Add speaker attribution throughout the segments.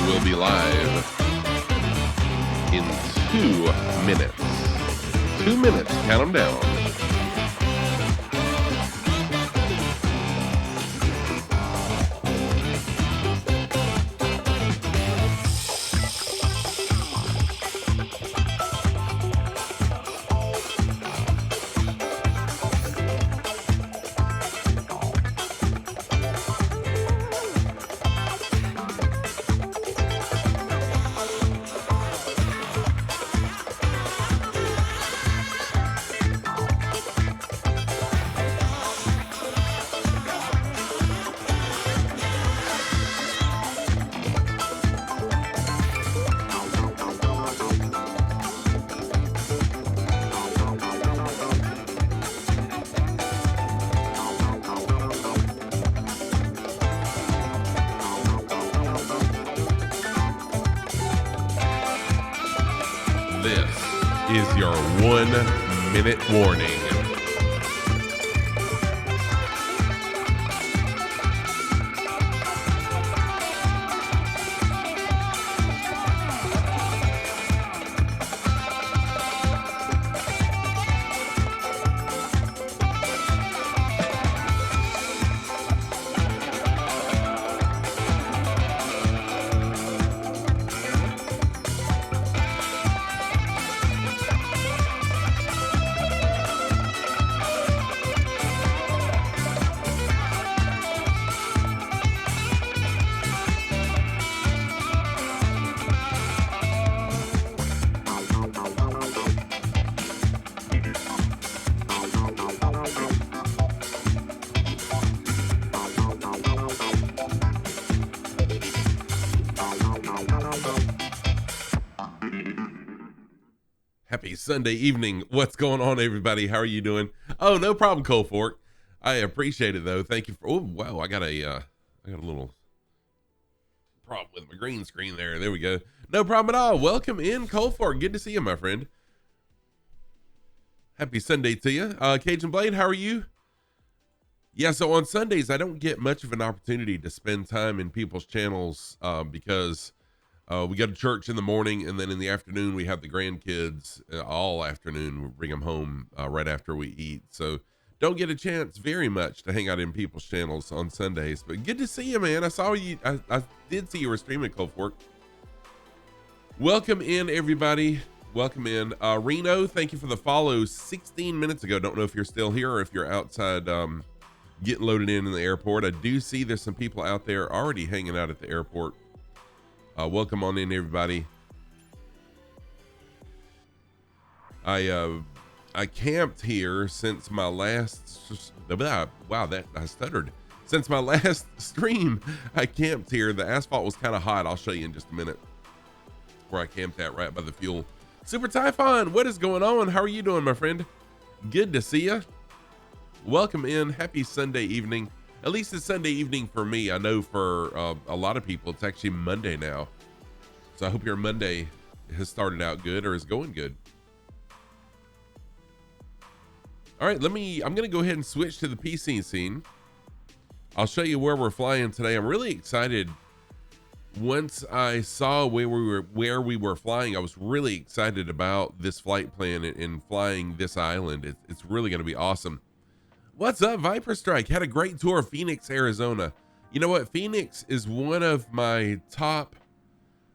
Speaker 1: will be live in 2 minutes. 2 minutes, count them down. Is your 1 minute warning. Happy Sunday evening. What's going on, everybody? How are you doing? Oh, no problem, Cold Fork. I appreciate it, though. Thank you for. Oh, wow. I got a little problem with my green screen there. There we go. No problem at all. Welcome in, Cold Fork. Good to see you, my friend. Happy Sunday to you. Cajun Blade, how are you? Yeah, so on Sundays, I don't get much of an opportunity to spend time in people's channels because we go to church in the morning, and then in the afternoon, we have the grandkids all afternoon. We bring them home right after we eat. So don't get a chance very much to hang out in people's channels on Sundays. But good to see you, man. I saw you. I did see you were streaming, Cold Fork. Welcome in, everybody. Welcome in. Reno, thank you for the follow 16 minutes ago. Don't know if you're still here or if you're outside getting loaded in the airport. I do see there's some people out there already hanging out at the airport. Welcome on in, everybody. I camped here since my last wow, that I stuttered. Since my last stream, I camped here. The asphalt was kind of hot. I'll show you in just a minute where I camped at, right by the fuel. Super Typhon, what is going on? How are you doing, my friend? Good to see you. Welcome in. Happy Sunday evening. At least it's Sunday evening for me. I know for a lot of people, it's actually Monday now. So I hope your Monday has started out good or is going good. All right, I'm going to go ahead and switch to the PC scene. I'll show you where we're flying today. I'm really excited. Once I saw where we were flying, I was really excited about this flight plan and flying this island. It's really going to be awesome. What's up, Viper Strike? Had a great tour of Phoenix, Arizona. You know what? Phoenix is one of my top,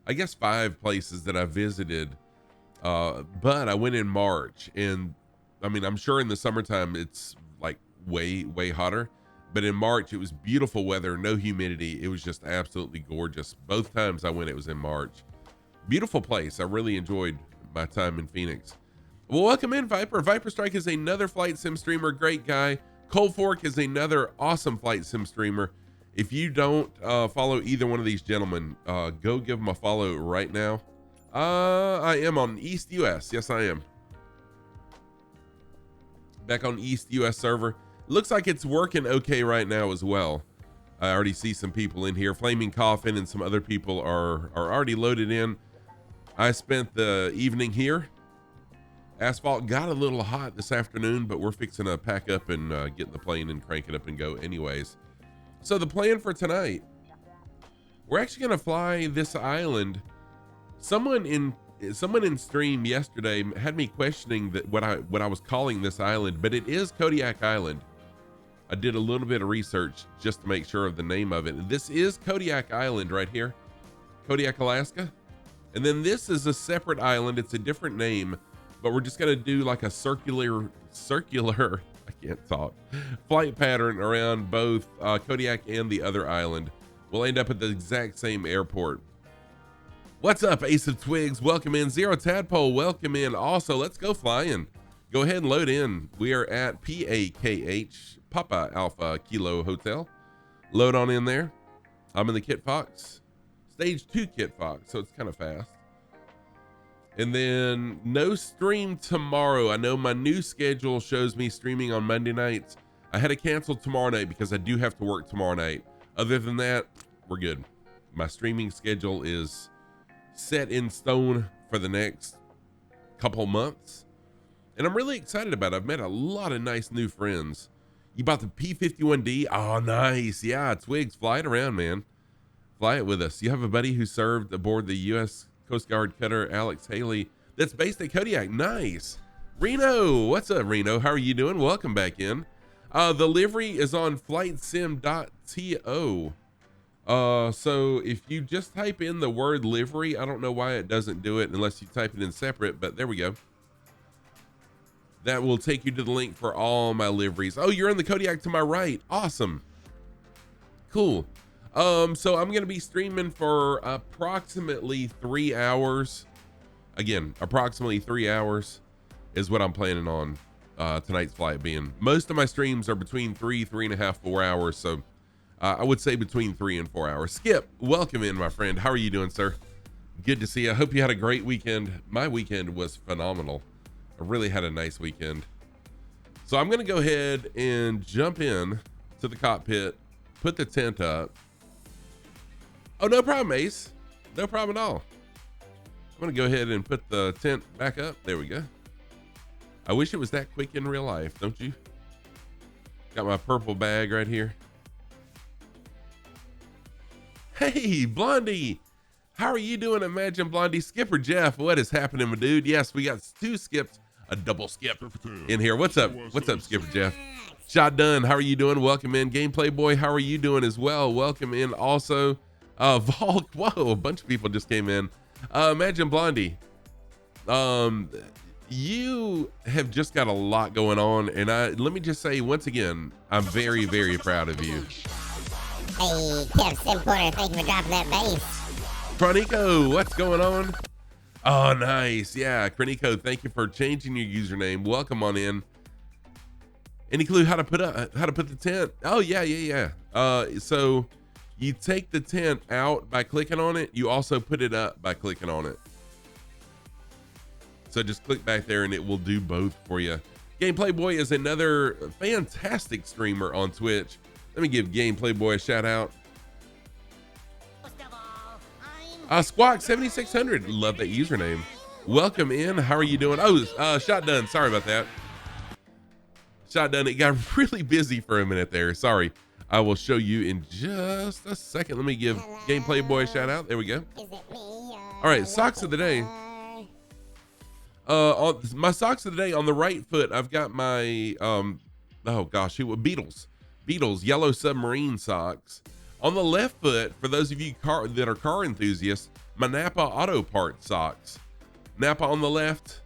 Speaker 1: I guess, 5 places that I visited. But I went in March, and I mean, I'm sure in the summertime it's like way hotter. But in March, it was beautiful weather, no humidity. It was just absolutely gorgeous. Both times I went, it was in March. Beautiful place. I really enjoyed my time in Phoenix. Well, welcome in, Viper. Viper Strike is another flight sim streamer. Great guy. Cold Fork is another awesome flight sim streamer. If you don't follow either one of these gentlemen, go give them a follow right now. I am on East US. Yes, I am. Back on East US server. Looks like it's working okay right now as well. I already see some people in here. Flaming Coffin and some other people are already loaded in. I spent the evening here. Asphalt got a little hot this afternoon, but we're fixing to pack up and get in the plane and crank it up and go anyways. So the plan for tonight We're actually going to fly this island. Someone in stream yesterday had me questioning that what I was calling this island, but it is Kodiak Island. I did a little bit of research just to make sure of the name of it. This is Kodiak Island right here, Kodiak, Alaska. And then this is a separate island. It's a different name, but we're just going to do like a circular, I can't talk, flight pattern around both Kodiak and the other island. We'll end up at the exact same airport. What's up, Ace of Twigs? Welcome in. Zero Tadpole, welcome in. Also, let's go flying. Go ahead and load in. We are at PAKH, Papa Alpha Kilo Hotel. Load on in there. I'm in the Kit Fox. Stage 2 Kit Fox, so it's kind of fast. And then no stream tomorrow. I know my new schedule shows me streaming on Monday nights. I had to cancel tomorrow night because I do have to work tomorrow night. Other than that, we're good. My streaming schedule is set in stone for the next couple months. And I'm really excited about it. I've met a lot of nice new friends. You bought the P-51D? Oh, nice. Yeah, Twigs, fly it around, man. Fly it with us. You have a buddy who served aboard the U.S. Coast Guard cutter Alex Haley that's based at Kodiak. Nice. Reno, what's up, Reno? How are you doing? Welcome back in. The livery is on flightsim.to. So if you just type in the word livery, I don't know why it doesn't do it unless you type it in separate, but there we go. That will take you to the link for all my liveries. Oh, you're in the Kodiak to my right. Awesome. Cool. So I'm going to be streaming for approximately 3 hours. Again, approximately 3 hours is what I'm planning on tonight's flight being. Most of my streams are between 3.5, 4 hours. So I would say between 3 and 4 hours. Skip, welcome in, my friend. How are you doing, sir? Good to see you. I hope you had a great weekend. My weekend was phenomenal. I really had a nice weekend. So I'm going to go ahead and jump in to the cockpit, put the tent up. Oh, no problem, Ace. No problem at all. I'm going to go ahead and put the tent back up. There we go. I wish it was that quick in real life, don't you? Got my purple bag right here. Hey, Blondie. How are you doing? Imagine Blondie. Skipper Jeff, what is happening, my dude? Yes, we got 2 skips, a double skip in here. What's up? What's up, Skipper Jeff? Shot done. How are you doing? Welcome in. Gameplay Boy, how are you doing as well? Welcome in also. Volk, whoa, a bunch of people just came in. Imagine Blondie. You have just got a lot going on, and let me just say once again, I'm very, very proud of you.
Speaker 2: Hey, Kev Simporter, thank you for dropping that bass.
Speaker 1: Chronico, what's going on? Oh, nice. Yeah, Chronico, thank you for changing your username. Welcome on in. Any clue how to put the tent? Oh, yeah. So you take the tent out by clicking on it. You also put it up by clicking on it. So just click back there and it will do both for you. Gameplay Boy is another fantastic streamer on Twitch. Let me give Gameplay Boy a shout out. Squawk 7600, love that username. Welcome in. How are you doing? Oh, Shotgun. Sorry about that. Shotgun. It got really busy for a minute there. Sorry. I will show you in just a second. Let me give Gameplay Boy a shout out. There we go. All right, socks of the day. On my socks of the day, on the right foot, I've got my Beatles Yellow Submarine socks. On the left foot, for those of you that are car enthusiasts, my Napa Auto Parts socks. Napa on the left,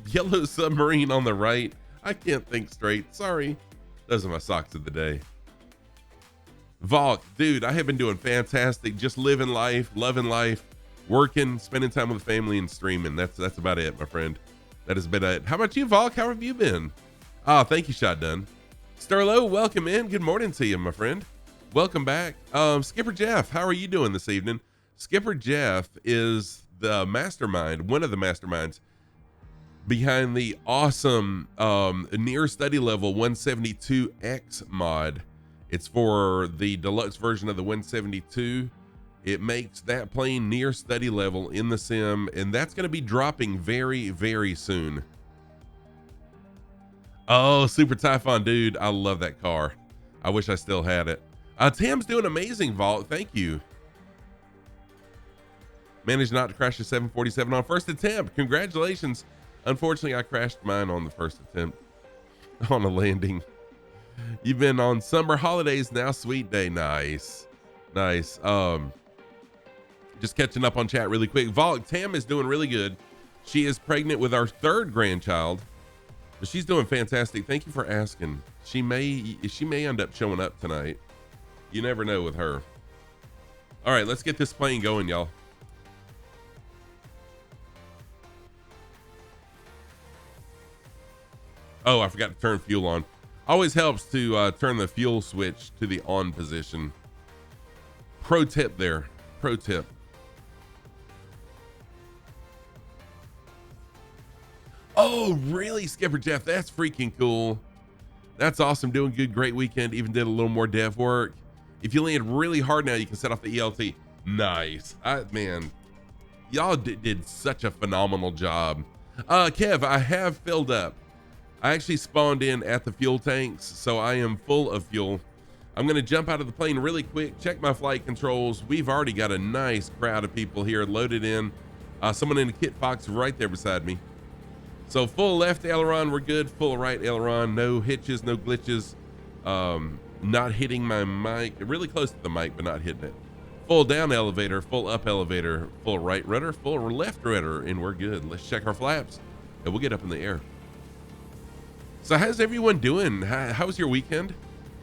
Speaker 1: Yellow Submarine on the right. I can't think straight. Sorry. Those are my socks of the day. Volk, dude, I have been doing fantastic. Just living life, loving life, working, spending time with family, and streaming. That's about it, my friend. That has been it. How about you, Volk? How have you been? Oh, thank you, Shotgun. Sterlo, welcome in. Good morning to you, my friend. Welcome back. Skipper Jeff, how are you doing this evening? Skipper Jeff is the mastermind, one of the masterminds behind the awesome near study level 172X mod. It's for the deluxe version of the 172. It makes that plane near study level in the sim, and that's going to be dropping very, very soon. Oh, Super Typhon, dude. I love that car. I wish I still had it. Tam's doing amazing, Vault. Thank you. Managed not to crash a 747 on first attempt. Congratulations. Unfortunately, I crashed mine on the first attempt on a landing. You've been on summer holidays now. Sweet day. Nice. Nice. Just catching up on chat really quick. Volk, Tam is doing really good. She is pregnant with our third grandchild. She's doing fantastic. Thank you for asking. She may end up showing up tonight. You never know with her. All right, let's get this plane going, y'all. Oh, I forgot to turn fuel on. Always helps to turn the fuel switch to the on position. Pro tip there. Pro tip. Oh, really, Skipper Jeff? That's freaking cool. That's awesome. Doing good. Great weekend. Even did a little more dev work. If you land really hard now, you can set off the ELT. Nice. Man, y'all did such a phenomenal job. Kev, I have filled up. I actually spawned in at the fuel tanks, so I am full of fuel. I'm going to jump out of the plane really quick, check my flight controls. We've already got a nice crowd of people here loaded in. Someone in a kit box right there beside me. So full left aileron, we're good. Full right aileron, no hitches, no glitches. Not hitting my mic, really close to the mic, but not hitting it. Full down elevator, full up elevator, full right rudder, full left rudder, and we're good. Let's check our flaps and we'll get up in the air. So how's everyone doing? How was your weekend?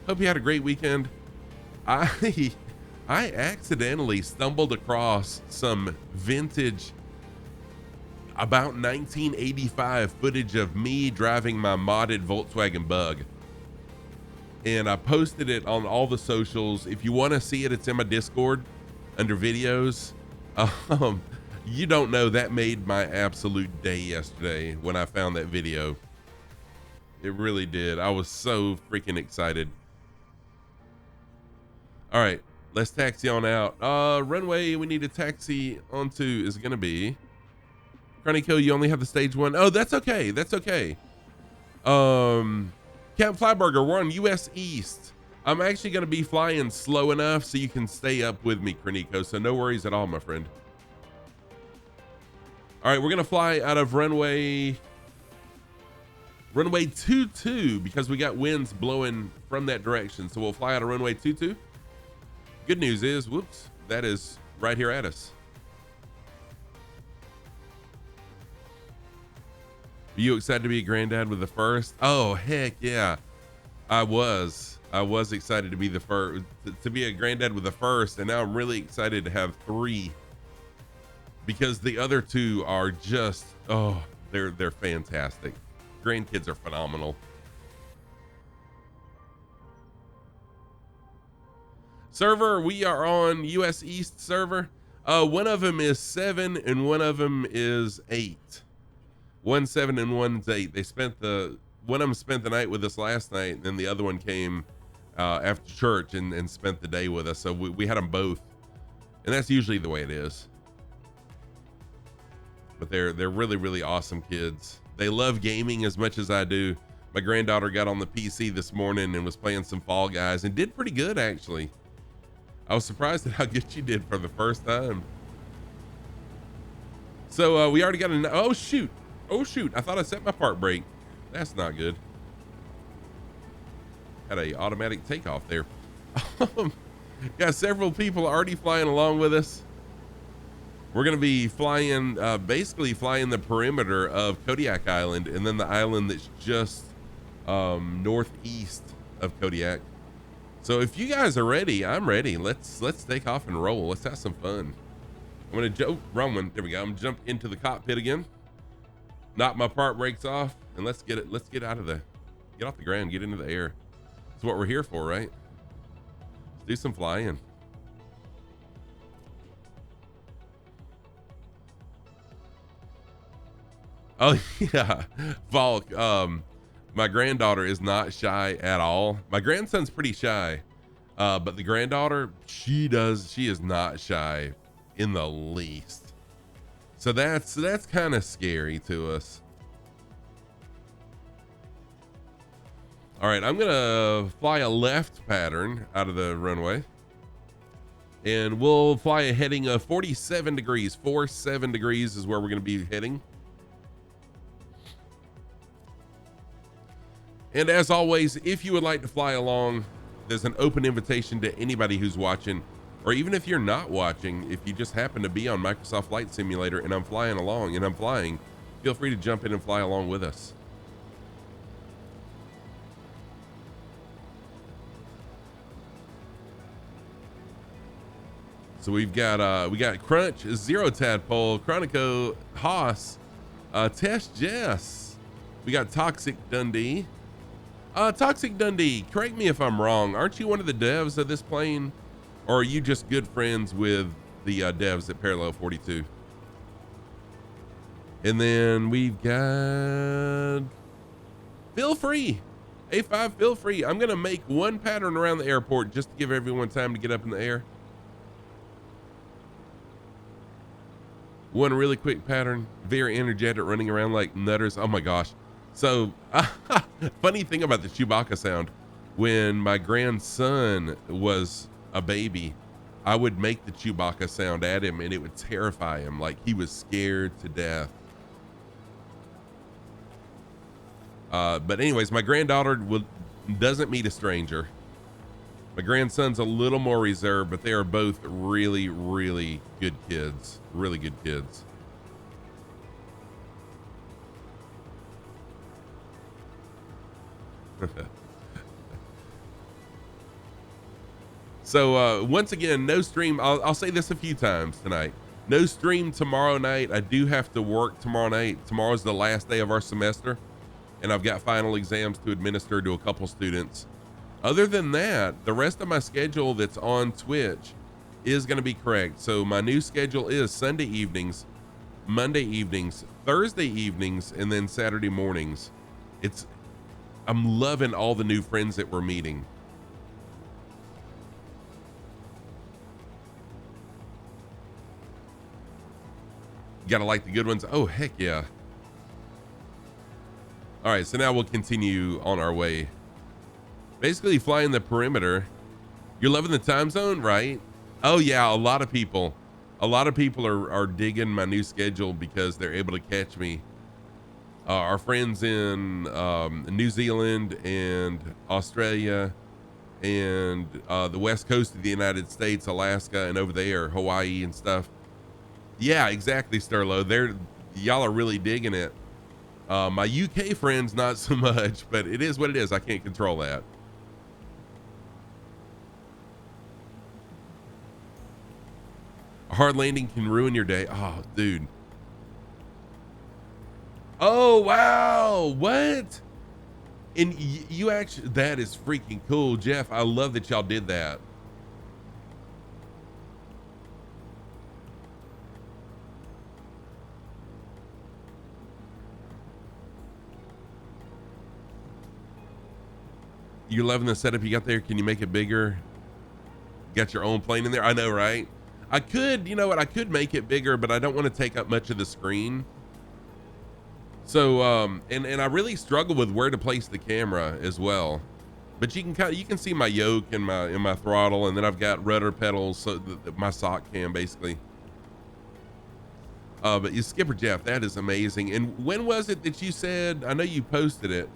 Speaker 1: Hope you had a great weekend. I accidentally stumbled across some vintage about 1985 footage of me driving my modded Volkswagen Bug. And I posted it on all the socials. If you want to see it, it's in my Discord under videos. You don't know, that made my absolute day yesterday when I found that video. It really did. I was so freaking excited. All right, let's taxi on out. Runway we need to taxi onto is going to be Chronico. You only have the stage one. Oh, that's okay. That's okay. Camp Flyburger, we're on US East. I'm actually going to be flying slow enough so you can stay up with me, Chronico. So no worries at all, my friend. All right, we're going to fly out of runway 22 because we got winds blowing from that direction. So we'll fly out of runway 22. Good news is, whoops, that is right here at us. Are you excited to be a granddad with the first? Oh, heck yeah. I was excited to be the first, to be a granddad with the first. And now I'm really excited to have 3 because the other 2 are just, oh, they're fantastic. Grandkids are phenomenal. Server, we are on US East server. One of them is 7 and one of them is 8. 1's 7 and 1's 8. One of them spent the night with us last night, and then the other one came after church and spent the day with us. So we had them both, and that's usually the way it is. But they're really, really awesome kids. They love gaming as much as I do. My granddaughter got on the PC this morning and was playing some Fall Guys and did pretty good, actually. I was surprised at how good she did for the first time. So we already got oh shoot. I thought I set my park brake. That's not good. Had a automatic takeoff there. Got several people already flying along with us. We're going to be flying, basically flying the perimeter of Kodiak Island and then the island that's just northeast of Kodiak. So if you guys are ready, I'm ready. Let's take off and roll. Let's have some fun. I'm going to jump, wrong one. There we go. I'm gonna jump into the cockpit again. Knock my park brakes off and let's get off the ground, get into the air. That's what we're here for, right? Let's do some flying. Oh yeah, Volk. My granddaughter is not shy at all. My grandson's pretty shy, but the granddaughter, she is not shy in the least. So that's kind of scary to us. All right, I'm gonna fly a left pattern out of the runway. and we'll fly a heading of 47 degrees. 47 degrees is where we're going to be heading. And as always, if you would like to fly along, there's an open invitation to anybody who's watching, or even if you're not watching, if you just happen to be on Microsoft Flight Simulator and I'm flying along and I'm flying, feel free to jump in and fly along with us. So we got Crunch, Zero Tadpole, Chronico, Haas, Tesh Jess. We got Toxic Dundee. Toxic Dundee, correct me if I'm wrong. Aren't you one of the devs of this plane? Or are you just good friends with the devs at Parallel 42? And then we've got Feel Free. A5, Feel Free. I'm going to make one pattern around the airport just to give everyone time to get up in the air. One really quick pattern, very energetic, running around like nutters. Oh my gosh. So, funny thing about the Chewbacca sound, when my grandson was a baby, I would make the Chewbacca sound at him and it would terrify him, like he was scared to death. But anyways, my granddaughter doesn't meet a stranger. My grandson's a little more reserved, but they are both really, really good kids. Really good kids. So once again, no stream. I'll say this a few times tonight. No stream tomorrow night. I do have to work tomorrow night. Tomorrow's the last day of our semester, and I've got final exams to administer to a couple students. Other than that, the rest of my schedule that's on Twitch is going to be correct. So my new schedule is Sunday evenings, Monday evenings, Thursday evenings, and then Saturday mornings. I'm loving all the new friends that we're meeting. You gotta like the good ones. Oh, heck yeah. All right, so now we'll continue on our way. Basically flying the perimeter. You're loving the time zone, right? Oh yeah, a lot of people are digging my new schedule because they're able to catch me. Our friends in New Zealand and Australia and the west coast of the United States, Alaska, and over there, Hawaii and stuff. Yeah, exactly, Sterlo. Y'all are really digging it. My UK friends, not so much, but it is what it is. I can't control that. A hard landing can ruin your day. Oh, dude. Oh, wow. What? And you actually, that is freaking cool, Jeff. I love that y'all did that. You're loving the setup you got there. Can you make it bigger? Got your own plane in there? I know, right? I could, you know what? I could make it bigger, but I don't want to take up much of the screen. So, and I really struggle with where to place the camera as well. But you can see my yoke and my throttle, and then I've got rudder pedals, so my sock cam basically. But you, Skipper Jeff, that is amazing. And when was it that you said? I know you posted it,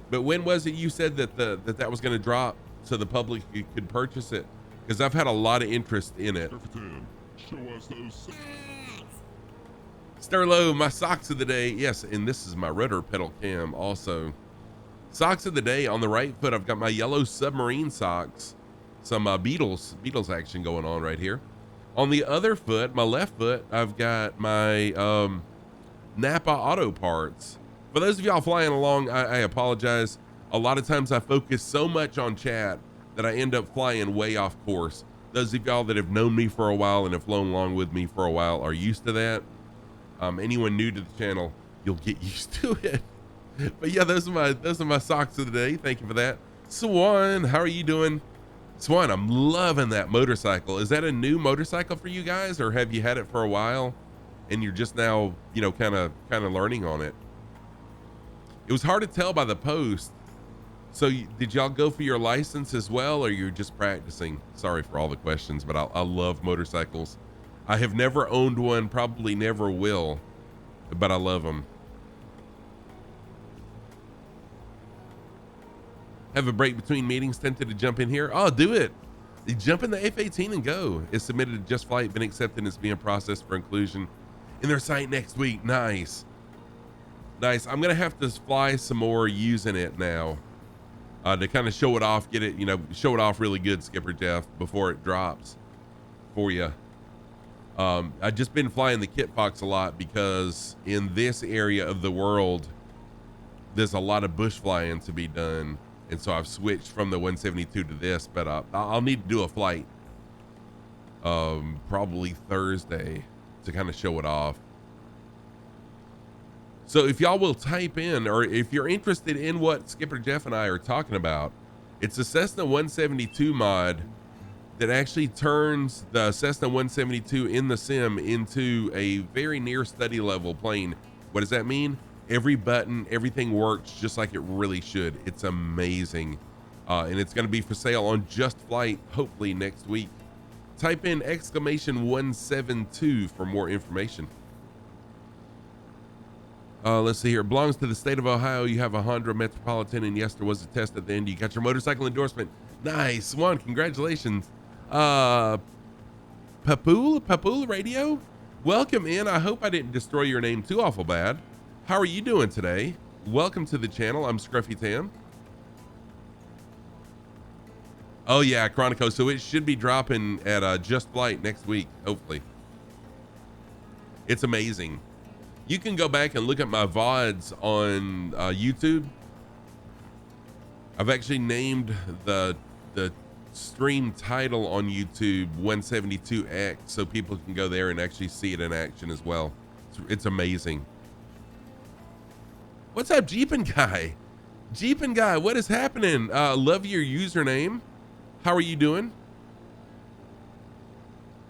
Speaker 1: but when was it you said that that was going to drop so the public could purchase it? Because I've had a lot of interest in it.
Speaker 3: Show us those.
Speaker 1: Sterlo, my socks of the day. Yes, and this is my rudder pedal cam also. Socks of the day. On the right foot, I've got my yellow submarine socks. Some Beatles action going on right here. On the other foot, my left foot, I've got my Napa Auto Parts. For those of y'all flying along, I apologize. A lot of times I focus so much on chat that I end up flying way off course. Those of y'all that have known me for a while and have flown along with me for a while are used to that. Anyone new to the channel, you'll get used to it. But yeah, those are my socks of the day. Thank you for that. Swan, how are you doing? Swan, I'm loving that motorcycle. Is that a new motorcycle for you guys, or have you had it for a while and you're just now, you know, kind of learning on it? It was hard to tell by the post. So did y'all go for your license as well, or you're just practicing? Sorry for all the questions, but I love motorcycles. I have never owned one, probably never will, but I love them. Have a break between meetings, tempted to jump in here. Oh, do it. You jump in the F-18 and go. It's submitted to Just Flight, been accepted, and is being processed for inclusion in their site next week. Nice. Nice. I'm going to have to fly some more using it now to kind of show it off, get it, show it off really good, Skipper Jeff, before it drops for you. I've just been flying the kit box a lot because in this area of the world, there's a lot of bush flying to be done. And so I've switched from the 172 to this, but I'll need to do a flight probably Thursday to kind of show it off. So if y'all will type in, or if you're interested in what Skipper Jeff and I are talking about, it's a Cessna 172 mod that actually turns the Cessna 172 in the sim into a very near study level plane. What does that mean? Every button, everything works just like it really should. It's amazing. And it's going to be for sale on Just Flight, hopefully next week. Type in !172 for more information. Let's see here. It belongs to the state of Ohio. You have a Honda Metropolitan, and yes, there was a test at the end. You got your motorcycle endorsement. Nice. Swan, congratulations. Papool Radio, welcome in. I hope I didn't destroy your name too awful bad. How are you doing today? Welcome to the channel. I'm Scruffy Tam. Oh yeah, Chronico. So it should be dropping at Just Flight next week, hopefully. It's amazing. You can go back and look at my VODs on YouTube. I've actually named the stream title on YouTube 172X so people can go there and actually see it in action as well. It's amazing. What's up, Jeepin' Guy? Jeepin' Guy, what is happening? Love your username. How are you doing?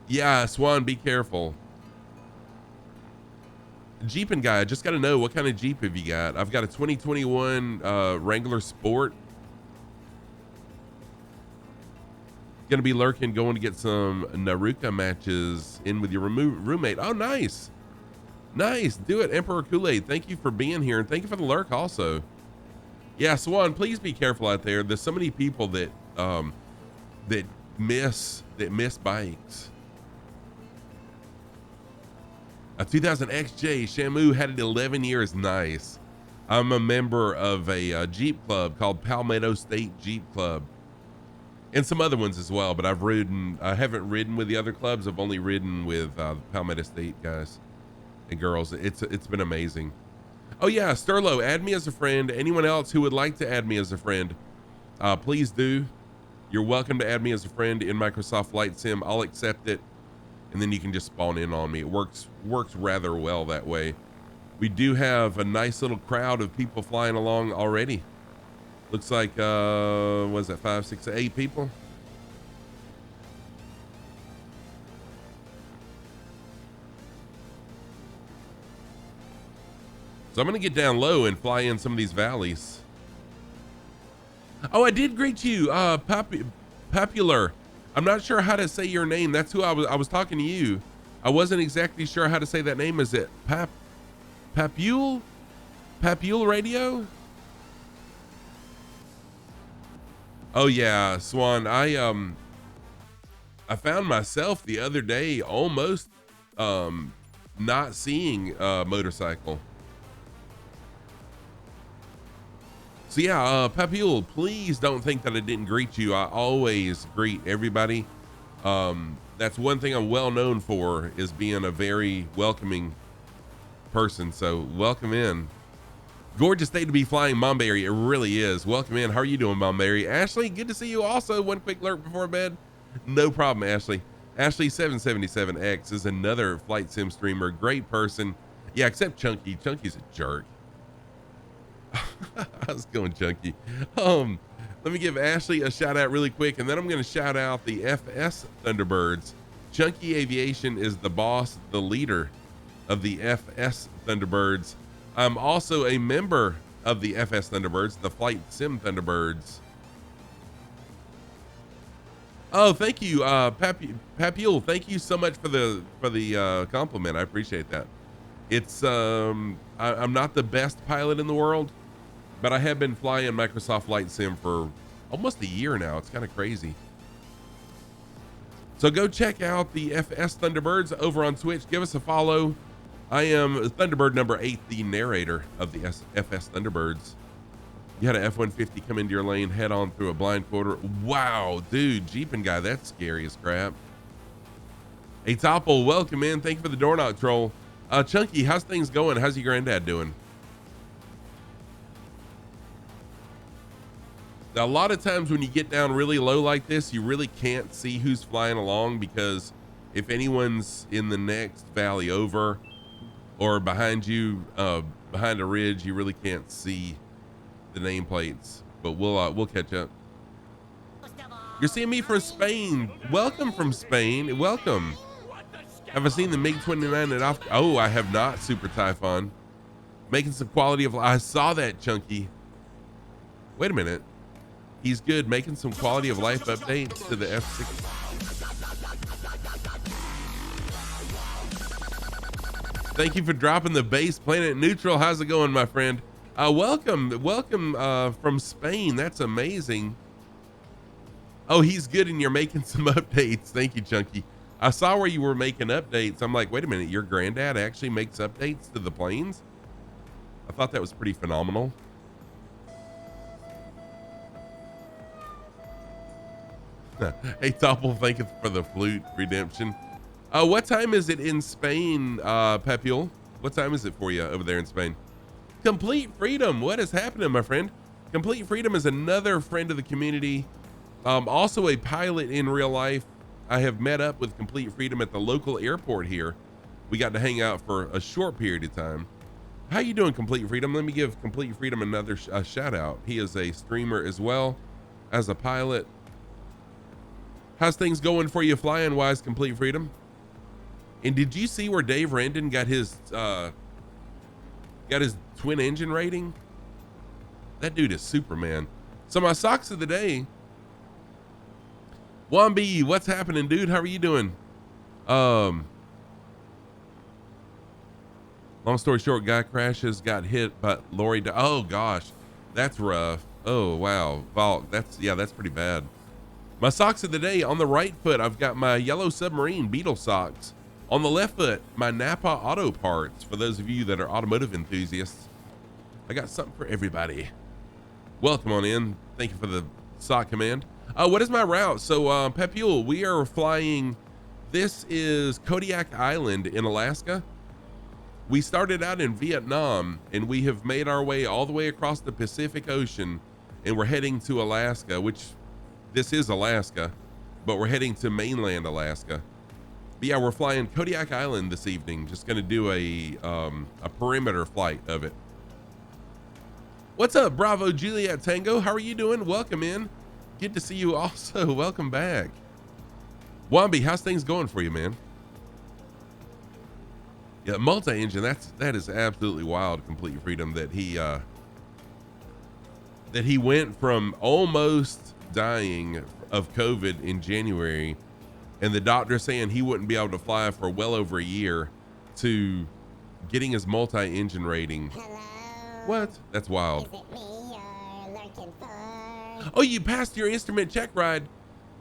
Speaker 1: Yeah, Swan, be careful. Jeepin' Guy, I just got to know, what kind of Jeep have you got? I've got a 2021 Wrangler Sport. Gonna be lurking, going to get some Naruka matches in with your roommate. Oh, nice. Nice. Do it, Emperor Kool-Aid. Thank you for being here, and thank you for the lurk also. Yeah, Swan, please be careful out there. There's so many people that miss bikes. A 2000 XJ Shamu had it 11 years. Nice. I'm a member of a Jeep club called Palmetto State Jeep Club, and some other ones as well. But I haven't ridden with the other clubs. I've only ridden with Palmetto State guys and girls. It's been amazing. Oh yeah, Sterlo, add me as a friend. Anyone else who would like to add me as a friend, please do. You're welcome to add me as a friend in Microsoft Flight Sim. I'll accept it, and then you can just spawn in on me. It works rather well that way. We do have a nice little crowd of people flying along already. Looks like what is that, 5, 6, 8 people? So I'm gonna get down low and fly in some of these valleys. Oh, I did greet you, Popular. I'm not sure how to say your name. That's who I was talking to you. I wasn't exactly sure how to say that name. Is it Papule Radio? Oh yeah, Swan. I found myself the other day almost not seeing a motorcycle. So yeah, Papule, please don't think that I didn't greet you. I always greet everybody. That's one thing I'm well known for, is being a very welcoming person. So welcome in. Gorgeous day to be flying Momberry. It really is. Welcome in. How are you doing, Momberry? Ashley, good to see you also. One quick lurk before bed. No problem, Ashley. Ashley777X is another flight sim streamer. Great person. Yeah, except Chunky. Chunky's a jerk. I was going Chunky. Let me give Ashley a shout out really quick, and then I'm going to shout out the FS Thunderbirds. Chunky Aviation is the boss, the leader of the FS Thunderbirds. I'm also a member of the FS Thunderbirds, the Flight Sim Thunderbirds. Oh, thank you, Papule. Thank you so much for the compliment. I appreciate that. It's I'm not the best pilot in the world, but I have been flying Microsoft Flight Sim for almost a year now. It's kind of crazy. So go check out the FS Thunderbirds over on Twitch. Give us a follow. I am Thunderbird number 8, the narrator of the FS Thunderbirds. You had an F-150 come into your lane head on through a blind quarter. Wow, dude, Jeepin' guy, that's scary as crap. Hey, Topple, welcome in. Thank you for the door knock troll. Chunky, how's things going? How's your granddad doing? Now, a lot of times when you get down really low like this, you really can't see who's flying along, because if anyone's in the next valley over or behind you, behind a ridge, you really can't see the nameplates, but we'll catch up. You're seeing me from Spain. Welcome from Spain. Welcome. Have I seen the MiG-29 at off? Oh, I have not, Super Typhon. Making some quality of life. I saw that, Chunky. Wait a minute. He's good. Making some quality of life updates to the F6. Thank you for dropping the base. Planet Neutral. How's it going, my friend? Welcome from Spain. That's amazing. Oh, he's good, and you're making some updates. Thank you, Chunky. I saw where you were making updates. I'm like, wait a minute, your granddad actually makes updates to the planes? I thought that was pretty phenomenal. Hey, Topple, thank you for the flute redemption. What time is it in Spain, Papule? What time is it for you over there in Spain? Complete Freedom, what is happening, my friend? Complete Freedom is another friend of the community, also a pilot in real life. I have met up with Complete Freedom at the local airport here. We got to hang out for a short period of time. How you doing, Complete Freedom? Let me give Complete Freedom another shout out. He is a streamer as well as a pilot. How's things going for you flying wise, Complete Freedom? And did you see where Dave Randon got his twin engine rating? That dude is Superman. So my socks of the day. Wombi, what's happening, dude? How are you doing? Long story short, guy crashes, got hit, but lorry. Oh gosh, that's rough. Oh wow, Vault. That's pretty bad. My socks of the day. On the right foot, I've got my yellow submarine Beetle socks. On the left foot, my Napa Auto Parts. For those of you that are automotive enthusiasts, I got something for everybody. Welcome on in. Thank you for the sock command. What is my route? So, Papule, we are flying. This is Kodiak Island in Alaska. We started out in Vietnam, and we have made our way all the way across the Pacific Ocean, and we're heading to Alaska, which this is Alaska, but we're heading to mainland Alaska. But yeah, we're flying Kodiak Island this evening. Just going to do a perimeter flight of it. What's up, Bravo Juliet Tango? How are you doing? Welcome in. Good to see you also. Welcome back. Wombi, how's things going for you, man? Yeah, multi-engine, that is absolutely wild, Complete Freedom, that he went from almost dying of COVID in January and the doctor saying he wouldn't be able to fly for well over a year to getting his multi-engine rating.
Speaker 2: Hello?
Speaker 1: What? That's wild.
Speaker 2: Is it me you're lurking for?
Speaker 1: Oh, you passed your instrument check ride.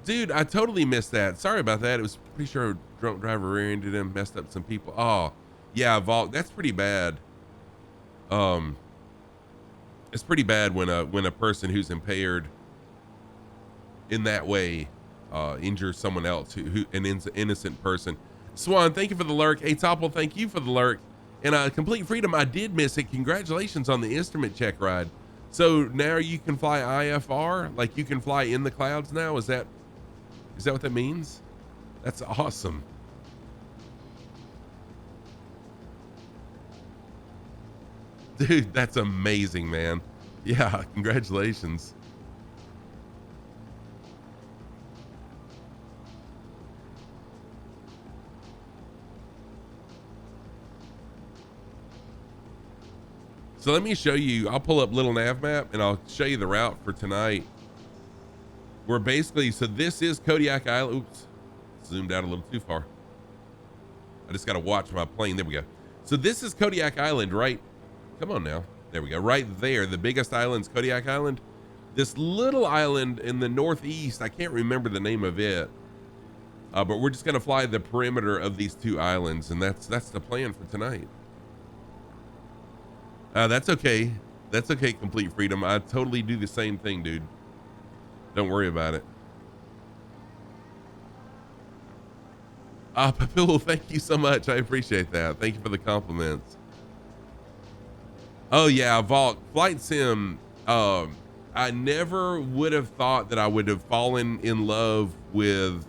Speaker 1: Dude, I totally missed that. Sorry about that. It was pretty sure a drunk driver rear-ended him, messed up some people. Oh, yeah, Vault, that's pretty bad. It's pretty bad when a person who's impaired in that way injures someone else, who an innocent person. Swan, thank you for the lurk. Hey, Topple, thank you for the lurk. And Complete Freedom, I did miss it. Congratulations on the instrument check ride. So now you can fly IFR, like you can fly in the clouds now. Is that what that means? That's awesome. Dude, that's amazing, man. Yeah, congratulations. So let me show you, I'll pull up little nav map and I'll show you the route for tonight. We're basically, so this is Kodiak Island. Oops, zoomed out a little too far. I just got to watch my plane. There we go. So this is Kodiak Island, right? Come on now. There we go. Right there. The biggest island's Kodiak Island. This little island in the northeast, I can't remember the name of it. But we're just going to fly the perimeter of these two islands. And that's the plan for tonight. That's okay. That's okay, Complete Freedom. I totally do the same thing, dude. Don't worry about it. Papil, thank you so much. I appreciate that. Thank you for the compliments. Oh yeah, Vault Flight Sim. I never would have thought that I would have fallen in love with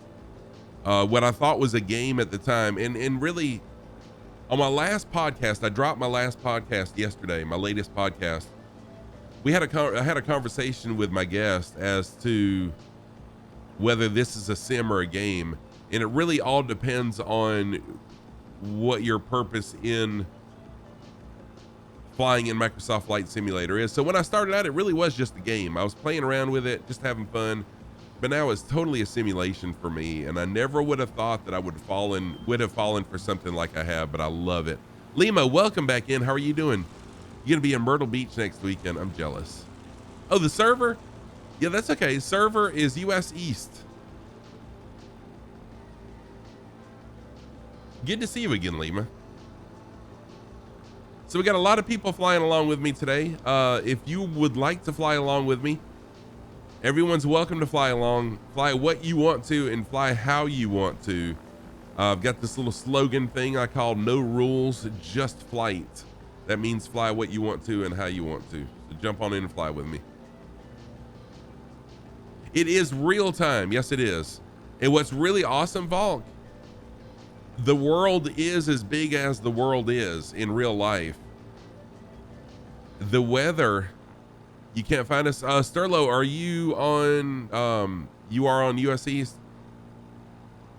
Speaker 1: what I thought was a game at the time. And really, on my last podcast, I dropped my last podcast yesterday, my latest podcast. I had a conversation with my guest as to whether this is a sim or a game. And it really all depends on what your purpose in flying in Microsoft Flight Simulator is. So when I started out, it really was just a game. I was playing around with it, just having fun. But now it's totally a simulation for me. And I never would have thought that I would have fallen for something like I have, but I love it. Lima, welcome back in. How are you doing? You're gonna be in Myrtle Beach next weekend. I'm jealous. Oh, the server? Yeah, that's okay. Server is US East. Good to see you again, Lima. So we got a lot of people flying along with me today. If you would like to fly along with me, everyone's welcome to fly along. Fly what you want to and fly how you want to. I've got this little slogan thing I call no rules, just flight. That means fly what you want to and how you want to. So jump on in and fly with me. It is real time. Yes, it is. And what's really awesome, Valk, the world is as big as the world is in real life. The weather, you can't find us. Sterlo, are you on, you are on US East?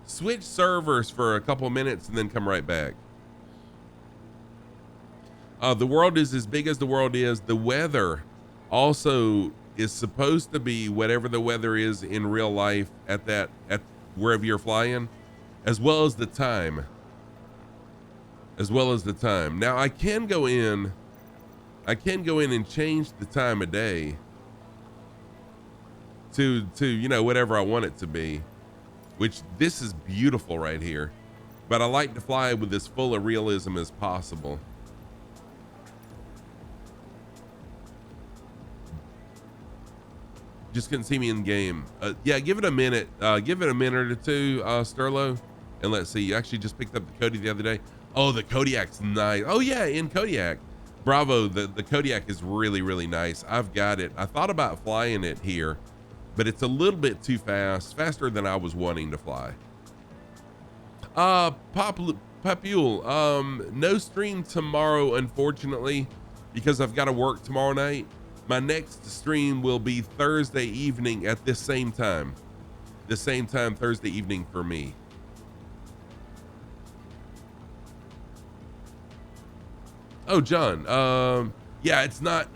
Speaker 1: Switch servers for a couple of minutes and then come right back. The world is as big as the world is. The weather also is supposed to be whatever the weather is in real life at wherever you're flying, as well as the time. Now I can go in and change the time of day to you know, whatever I want it to be, which this is beautiful right here, but I like to fly with as full of realism as possible. Just couldn't see me in game. Yeah, give it a minute. Give it a minute or two, Sterlo. And let's see. You actually just picked up the Cody the other day. Oh, the Kodiak's nice. Oh yeah, in Kodiak. Bravo. The Kodiak is really, really nice. I've got it. I thought about flying it here, but it's a little bit too fast. Faster than I was wanting to fly. Papule, no stream tomorrow, unfortunately, because I've got to work tomorrow night. My next stream will be Thursday evening at this same time. The same time Thursday evening for me. Oh, John. Yeah, it's not,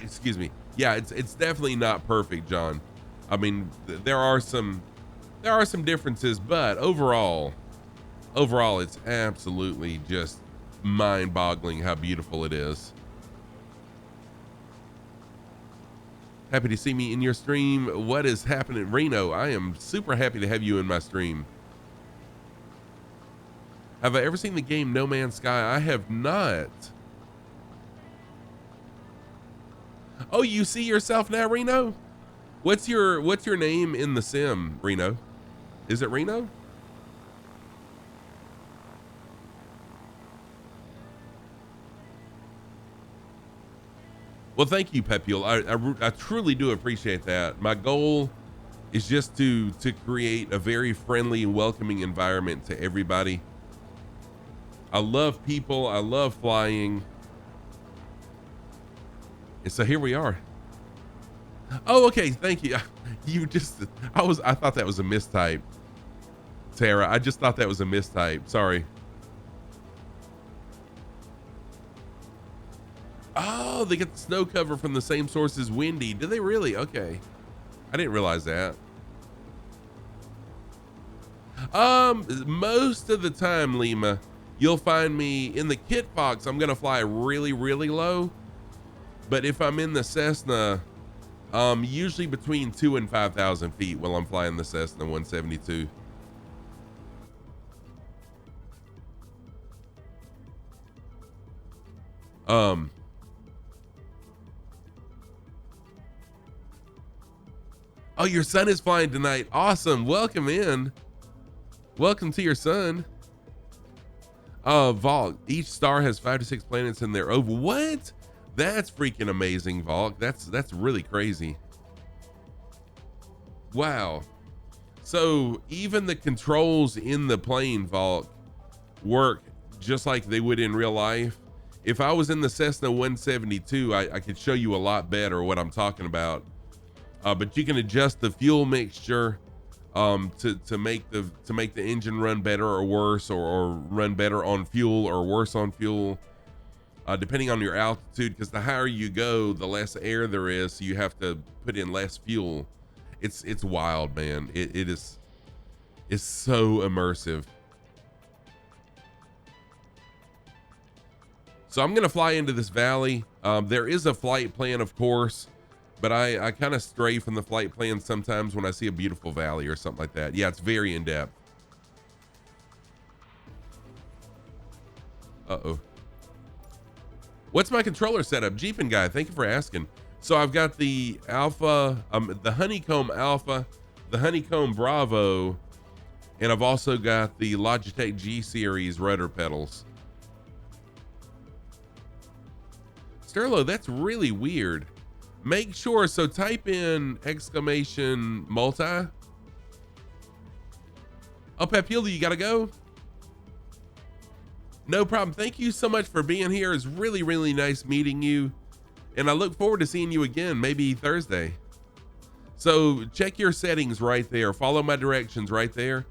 Speaker 1: excuse me. Yeah, it's definitely not perfect, John. I mean, there are some differences, but overall, it's absolutely just mind-boggling how beautiful it is. Happy to see me in your stream. What is happening, Reno? I am super happy to have you in my stream. Have I ever seen the game No Man's Sky? I have not. Oh, you see yourself now, Reno? What's your name in the sim, Reno? Is it Reno? Well, thank you, Pepule. I truly do appreciate that. My goal is just to create a very friendly and welcoming environment to everybody. I love people. I love flying. And so here we are. Oh, okay. Thank you. I thought that was a mistype. Tara, I just thought that was a mistype. Sorry. Oh, they get the snow cover from the same source as Windy. Do they really? Okay. I didn't realize that. Most of the time, Lima, you'll find me in the Kit Fox. I'm going to fly really, really low. But if I'm in the Cessna, usually between 2,000 and 5,000 feet while I'm flying the Cessna 172. Oh, your son is flying tonight. Awesome. Welcome in. Welcome to your son. Volk, each star has 5 to 6 planets in their oval. What? That's freaking amazing, Volk. That's really crazy. Wow. So even the controls in the plane, Volk, work just like they would in real life. If I was in the Cessna 172, I could show you a lot better what I'm talking about. But you can adjust the fuel mixture to make the engine run better or worse, or run better on fuel or worse on fuel, depending on your altitude, because the higher you go, the less air there is, so you have to put in less fuel. It's wild, man. It's so immersive. So I'm gonna fly into this valley. There is a flight plan, of course, but I kind of stray from the flight plan sometimes when I see a beautiful valley or something like that. Yeah, it's very in depth. Uh-oh. What's my controller setup? Jeepin' guy, thank you for asking. So I've got the Alpha, the Honeycomb Alpha, the Honeycomb Bravo, and I've also got the Logitech G Series rudder pedals. Sterlo, that's really weird. Make sure, so type in exclamation multi. Oh, Papilda, you gotta go? No problem. Thank you so much for being here. It's really, really nice meeting you. And I look forward to seeing you again, maybe Thursday. So check your settings right there. Follow my directions right there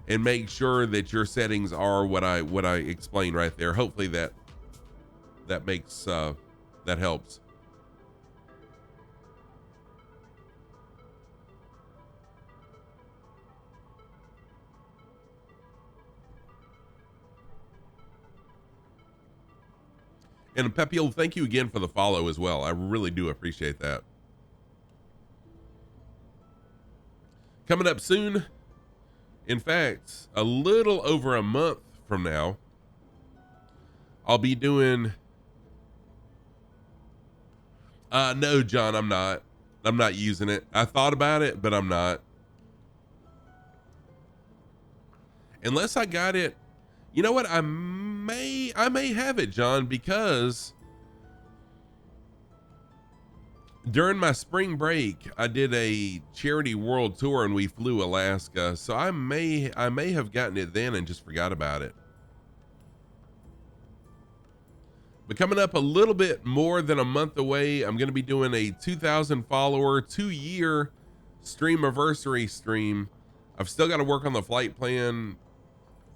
Speaker 1: and make sure that your settings are what I explained right there. Hopefully that makes, that helps. And Pepil, thank you again for the follow as well. I really do appreciate that. Coming up soon, in fact, a little over a month from now, I'll be doing... no, John, I'm not. I'm not using it. I thought about it, but I'm not. Unless I got it... You know what? I may have it, John, because during my spring break, I did a charity world tour and we flew Alaska. So I may have gotten it then and just forgot about it. But coming up a little bit more than a month away, I'm going to be doing a 2,000 follower, 2-year streamiversary stream. I've still got to work on the flight plan.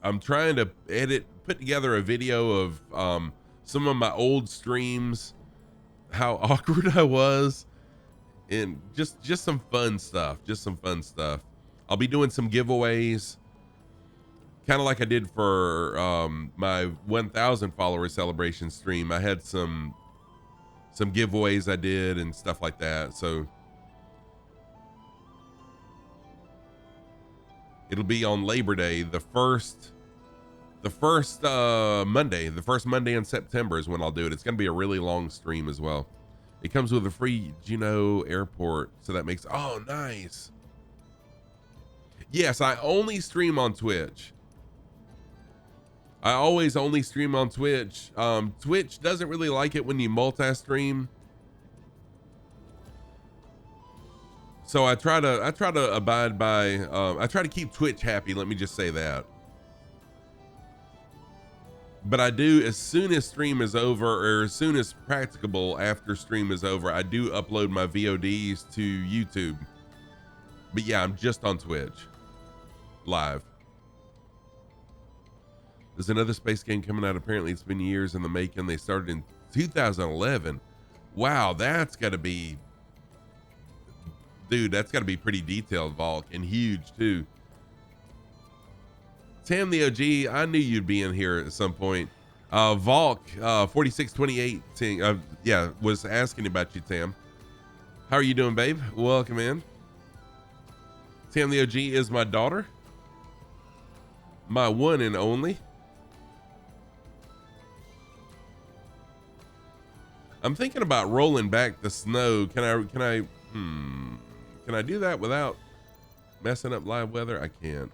Speaker 1: I'm trying to put together a video of some of my old streams, how awkward I was, and just some fun stuff. I'll be doing some giveaways, kind of like I did for my 1,000 follower celebration stream. I had some giveaways I did and stuff like that. So it'll be on Labor Day, the first Monday in September is when I'll do it. It's going to be a really long stream as well. It comes with a free Juneau airport, so that makes, oh, nice. Yes, I only stream on Twitch. I always only stream on Twitch. Twitch doesn't really like it when you multi-stream. So I try to abide by, I try to keep Twitch happy. Let me just say that. But I do, as soon as stream is over, or as soon as practicable after stream is over, I do upload my VODs to YouTube. But yeah, I'm just on Twitch live. There's another space game coming out. Apparently it's been years in the making. They started in 2011. Wow, that's got to be, dude, that's got to be pretty detailed, Volk, and huge too. Tam the OG, I knew you'd be in here at some point. Volk 4628 yeah, was asking about you, Tam. How are you doing, babe? Welcome in. Tam the OG is my daughter, my one and only. I'm thinking about rolling back the snow. Can I do that without messing up live weather? I can't.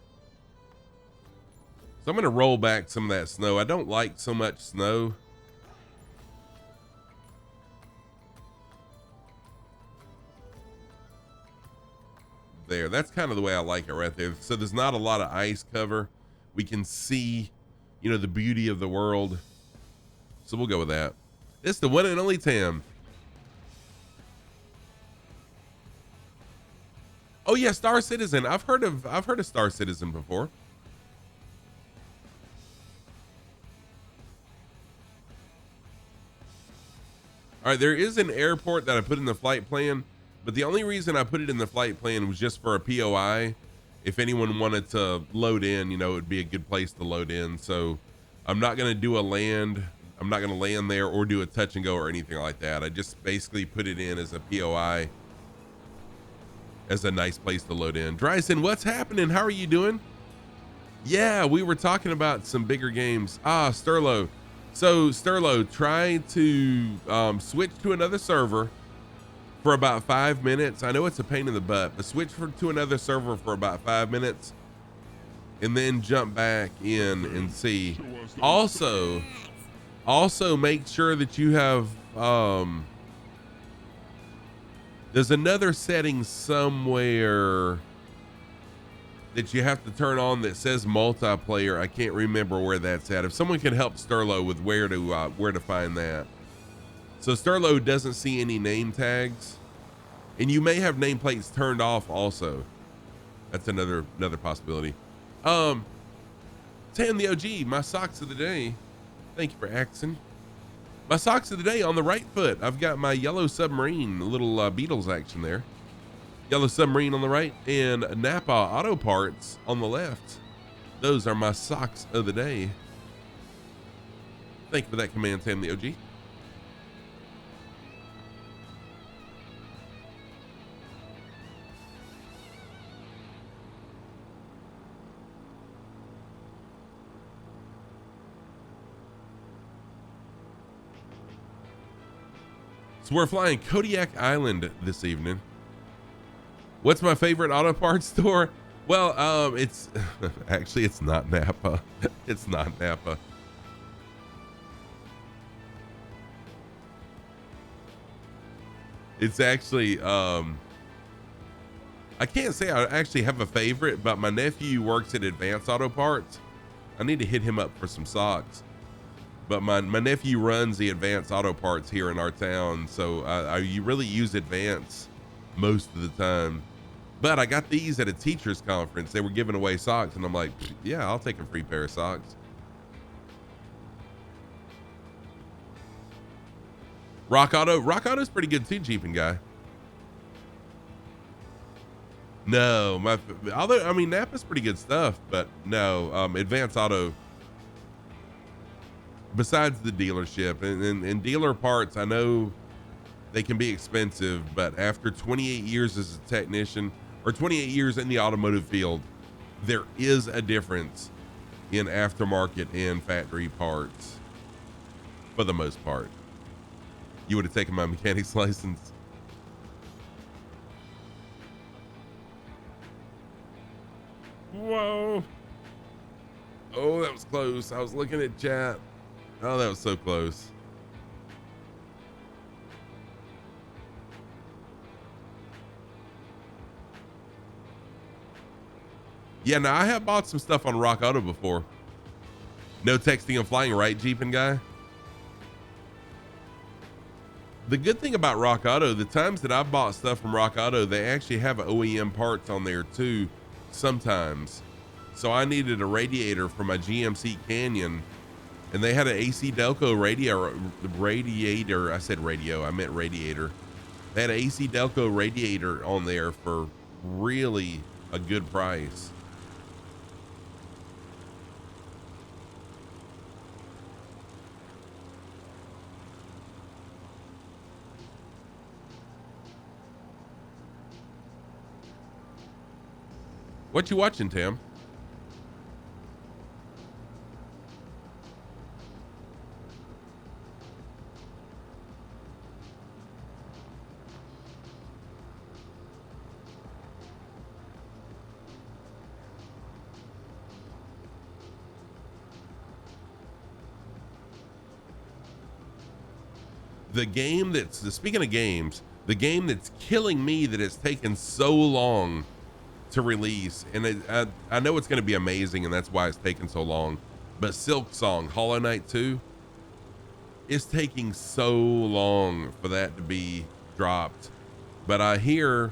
Speaker 1: So I'm going to roll back some of that snow. I don't like so much snow. There, that's kind of the way I like it right there. So there's not a lot of ice cover. We can see, you know, the beauty of the world. So we'll go with that. It's the one and only Tam. Oh yeah, Star Citizen. I've heard of Star Citizen before. All right, there is an airport that I put in the flight plan, but the only reason I put it in the flight plan was just for a POI. If anyone wanted to load in, you know, it would be a good place to load in. So I'm not going to do a land. I'm not going to land there or do a touch and go or anything like that. I just basically put it in as a POI, as a nice place to load in. Dryson, what's happening? How are you doing? Yeah, we were talking about some bigger games. Sterlo. So Sterlo, try to switch to another server for about 5 minutes. I know it's a pain in the butt, but switch to another server for about 5 minutes and then jump back in and see. Also make sure that you have, there's another setting somewhere that you have to turn on that says multiplayer. I can't remember where that's at. If someone can help Sterlo with where to find that. So Sterlo doesn't see any name tags, and you may have nameplates turned off also. That's another possibility. Tam the OG, my socks of the day. Thank you for asking. My socks of the day on the right foot. I've got my yellow submarine, a little Beatles action there. Yellow submarine on the right and Napa Auto Parts on the left. Those are my socks of the day. Thank you for that command, Tam the OG. So we're flying Kodiak Island this evening. What's my favorite auto parts store? Well, it's actually, it's not Napa. It's not Napa. It's actually, I can't say I actually have a favorite, but my nephew works at Advanced Auto Parts. I need to hit him up for some socks. But my nephew runs the Advanced Auto Parts here in our town, so I really use Advanced most of the time. But I got these at a teacher's conference. They were giving away socks, and I'm like, yeah, I'll take a free pair of socks. Rock Auto's pretty good too, Jeepin' guy. No, although I mean Napa's pretty good stuff, but no, Advanced Auto. Besides the dealership and dealer parts, I know they can be expensive, but after 28 years as a technician, or 28 years in the automotive field, there is a difference in aftermarket and factory parts for the most part. You would have taken my mechanic's license. Whoa. Oh, that was close. I was looking at chat. Oh, that was so close. Yeah, now I have bought some stuff on Rock Auto before. No texting and flying, right, Jeepin' guy? The good thing about Rock Auto, the times that I've bought stuff from Rock Auto, they actually have OEM parts on there too, sometimes. So I needed a radiator for my GMC Canyon, And they had an AC Delco radiator. I said radio, I meant radiator. They had an AC Delco radiator on there for really a good price. What you watching, Tim? Speaking of games, the game that's killing me that it's taken so long to release, and I know it's going to be amazing, and that's why it's taken so long, but Silk Song Hollow Knight 2, it's taking so long for that to be dropped. But I hear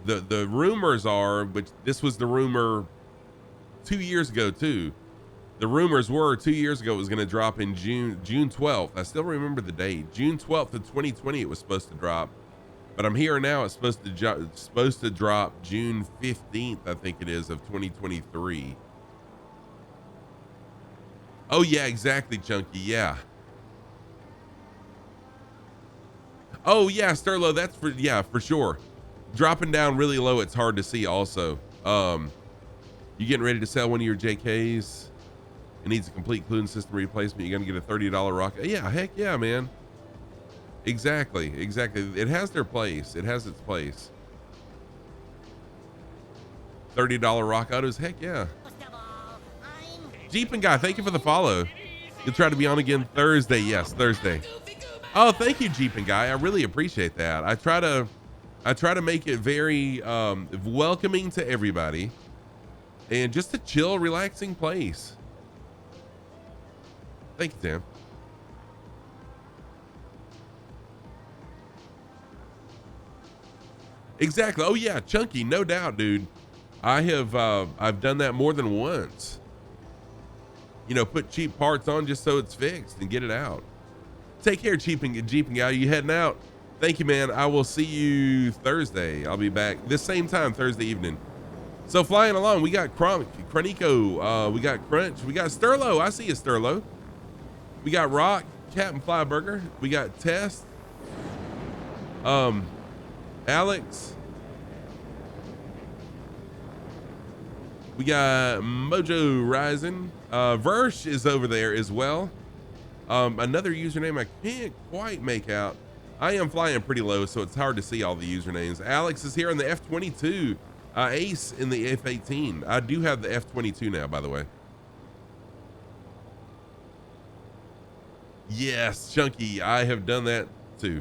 Speaker 1: the rumors are, which this was the rumor 2 years ago too. The rumors were 2 years ago it was going to drop in June 12th. I still remember the date. June 12th of 2020 it was supposed to drop. But I'm here now. It's supposed to drop June 15th, I think it is, of 2023. Oh yeah, exactly, Chunky. Yeah. Oh yeah, Sterlo. That's for sure. Dropping down really low. It's hard to see. Also, you getting ready to sell one of your JKs? It needs a complete cooling system replacement. You're gonna get a $30 rocket. Yeah, heck yeah, man. Exactly. It has their place. It has its place. $30 rock autos. Heck yeah. Jeep and Guy, thank you for the follow. You'll try to be on again Thursday. Yes, Thursday. Oh, thank you, Jeep and Guy. I really appreciate that. I try to make it very welcoming to everybody, and just a chill, relaxing place. Thank you, Tim. Exactly. Oh yeah, Chunky, no doubt, dude. I've done that more than once. You know, put cheap parts on just so it's fixed and get it out. Take care, Jeep and Guy. You heading out? Thank you, man. I will see you Thursday. I'll be back this same time Thursday evening. So flying along, we got Chronico, we got Crunch, we got Sterlo. I see you, Sterlo. We got Rock, Captain Flyburger. We got Test. Alex. We got Mojo Rising. Versh is over there as well. Another username I can't quite make out. I am flying pretty low, so it's hard to see all the usernames. Alex is here in the F-22. Ace in the F-18. I do have the F-22 now, by the way. Yes, Chunky, I have done that too.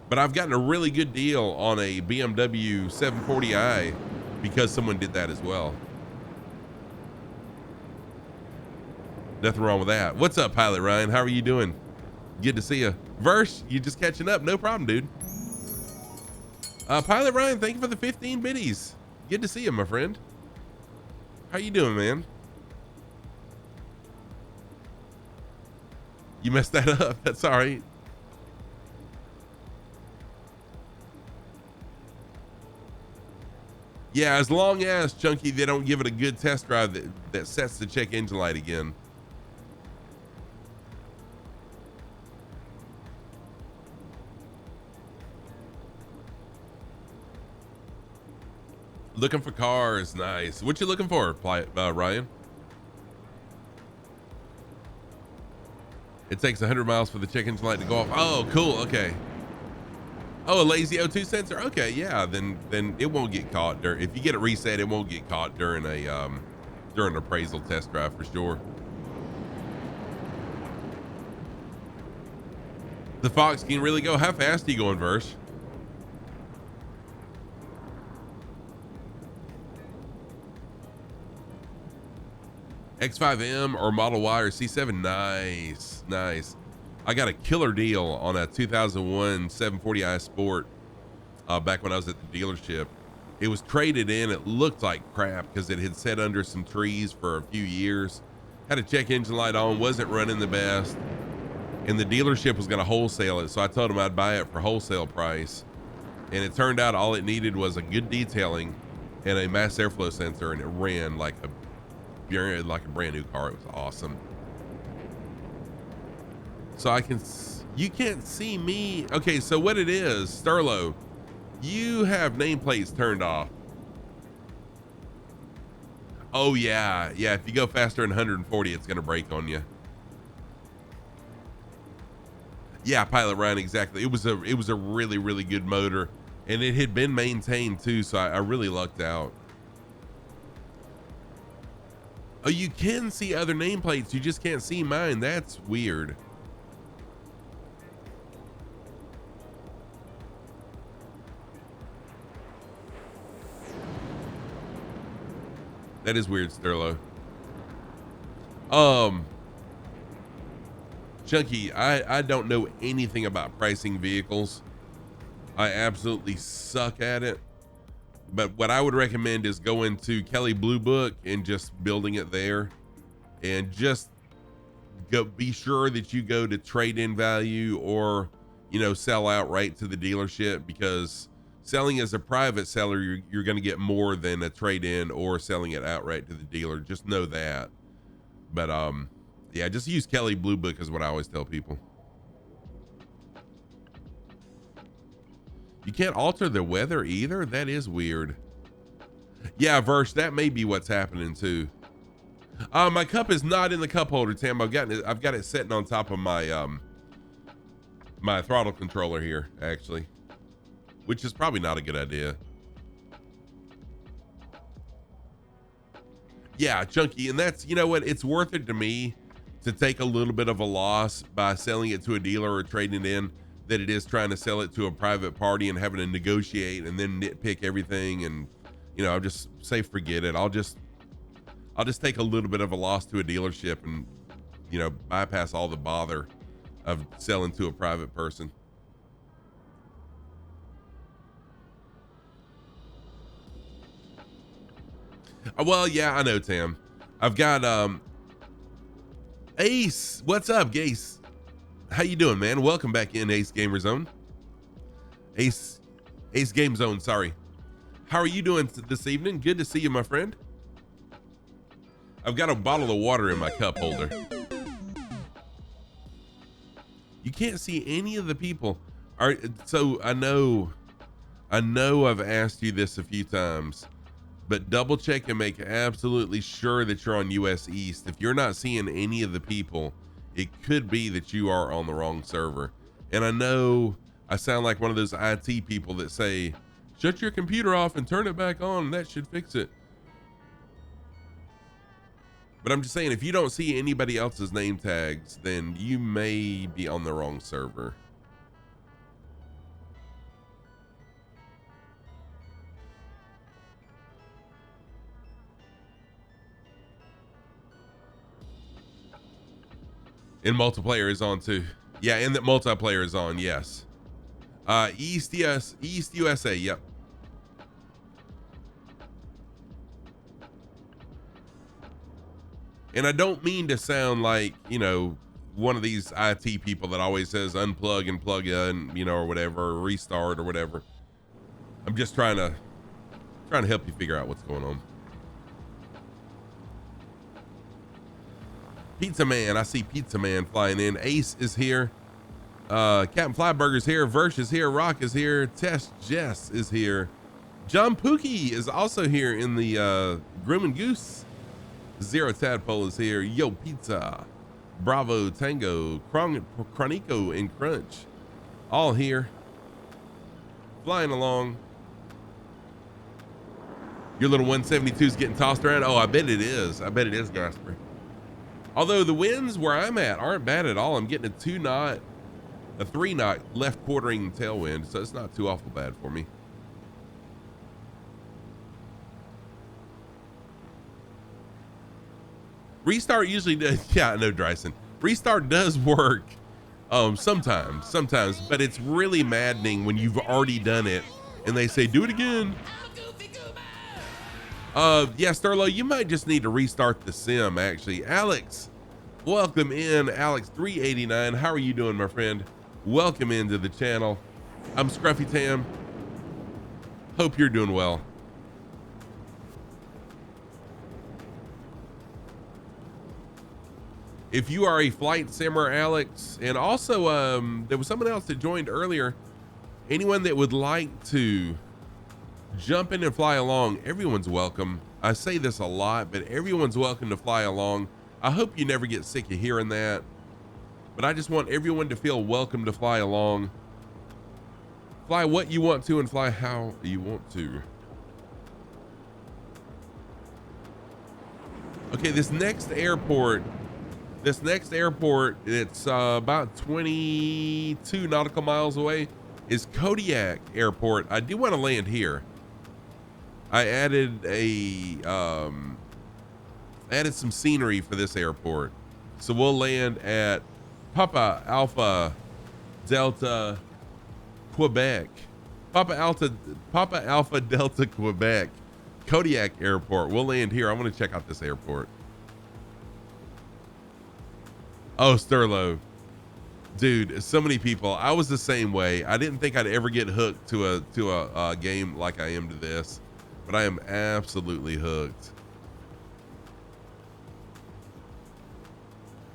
Speaker 1: But I've gotten a really good deal on a BMW 740i because someone did that as well. Nothing wrong with that. What's up, Pilot Ryan? How are you doing? Good to see you. Verse, you just catching up? No problem, dude. Pilot Ryan, thank you for the 15 biddies. Good to see you, my friend. How you doing, man? You messed that up. That's all right. Yeah, as long as, Chunky, they don't give it a good test drive that sets the check engine light again. Looking for cars. Nice. What you looking for, Ryan? It takes 100 miles for the check engine light to go off. Oh, cool. Okay. Oh, a lazy O2 sensor. Okay, yeah. Then it won't get caught during. If you get it reset, it won't get caught during an appraisal test drive for sure. The Fox can really go. How fast are you going, Verse? X5M or Model Y or C7. Nice. I got a killer deal on a 2001 740i Sport back when I was at the dealership. It was traded in. It looked like crap because it had sat under some trees for a few years, Had a check engine light on, wasn't running the best, and the dealership was going to wholesale it. So I told them I'd buy it for wholesale price, and it turned out all it needed was a good detailing and a mass airflow sensor, and it ran like a brand new car. It was awesome. So you can't see me. Okay, so what it is, Sterlo, you have nameplates turned off. Oh yeah, if you go faster than 140, it's gonna break on you. Yeah, Pilot Ryan, exactly. It was a really, really good motor, and it had been maintained too, so I really lucked out. Oh, you can see other nameplates, you just can't see mine. That's weird. That is weird, Sterlo. Chunky, I don't know anything about pricing vehicles. I absolutely suck at it. But what I would recommend is going to Kelley Blue Book and just building it there, and just be sure that you go to trade-in value, or, you know, sell outright to the dealership, because selling as a private seller, you're going to get more than a trade-in or selling it outright to the dealer. Just know that. But yeah, just use Kelley Blue Book is what I always tell people. You can't alter the weather either? That is weird. Yeah, Verse, that may be what's happening too. My cup is not in the cup holder, Tam. I've got it sitting on top of my my throttle controller here, actually, which is probably not a good idea. Yeah, Chunky, and that's, you know what, it's worth it to me to take a little bit of a loss by selling it to a dealer or trading it in, that it is trying to sell it to a private party and having to negotiate and then nitpick everything. And, you know, I'll just say, forget it. I'll just take a little bit of a loss to a dealership and, you know, bypass all the bother of selling to a private person. Well, yeah, I know, Tam. I've got Ace. What's up, Ace? How you doing, man? Welcome back in, Ace Gamer Zone. Ace Game Zone, sorry. How are you doing this evening? Good to see you, my friend. I've got a bottle of water in my cup holder. You can't see any of the people. All right, so I know I've asked you this a few times, but double check and make absolutely sure that you're on US East. If you're not seeing any of the people, it could be that you are on the wrong server. And I know I sound like one of those IT people that say, shut your computer off and turn it back on, and that should fix it. But I'm just saying, if you don't see anybody else's name tags, then you may be on the wrong server. And multiplayer is on too. Yeah, and that multiplayer is on, yes. East USA, yep. And I don't mean to sound like, you know, one of these IT people that always says unplug and plug in, you know, or whatever, or restart or whatever. I'm just trying to help you figure out what's going on. Pizza Man, I see Pizza Man flying in. Ace is here. Captain Flyburger's here. Versh is here. Rock is here. Test Jess is here. John Pookie is also here in the Groom and Goose. Zero Tadpole is here. Yo Pizza. Bravo Tango. Chronico and Crunch. All here. Flying along. Your little 172 is getting tossed around. Oh, I bet it is. I bet it is, Gasper. Although the winds where I'm at aren't bad at all. I'm getting a 2-knot, a 3-knot left quartering tailwind, so it's not too awful bad for me. Restart usually does. Yeah, I know, Dryson. Restart does work sometimes, but it's really maddening when you've already done it and they say, do it again. Yeah, Sterlo, you might just need to restart the sim, actually. Alex, welcome in. Alex389, how are you doing, my friend? Welcome into the channel. I'm Scruffy Tam. Hope you're doing well. If you are a flight simmer, Alex, and also there was someone else that joined earlier. Anyone that would like to jump in and fly along, everyone's welcome. I say this a lot, but everyone's welcome to fly along. I hope you never get sick of hearing that, but I just want everyone to feel welcome to fly along. Fly what you want to and fly how you want to. Okay, this next airport, it's about 22 nautical miles away, is Kodiak Airport. I do want to land here. I added some scenery for this airport. So we'll land at Papa Alpha Delta Quebec. Papa Alpha Delta Quebec. Kodiak Airport. We'll land here. I want to check out this airport. Oh, Sterlo. Dude, so many people. I was the same way. I didn't think I'd ever get hooked to a game like I am to this, but I am absolutely hooked.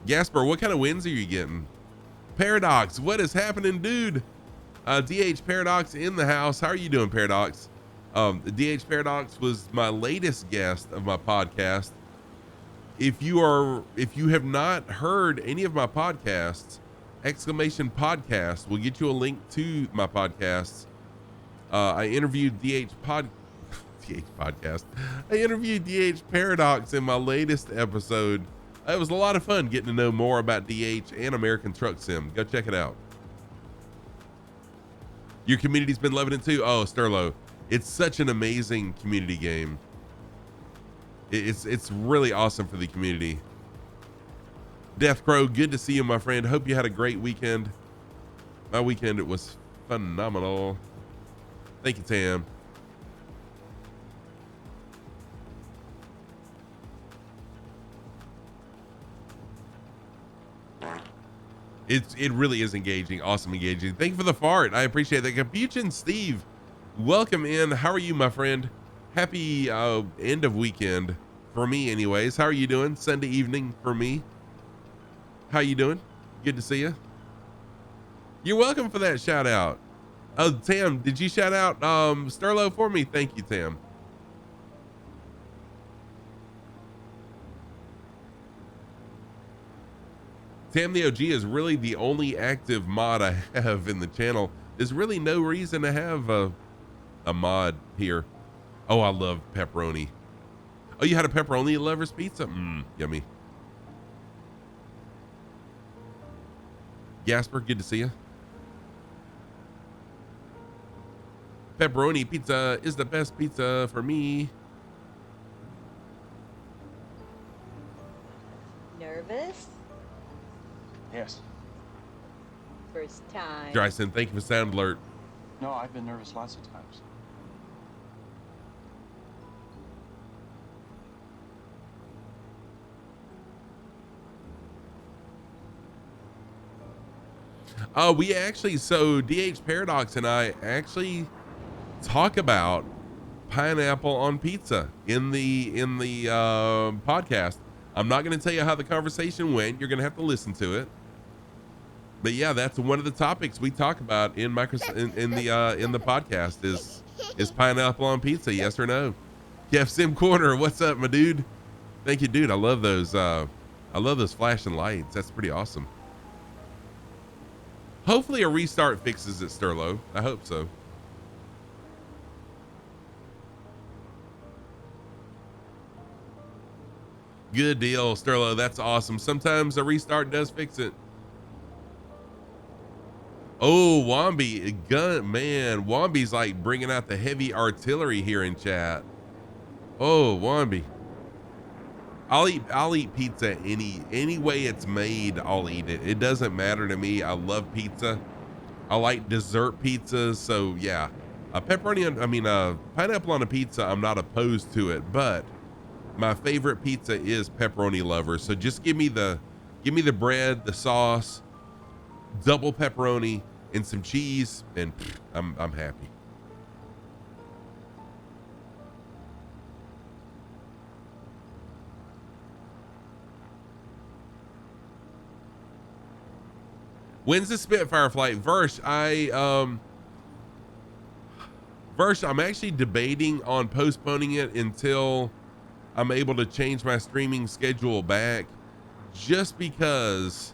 Speaker 1: Gasper, what kind of wins are you getting? Paradox, what is happening, dude? DH Paradox in the house. How are you doing, Paradox? DH Paradox was my latest guest of my podcast. If you have not heard any of my podcasts, exclamation podcast will get you a link to my podcasts. I interviewed DH podcast. I interviewed DH Paradox in my latest episode. It was a lot of fun getting to know more about DH and American Truck Sim. Go check it out. Your community's been loving it too. Oh, Sterlo, it's such an amazing community game. It's really awesome for the community. Death Crow, good to see you, my friend. Hope you had a great weekend. My weekend, it was phenomenal. Thank you, Tam. It really is engaging. Awesome engaging. Thank you for the fart. I appreciate that. Capuchin Steve, welcome in. How are you, my friend? Happy end of weekend for me anyways. How are you doing? Sunday evening for me. How you doing? Good to see you. You're welcome for that shout out. Oh, Tam, did you shout out Sterlo for me? Thank you, Tam. Tam the OG is really the only active mod I have in the channel. There's really no reason to have a mod here. Oh, I love pepperoni. Oh, you had a pepperoni lovers pizza? Yummy. Gasper, good to see you. Pepperoni pizza is the best pizza for me.
Speaker 4: Nervous?
Speaker 5: Yes.
Speaker 4: First time.
Speaker 1: Dryson, thank you for sound alert.
Speaker 5: No, I've been nervous lots of times.
Speaker 1: We actually, so DH Paradox and I actually talk about pineapple on pizza in the podcast. I'm not going to tell you how the conversation went. You're going to have to listen to it. But yeah, that's one of the topics we talk about in the podcast is pineapple on pizza. Yes or no? Kev Sim Corner, what's up, my dude? Thank you, dude. I love those flashing lights. That's pretty awesome. Hopefully a restart fixes it, Sterlo. I hope so. Good deal, Sterlo. That's awesome. Sometimes a restart does fix it. Oh, Wombi, gun man. Wombi's like bringing out the heavy artillery here in chat. Oh, Wombi. I'll eat pizza any way it's made. I'll eat it. It doesn't matter to me. I love pizza. I like dessert pizzas. So yeah, Pineapple on a pizza, I'm not opposed to it, but my favorite pizza is pepperoni lovers. So just give me the bread, the sauce, double pepperoni, and some cheese, and I'm happy. When's the Spitfire flight? Versh, I'm actually debating on postponing it until I'm able to change my streaming schedule back, just because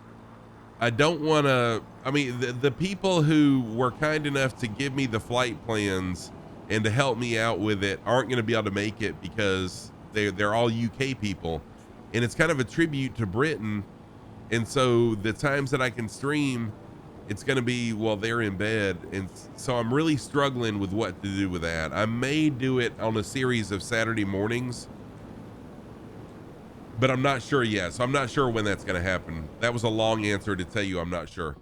Speaker 1: I don't want to. I mean, the people who were kind enough to give me the flight plans and to help me out with it aren't going to be able to make it because they're all UK people, and it's kind of a tribute to Britain. And so the times that I can stream, it's going to be while they're in bed. And so I'm really struggling with what to do with that. I may do it on a series of Saturday mornings, but I'm not sure yet. So I'm not sure when that's going to happen. That was a long answer to tell you I'm not sure.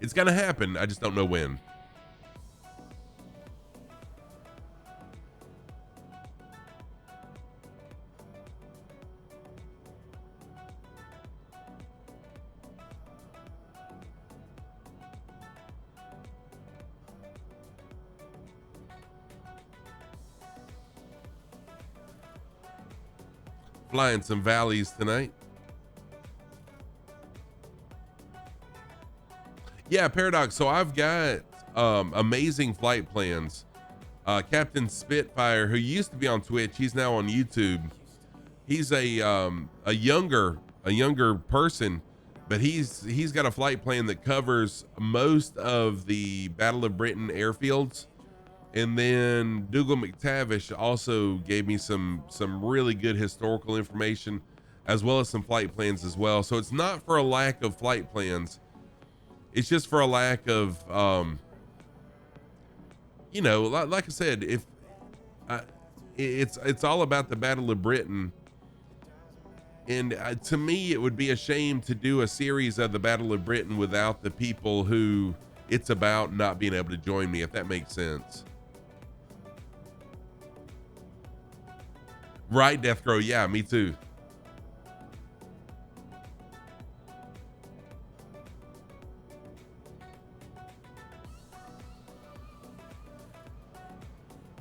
Speaker 1: It's going to happen. I just don't know when. Flying some valleys tonight. Yeah, Paradox. So I've got amazing flight plans. Captain Spitfire, who used to be on Twitch, he's now on YouTube. He's a younger person, but he's got a flight plan that covers most of the Battle of Britain airfields. And then Dougal McTavish also gave me some really good historical information, as well as some flight plans as well. So it's not for a lack of flight plans. It's just for a lack of, like I said, it's all about the Battle of Britain. And to me, it would be a shame to do a series of the Battle of Britain without the people who it's about not being able to join me, if that makes sense. Right, Deathcrow. Yeah, me too.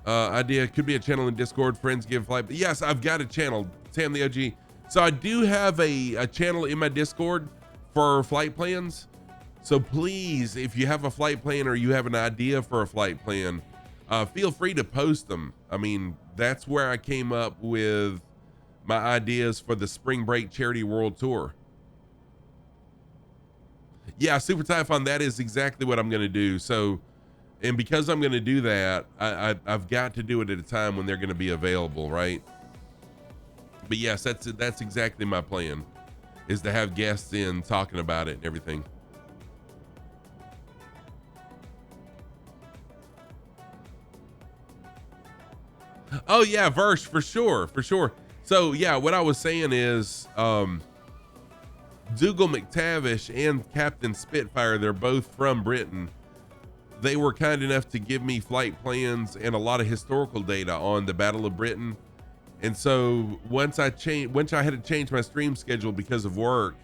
Speaker 1: Idea could be a channel in Discord. Friends give flight. But yes, I've got a channel, Tam the OG. So I do have a channel in my Discord for flight plans. So please, if you have a flight plan or you have an idea for a flight plan, feel free to post them. I mean, that's where I came up with my ideas for the Spring Break Charity World Tour. Yeah, Super Typhon, that is exactly what I'm going to do. So, and because I'm going to do that, I've got to do it at a time when they're going to be available, right? But yes, that's exactly my plan, is to have guests in talking about it and everything. Oh yeah, Versh, for sure. So yeah, what I was saying is, Dougal McTavish and Captain Spitfire, they're both from Britain. They were kind enough to give me flight plans and a lot of historical data on the Battle of Britain. And so once I had to change my stream schedule because of work,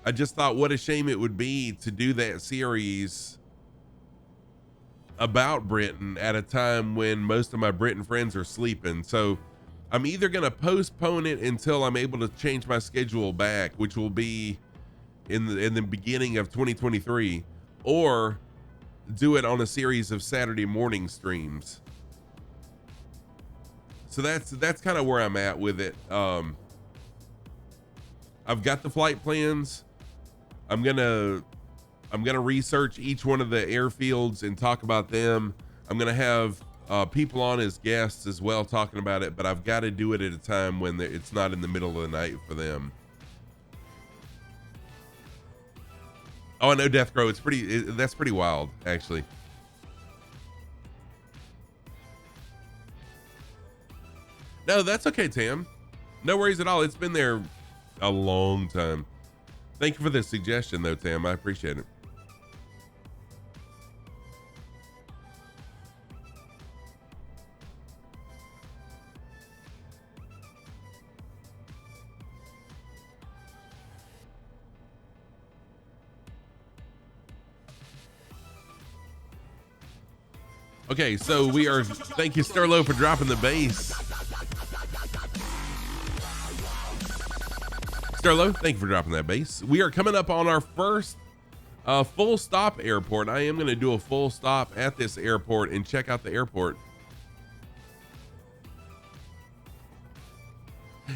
Speaker 1: I just thought what a shame it would be to do that series about Britain at a time when most of my Britain friends are sleeping. So I'm either going to postpone it until I'm able to change my schedule back, which will be in the beginning of 2023, or do it on a series of Saturday morning streams. So that's kind of where I'm at with it. I've got the flight plans. I'm gonna research each one of the airfields and talk about them. I'm gonna have people on as guests as well talking about it, but I've got to do it at a time when it's not in the middle of the night for them. Oh, I know, Deathcrow. That's pretty wild, actually. No, that's okay, Tam. No worries at all. It's been there a long time. Thank you for the suggestion, though, Tam. I appreciate it. Okay, so we are, thank you, Sterlo, for dropping the base. Sterlo, thank you for dropping that base. We are coming up on our first full stop airport. I am going to do a full stop at this airport and check out the airport.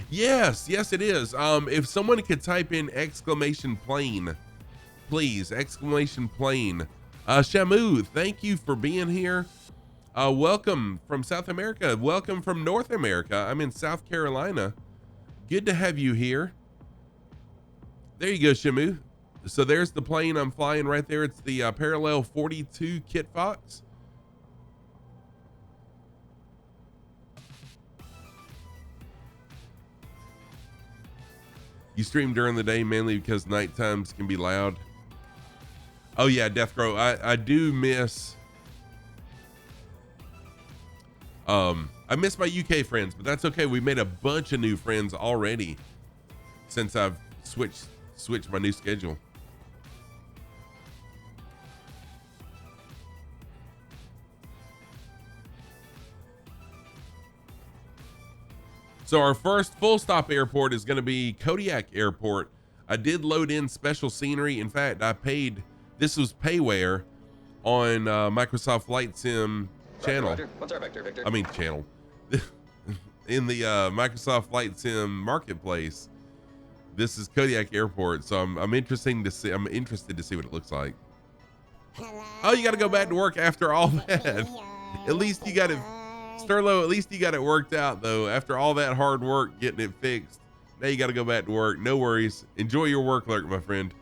Speaker 1: Yes, it is. If someone could type in exclamation plane, please, exclamation plane. Shamu, thank you for being here. Welcome from South America. Welcome from North America. I'm in South Carolina. Good to have you here. There you go, Shamu. So there's the plane I'm flying right there. It's the Parallel 42 Kit Fox. You stream during the day mainly because night times can be loud. Oh yeah, Deathgrow. I do miss I miss my UK friends, but that's okay. We made a bunch of new friends already since I've switched my new schedule. So our first full stop airport is going to be Kodiak Airport. I did load in special scenery. In fact, I paid, this was payware on Microsoft Flight Sim channel.
Speaker 6: Roger. What's our vector, Victor?
Speaker 1: I mean channel. In the Microsoft Flight Sim marketplace. This is Kodiak Airport, so I'm interested to see what it looks like. Oh, you got to go back to work after all that. At least you got it, Sterlo. At least you got it worked out though. After all that hard work getting it fixed, now you got to go back to work. No worries. Enjoy your work, Lurk, my friend.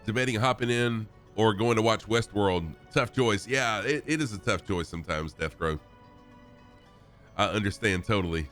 Speaker 1: Debating hopping in or going to watch Westworld. Tough choice. Yeah, it is a tough choice sometimes, Deathgrove. I understand totally.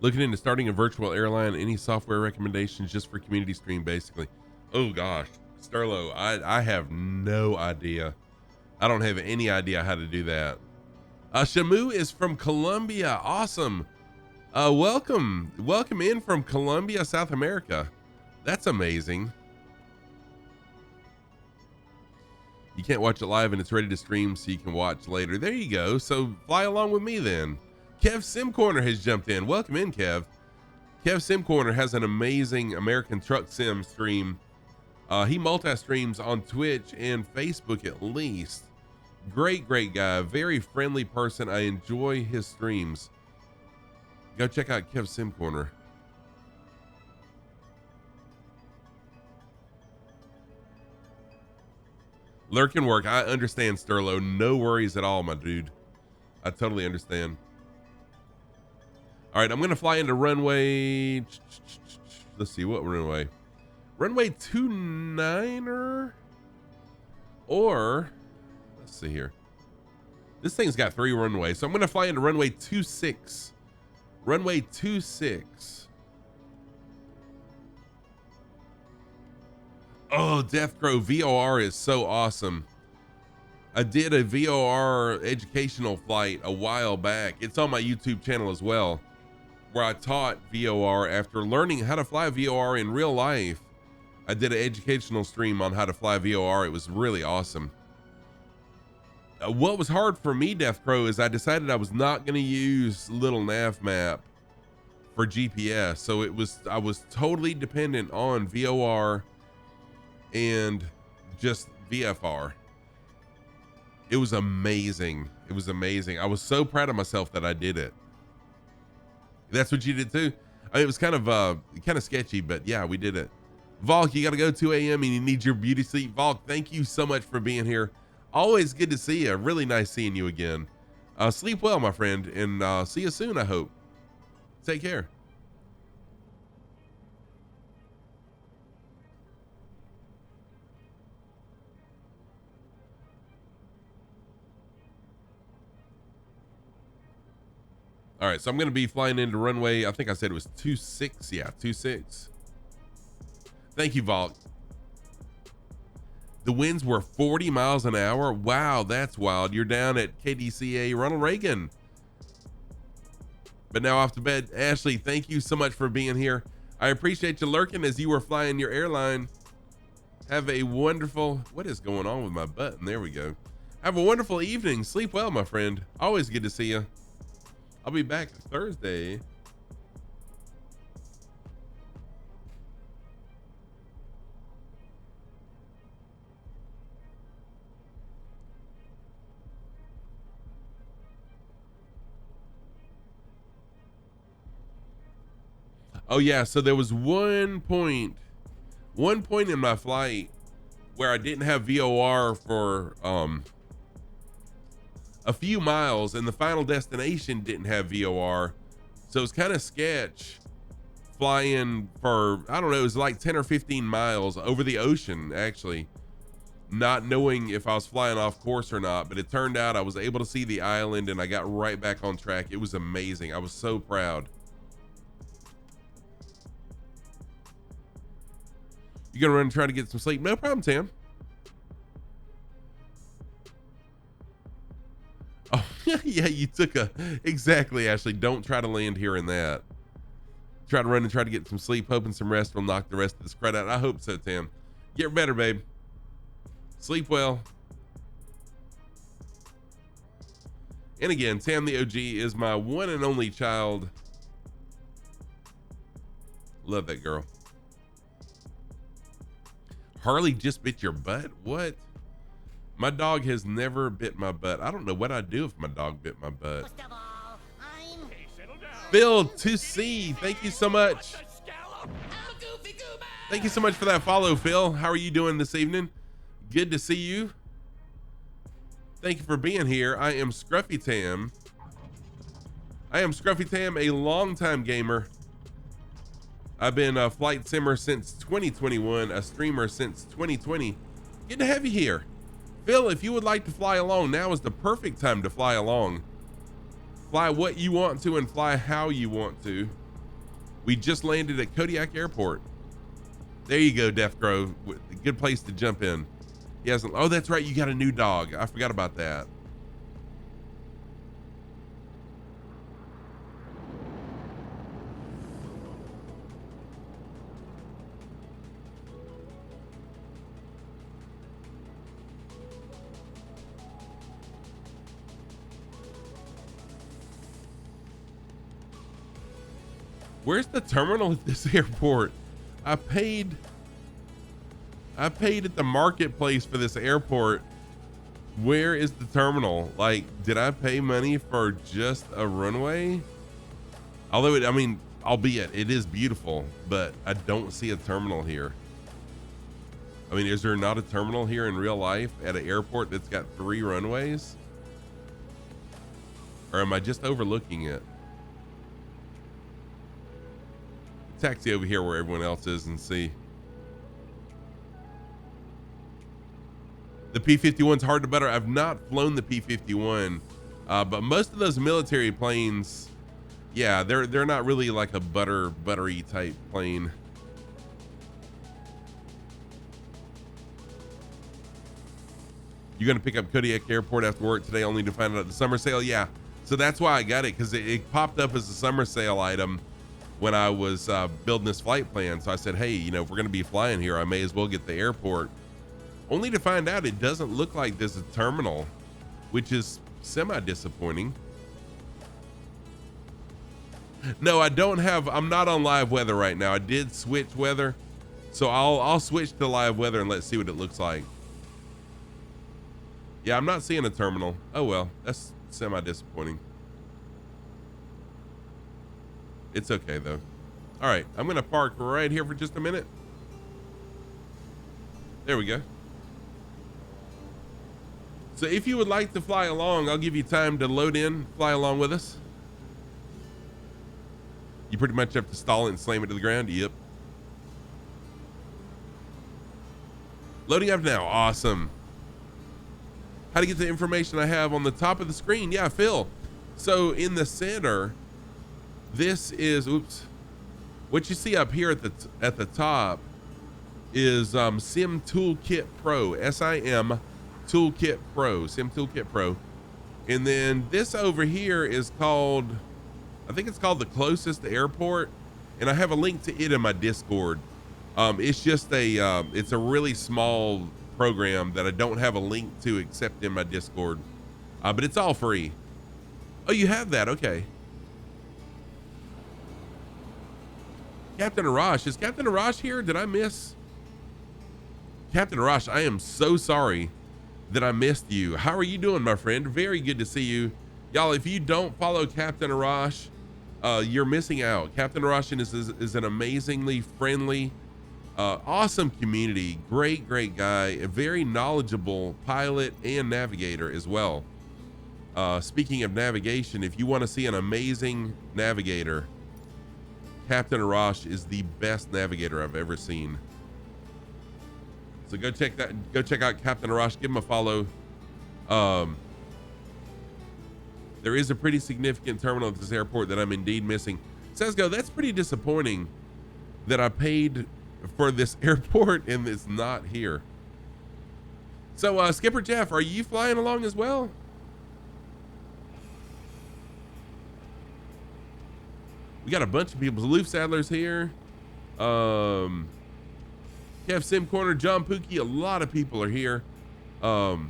Speaker 1: Looking into starting a virtual airline. Any software recommendations just for community stream, basically? Oh gosh, Sterlo, I have no idea. I don't have any idea how to do that. Shamu is from Colombia. Awesome. Welcome in from Colombia, South America. That's amazing. You can't watch it live and it's ready to stream so you can watch later. There you go. So fly along with me then. Kev Sim Corner has jumped in. Welcome in, Kev. Kev Sim Corner has an amazing American Truck Sim stream. He multi-streams on Twitch and Facebook at least. Great guy. Very friendly person. I enjoy his streams. Go check out Kev Sim Corner. Lurk and work. I understand, Sterlo. No worries at all, my dude. I totally understand. All right, I'm going to fly into runway. Let's see, what runway? Runway 29er? Or, let's see here. This thing's got 3 runways. So I'm going to fly into runway 26. Runway 26. Oh, Deathcrow VOR is so awesome. I did a VOR educational flight a while back. It's on my YouTube channel as well, where I taught VOR after learning how to fly VOR in real life. I did an educational stream on how to fly VOR. It was really awesome. What was hard for me, Deathcrow, is I decided I was not going to use little nav map for GPS. So I was totally dependent on VOR and just VFR. It was amazing. It was amazing. I was so proud of myself that I did it. That's what you did too. I mean, it was kind of sketchy, but yeah, we did it. Volk, you got to go 2 a.m. and you need your beauty sleep. Volk, thank you so much for being here. Always good to see you. Really nice seeing you again. Sleep well, my friend, and see you soon, I hope. Take care. All right, so I'm going to be flying into runway. I think I said it was 26. Yeah, 26. Thank you, Vault. The winds were 40 miles an hour. Wow, that's wild. You're down at KDCA Ronald Reagan. But now off to bed. Ashley, thank you so much for being here. I appreciate you lurking as you were flying your airline. Have a wonderful, what is going on with my button? There we go. Have a wonderful evening. Sleep well, my friend. Always good to see you. I'll be back Thursday. Oh yeah, so there was one point in my flight where I didn't have VOR for a few miles, and the final destination didn't have VOR. So it was kind of sketch flying for, I don't know, it was like 10 or 15 miles over the ocean, actually, not knowing if I was flying off course or not. But it turned out I was able to see the island and I got right back on track. It was amazing. I was so proud. You gonna run and try to get some sleep? No problem, Tam. Oh, yeah, you took exactly, Ashley. Don't try to land here in that. Try to run and try to get some sleep, hoping some rest will knock the rest of this crud out. I hope so, Tam. Get better, babe. Sleep well. And again, Tam the OG is my one and only child. Love that girl. Harley just bit your butt? What? My dog has never bit my butt. I don't know what I'd do if my dog bit my butt. Phil 2C, thank you so much. Thank you so much for that follow, Phil. How are you doing this evening? Good to see you. Thank you for being here. I am Scruffy Tam. I am Scruffy Tam, a longtime gamer. I've been a flight simmer since 2021, a streamer since 2020. Good to have you here. Phil, if you would like to fly along, now is the perfect time to fly along. Fly what you want to and fly how you want to. We just landed at Kodiak Airport. There you go, Death Grove. Good place to jump in. He hasn't, oh, that's right, you got a new dog. I forgot about that. Where's the terminal at this airport? I paid at the marketplace for this airport. Where is the terminal? Like, did I pay money for just a runway? Although I mean, albeit it is beautiful, but I don't see a terminal here. I mean, is there not a terminal here in real life at an airport that's got 3 runways? Or am I just overlooking it? Taxi over here where everyone else is and see. The P-51's hard to butter. I've not flown the P-51, but most of those military planes, yeah, they're not really like a buttery type plane. You're gonna pick up Kodiak Airport after work today, only to find out the summer sale. Yeah, so that's why I got it, because it popped up as a summer sale item when I was building this flight plan. So I said, hey, you know, if we're going to be flying here, I may as well get the airport, only to find out it doesn't look like there's a terminal, which is semi-disappointing. No, I don't have, I'm not on live weather right now. I did switch weather, so I'll switch to live weather and let's see what it looks like. Yeah, I'm not seeing a terminal. Oh well, that's semi-disappointing. It's okay though. All right, I'm gonna park right here for just a minute. There we go. So if you would like to fly along, I'll give you time to load in, fly along with us. You pretty much have to stall it and slam it to the ground. Yep. Loading up now. Awesome. How to get the information I have on the top of the screen. Yeah, Phil. So in the center, This is, oops. What you see up here at the top is Sim Toolkit Pro, SIM Toolkit Pro, Sim Toolkit Pro. And then this over here is called, I think it's called the Closest Airport. And I have a link to it in my Discord. It's just it's a really small program that I don't have a link to except in my Discord. But it's all free. Oh, you have that? Okay. Captain Arash, is Captain Arash here? Did I miss? Captain Arash, I am so sorry that I missed you. How are you doing, my friend? Very good to see you. Y'all, if you don't follow Captain Arash, you're missing out. Captain Arash is an amazingly friendly, awesome community. Great guy. A very knowledgeable pilot and navigator as well. Speaking of navigation, if you want to see an amazing navigator, Captain Arash is the best navigator I've ever seen. So go check out Captain Arash, give him a follow. There is a pretty significant terminal at this airport that I'm indeed missing. Sesgo, that's pretty disappointing that I paid for this airport and it's not here. So Skipper Jeff, are you flying along as well? We got a bunch of people. Loof Sadler's here. Kev Sim Corner, John Pookie, a lot of people are here. I'm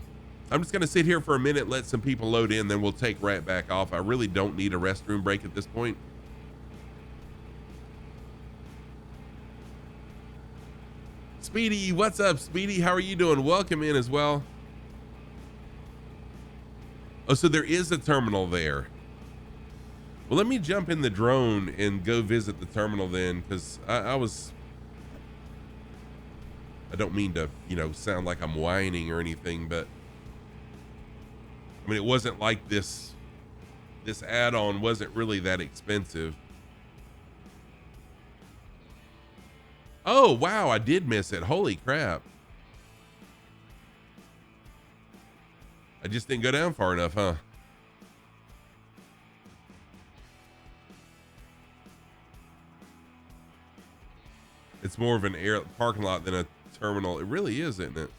Speaker 1: just gonna sit here for a minute, let some people load in, then we'll take right back off. I really don't need a restroom break at this point. Speedy, what's up, Speedy? How are you doing? Welcome in as well. Oh, so there is a terminal there. Well, let me jump in the drone and go visit the terminal then, because I don't mean to, sound like I'm whining or anything, but I mean, it wasn't like this add-on wasn't really that expensive. Oh, wow, I did miss it. Holy crap. I just didn't go down far enough, huh? It's more of an air parking lot than a terminal. It really is, isn't it?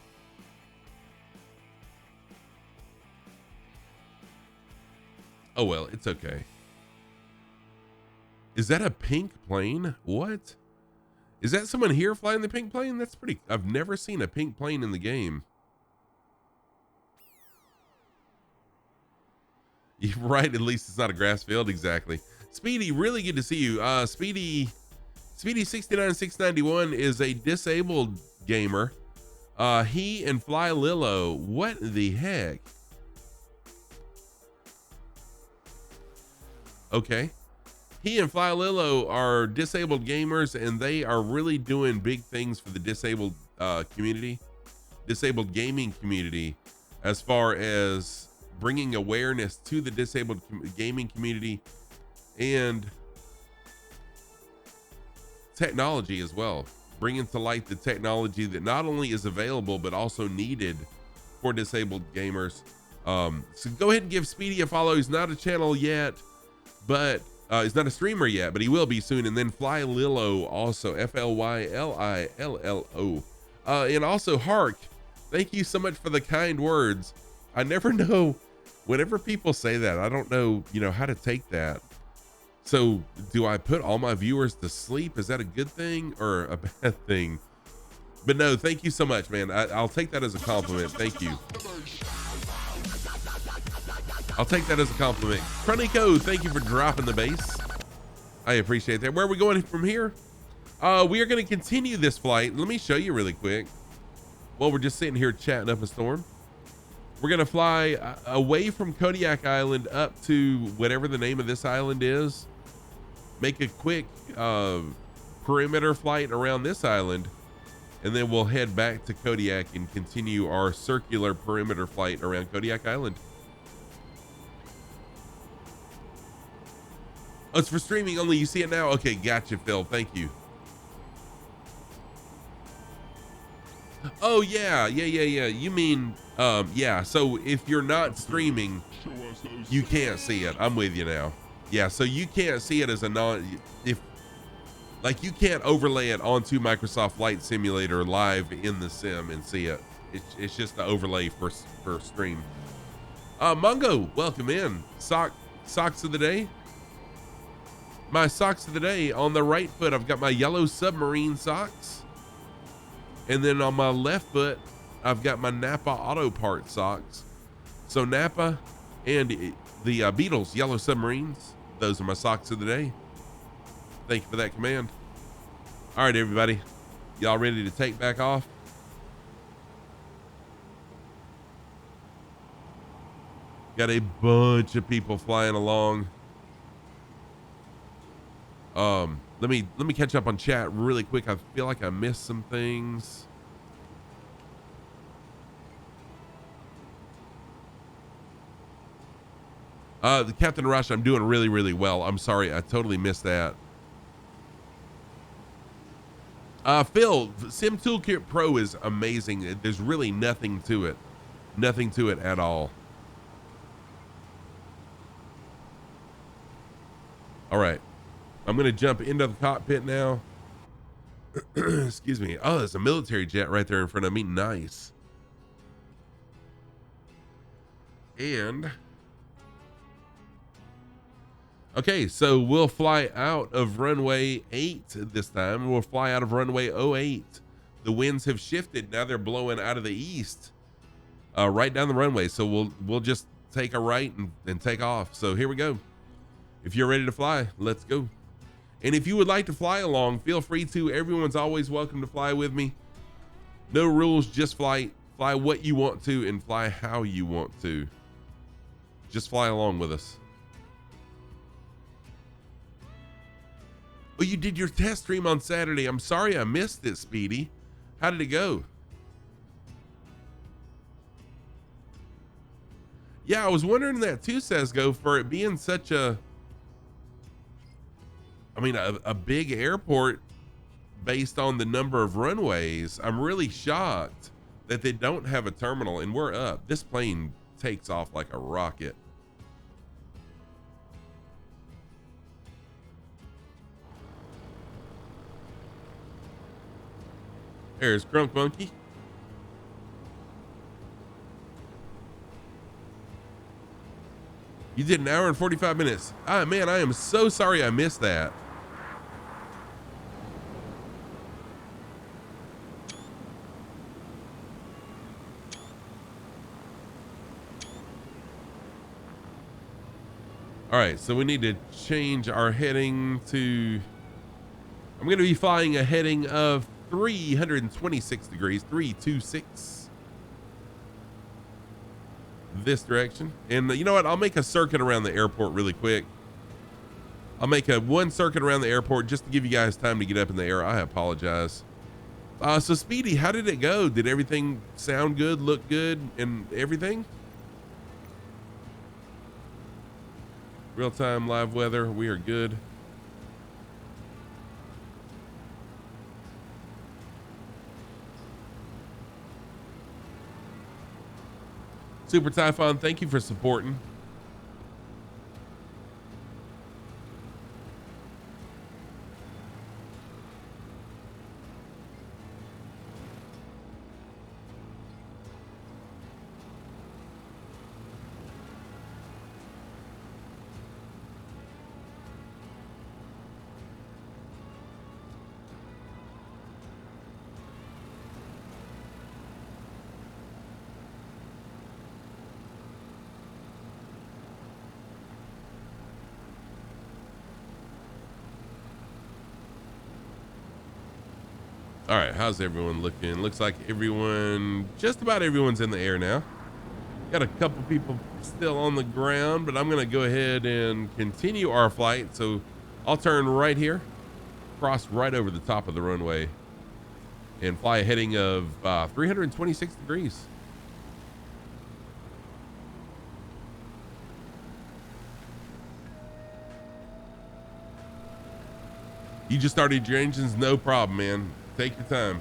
Speaker 1: Oh, well, it's okay. Is that a pink plane? What? Is that someone here flying the pink plane? That's pretty, I've never seen a pink plane in the game. You're right, at least it's not a grass field, exactly. Speedy, really good to see you. Speedy 69691 is a disabled gamer. He and Fly Lilo, what the heck? Okay. He and Fly Lilo are disabled gamers, and they are really doing big things for the disabled community, disabled gaming community, as far as bringing awareness to the disabled gaming community and technology as well, bringing to light the technology that not only is available but also needed for disabled gamers. So go ahead and give Speedy a follow. He's not a channel yet, but he's not a streamer yet, but he will be soon. And then Fly Lilo also, FLYLILLO. And also Hark, thank you so much for the kind words. I never know, whenever people say that, I don't know, how to take that. So do I put all my viewers to sleep? Is that a good thing or a bad thing? But no, thank you so much, man. I'll take that as a compliment. Thank you. I'll take that as a compliment. Chronico, thank you for dropping the base. I appreciate that. Where are we going from here? We are going to continue this flight. Let me show you really quick. While we're just sitting here chatting up a storm. We're going to fly away from Kodiak Island up to whatever the name of this island is. Make a quick perimeter flight around this island. And then we'll head back to Kodiak and continue our circular perimeter flight around Kodiak Island. Oh, it's for streaming only. You see it now? Okay, gotcha, Phil. Thank you. Oh, yeah. You mean, yeah. So if you're not streaming, you can't see it. I'm with you now. Yeah, so you can't see it as a if like you can't overlay it onto Microsoft Flight Simulator live in the sim and see it. It's just the overlay for stream. Mungo, welcome in. Socks of the day. My socks of the day, on the right foot, I've got my yellow submarine socks. And then on my left foot, I've got my Napa Auto Parts socks. So Napa and the Beatles yellow submarines, those are my socks of the day. Thank you for that command. All right, everybody. Y'all ready to take back off? Got a bunch of people flying along. Let me catch up on chat really quick. I feel like I missed some things. The Captain Rush, I'm doing really, really well. I'm sorry, I totally missed that. Phil, Sim Toolkit Pro is amazing. There's really nothing to it. Nothing to it at all. All right. I'm going to jump into the cockpit now. Excuse me. Oh, there's a military jet right there in front of me. Nice. And okay, so we'll fly out of runway 8 this time. We'll fly out of runway 08. The winds have shifted. Now they're blowing out of the east, right down the runway. So we'll just take a right and take off. So here we go. If you're ready to fly, let's go. And if you would like to fly along, feel free to. Everyone's always welcome to fly with me. No rules, just fly. Fly what you want to and fly how you want to. Just fly along with us. Oh, you did your test stream on Saturday. I'm sorry I missed it, Speedy. How did it go? Yeah, I was wondering that too, Sesgo, for it being such a big airport based on the number of runways. I'm really shocked that they don't have a terminal, and we're up. This plane takes off like a rocket. There's Crunk Monkey. You did 1 hour and 45 minutes. Ah, man, I am so sorry I missed that. All right, so we need to change our heading to, I'm going to be flying a heading of 326 degrees, 326 this direction. And you know what? I'll make a circuit around the airport really quick. I'll make one circuit around the airport just to give you guys time to get up in the air. I apologize. So Speedy, how did it go? Did everything sound good, look good, and everything? Real-time live weather, we are good. Super Typhon, thank you for supporting. All right, how's everyone looking? Looks like just about everyone's in the air now. Got a couple people still on the ground, but I'm gonna go ahead and continue our flight. So I'll turn right here, cross right over the top of the runway, and fly a heading of 326 degrees. You just started your engines? No problem, man. Take your time.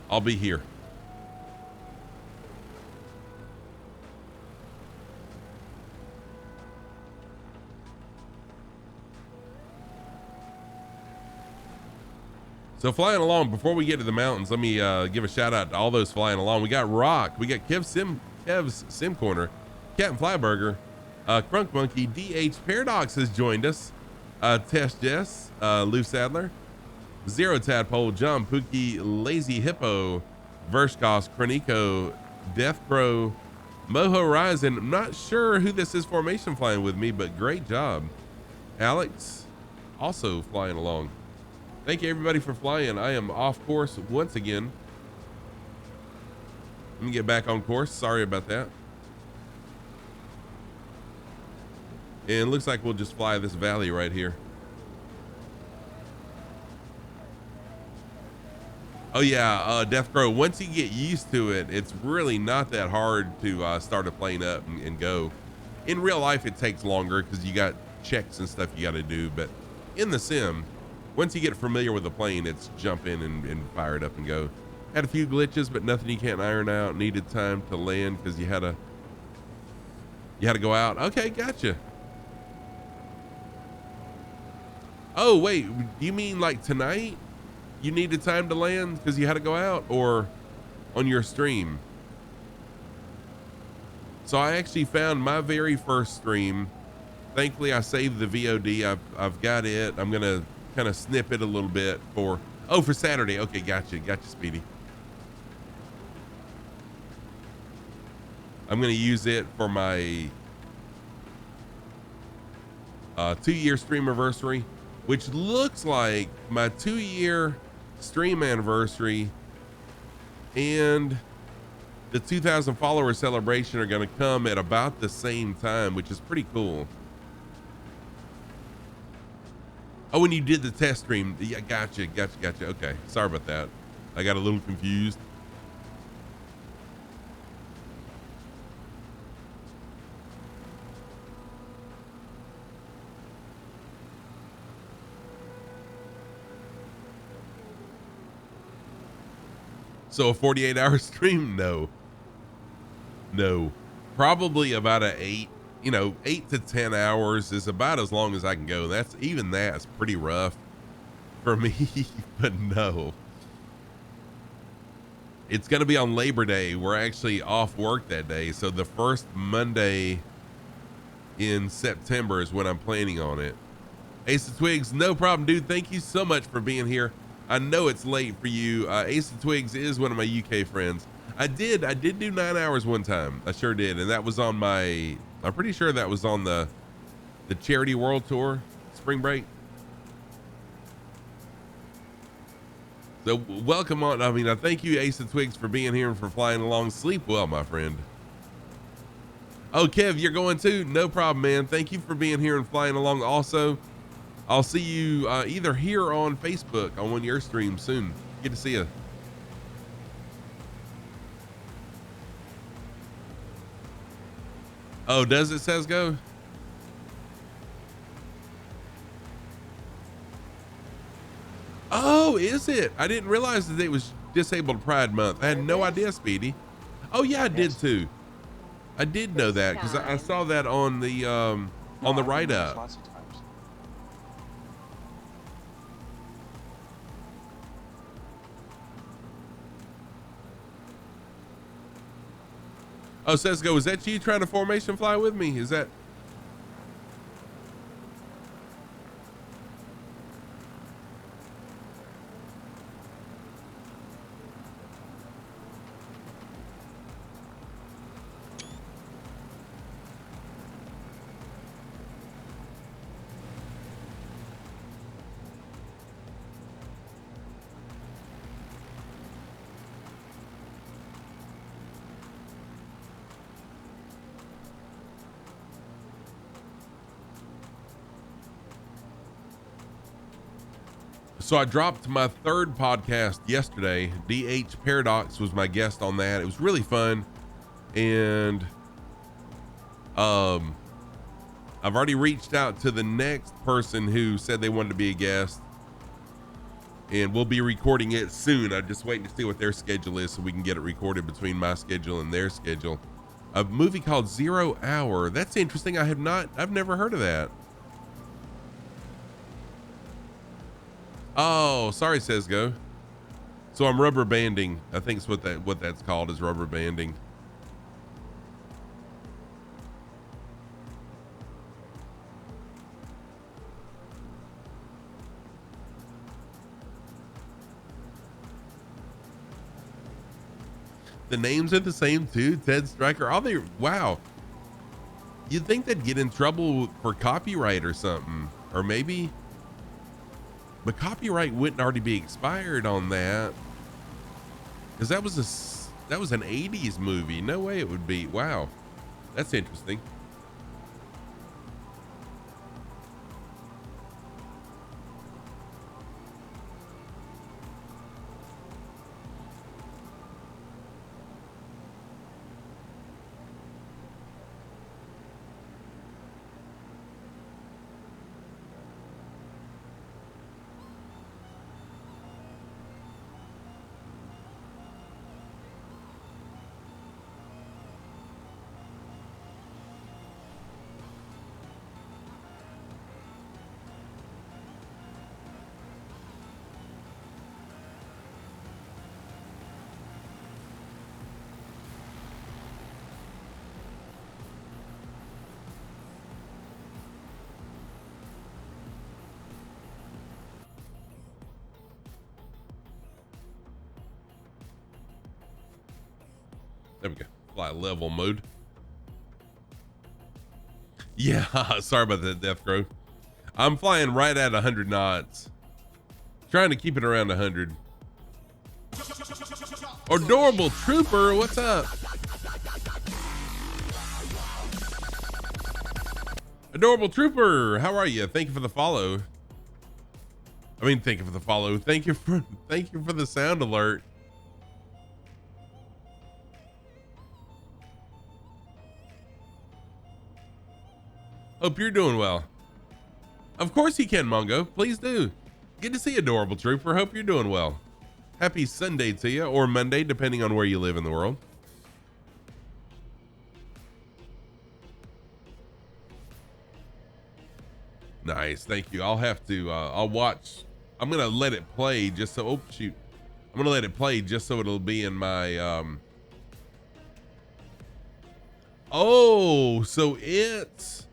Speaker 1: I'll be here. So flying along, before we get to the mountains, let me give a shout out to all those flying along. We got Rock, we got Kev's Sim Corner, Captain Flyburger, Crunk Monkey, DH Paradox has joined us, Test Jess, Lou Sadler, Zero Tadpole, John Pookie, Lazy Hippo, Vershkos, Chronico, Death Crow, Mo Horizon. I'm not sure who this is formation flying with me, but great job. Alex, also flying along. Thank you everybody for flying. I am off course once again. Let me get back on course. Sorry about that. And it looks like we'll just fly this valley right here. Oh yeah, Death Crow, once you get used to it, it's really not that hard to start a plane up and go. In real life, it takes longer because you got checks and stuff you got to do. But in the sim, once you get familiar with the plane, it's jump in and fire it up and go. Had a few glitches, but nothing you can't iron out. Needed time to land because you had to go out. Okay, gotcha. Oh wait, do you mean like tonight? You needed time to land because you had to go out, or on your stream? So I actually found my very first stream. Thankfully, I saved the VOD. I've got it. I'm gonna kind of snip it a little bit for Saturday. Okay, gotcha, Speedy. I'm gonna use it for my 2-year stream anniversary, which looks like my 2-year stream anniversary and the 2,000 follower celebration are going to come at about the same time, which is pretty cool. Oh, when you did the test stream. Yeah, gotcha. Okay, sorry about that. I got a little confused. So a 48-hour stream? No, probably about 8 to 10 hours is about as long as I can go. That's pretty rough for me, but no. It's going to be on Labor Day. We're actually off work that day. So the first Monday in September is when I'm planning on it. Ace of Twigs, no problem, dude. Thank you so much for being here. I know it's late for you. Ace of Twigs is one of my UK friends. I did do 9 hours one time. I sure did. And that was on I'm pretty sure that was on the Charity World Tour, spring break. So welcome on. I mean, I thank you, Ace of Twigs, for being here and for flying along. Sleep well, my friend. Oh, Kev, you're going too? No problem, man. Thank you for being here and flying along also. I'll see you either here on Facebook on one of your streams soon. Good to see you. Oh, does it says go? Oh, is it? I didn't realize that it was Disabled Pride Month. I had no idea, Speedy. Oh yeah, I did too. I did know that because I saw that on the write-up.
Speaker 5: Lots of times.
Speaker 1: Oh, says go. Is that you trying to formation fly with me? Is that? So I dropped my third podcast yesterday. DH Paradox was my guest on that. It was really fun. And I've already reached out to the next person who said they wanted to be a guest. And we'll be recording it soon. I'm just waiting to see what their schedule is so we can get it recorded between my schedule and their schedule. A movie called 0 Hour. That's interesting. I've never heard of that. Oh, sorry, says Go. So I'm rubber banding. I think it's what that's called, is rubber banding. The names are the same too. Ted Striker. All they, wow. You'd think they'd get in trouble for copyright or something, or maybe, but copyright wouldn't already be expired on that, because that was an 80s movie. No way it would be. Wow, that's interesting. There we go. Fly level mode. Yeah, sorry about that, Death Crow. I'm flying right at 100 knots. Trying to keep it around 100. Adorable Trooper, what's up? Adorable Trooper, how are you? Thank you for the follow. Thank you for the follow. Thank you for the sound alert. Hope you're doing well. Of course you can, Mongo. Please do. Good to see you, Adorable Trooper. Hope you're doing well. Happy Sunday to you, or Monday, depending on where you live in the world. Nice, thank you. I'll have to, I'll watch. I'm going to let it play just so, oh, shoot. I'm going to let it play just so it'll be in my, oh, so it's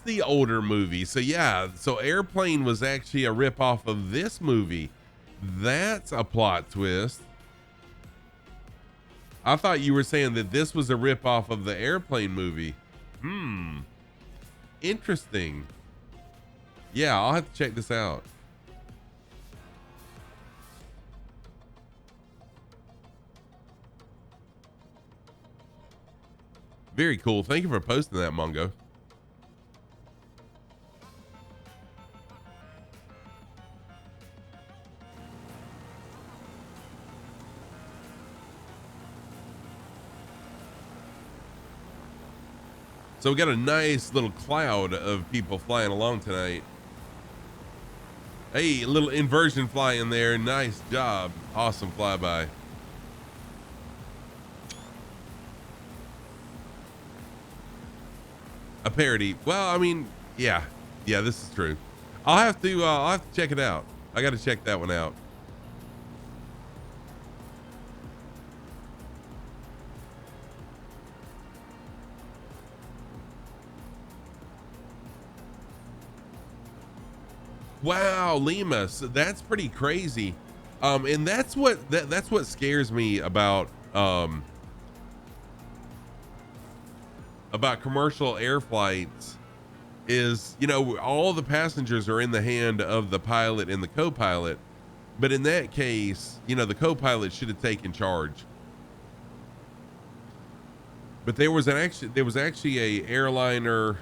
Speaker 1: the older movie. So yeah, so Airplane was actually a rip off of this movie. That's a plot twist. I thought you were saying that this was a rip off of the Airplane movie. Interesting. Yeah, I'll have to check this out. Very cool. Thank you for posting that, Mongo. So we got a nice little cloud of people flying along tonight. Hey, a little inversion fly in there. Nice job. Awesome flyby. A parody. Well, yeah, this is true. I'll have to check it out. I got to check that one out. Wow, Lima. So that's pretty crazy. And that's what scares me about commercial air flights is, all the passengers are in the hand of the pilot and the co-pilot. But in that case, the co-pilot should have taken charge. But there was actually a airliner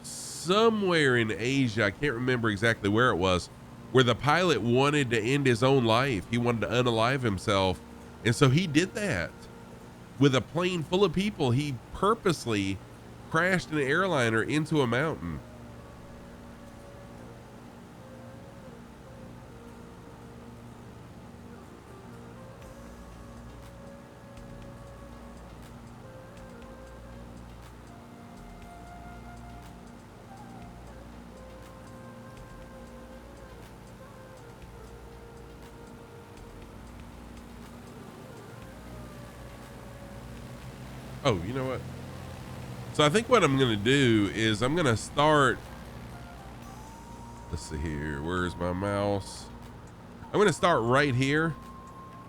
Speaker 1: somewhere in Asia, I can't remember exactly where it was, where the pilot wanted to end his own life. He wanted to unalive himself. And so he did that with a plane full of people. He purposely crashed an airliner into a mountain. Oh, you know what? So I think what I'm going to do is I'm going to start. Let's see here. Where's my mouse? I'm going to start right here.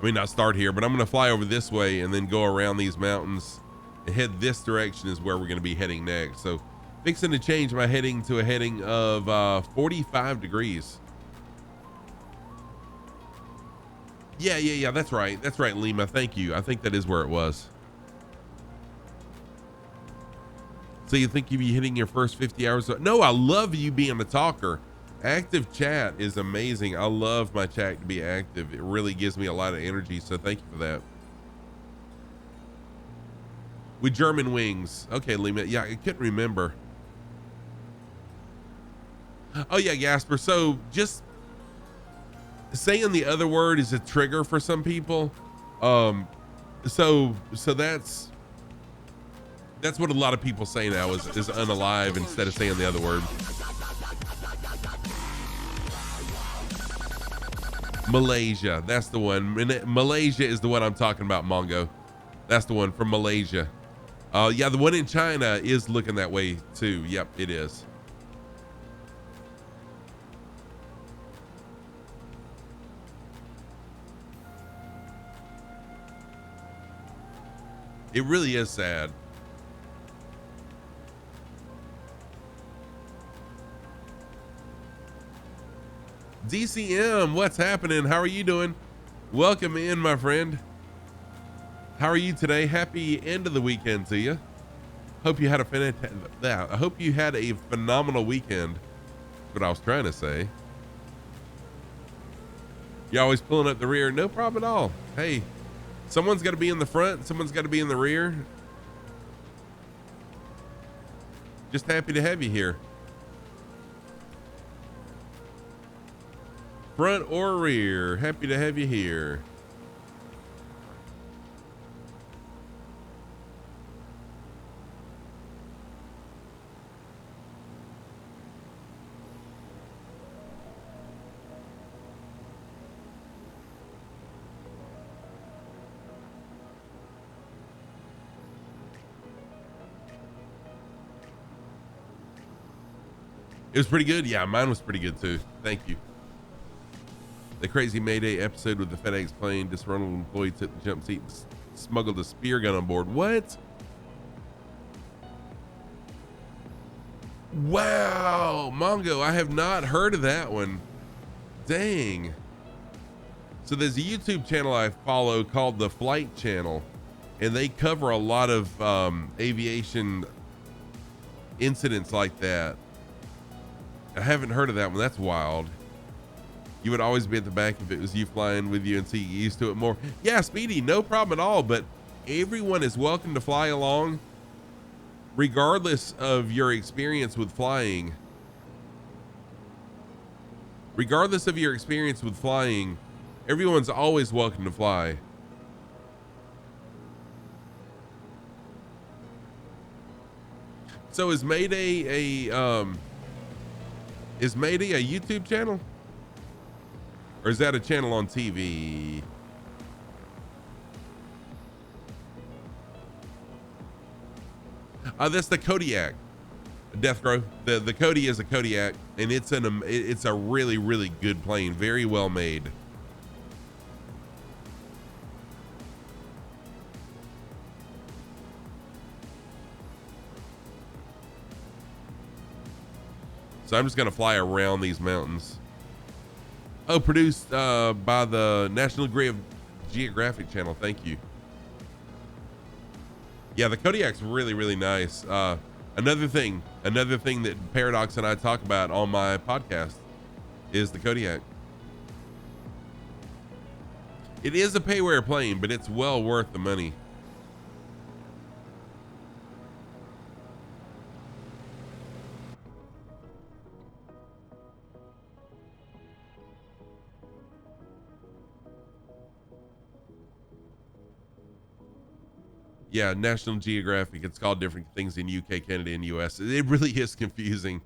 Speaker 1: I mean, not start here, but I'm going to fly over this way and then go around these mountains and head this direction is where we're going to be heading next. So fixing to change my heading to a heading of 45 degrees. Yeah. That's right. That's right, Lima. Thank you. I think that is where it was. So you think you'd be hitting your first 50 hours? No, I love you being a talker. Active chat is amazing. I love my chat to be active. It really gives me a lot of energy. So thank you for that. With German wings. Okay, Lima. Yeah, I couldn't remember. Oh yeah, Gasper. So just saying the other word is a trigger for some people. So that's what a lot of people say now is unalive instead of saying the other word. Malaysia, that's the one. Malaysia is the one I'm talking about, Mongo. That's the one from Malaysia. Yeah, the one in China is looking that way too. Yep, it is. It really is sad. DCM, what's happening? How are you doing? Welcome in, my friend. How are you today? Happy end of the weekend to you. Hope you had a I hope you had a phenomenal weekend. That's what I was trying to say. You're always pulling up the rear. No problem at all. Hey, someone's got to be in the front. Someone's got to be in the rear. Just happy to have you here. Front or rear, happy to have you here. It was pretty good. Yeah, mine was pretty good too. Thank you. The crazy Mayday episode with the FedEx plane, disgruntled employee took the jump seat and smuggled a spear gun on board. What? Wow, Mongo, I have not heard of that one. Dang. So there's a YouTube channel I follow called the Flight Channel, and they cover a lot of aviation incidents like that. I haven't heard of that one. That's wild. You would always be at the back if it was you flying with you until you get used to it more. Yeah, Speedy, no problem at all. But everyone is welcome to fly along, regardless of your experience with flying. Regardless of your experience with flying, everyone's always welcome to fly. So is Mayday a YouTube channel? Or is that a channel on TV? That's the Kodiak. Death Grow. The Kodi is a Kodiak, and it's a really, really good plane. Very well made. So I'm just gonna fly around these mountains. Oh, produced by the National Geographic Channel. Thank you. Yeah, the Kodiak's really, really nice. Another thing that Paradox and I talk about on my podcast is the Kodiak. It is a pay-wear plane, but it's well worth the money. Yeah, National Geographic. It's called different things in UK, Canada, and US. It really is confusing.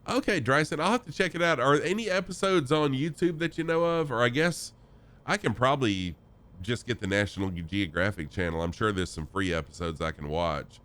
Speaker 1: Okay, Dryson, I'll have to check it out. Are any episodes on YouTube that you know of? Or I guess I can probably just get the National Geographic channel. I'm sure there's some free episodes I can watch.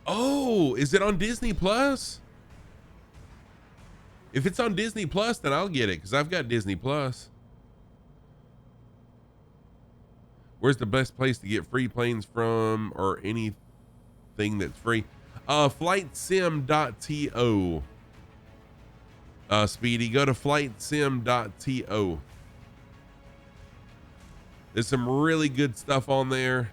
Speaker 1: Oh, is it on Disney Plus? If it's on Disney Plus, then I'll get it because I've got Disney Plus. Where's the best place to get free planes from or anything that's free? Flightsim.to. Speedy, go to flightsim.to. There's some really good stuff on there.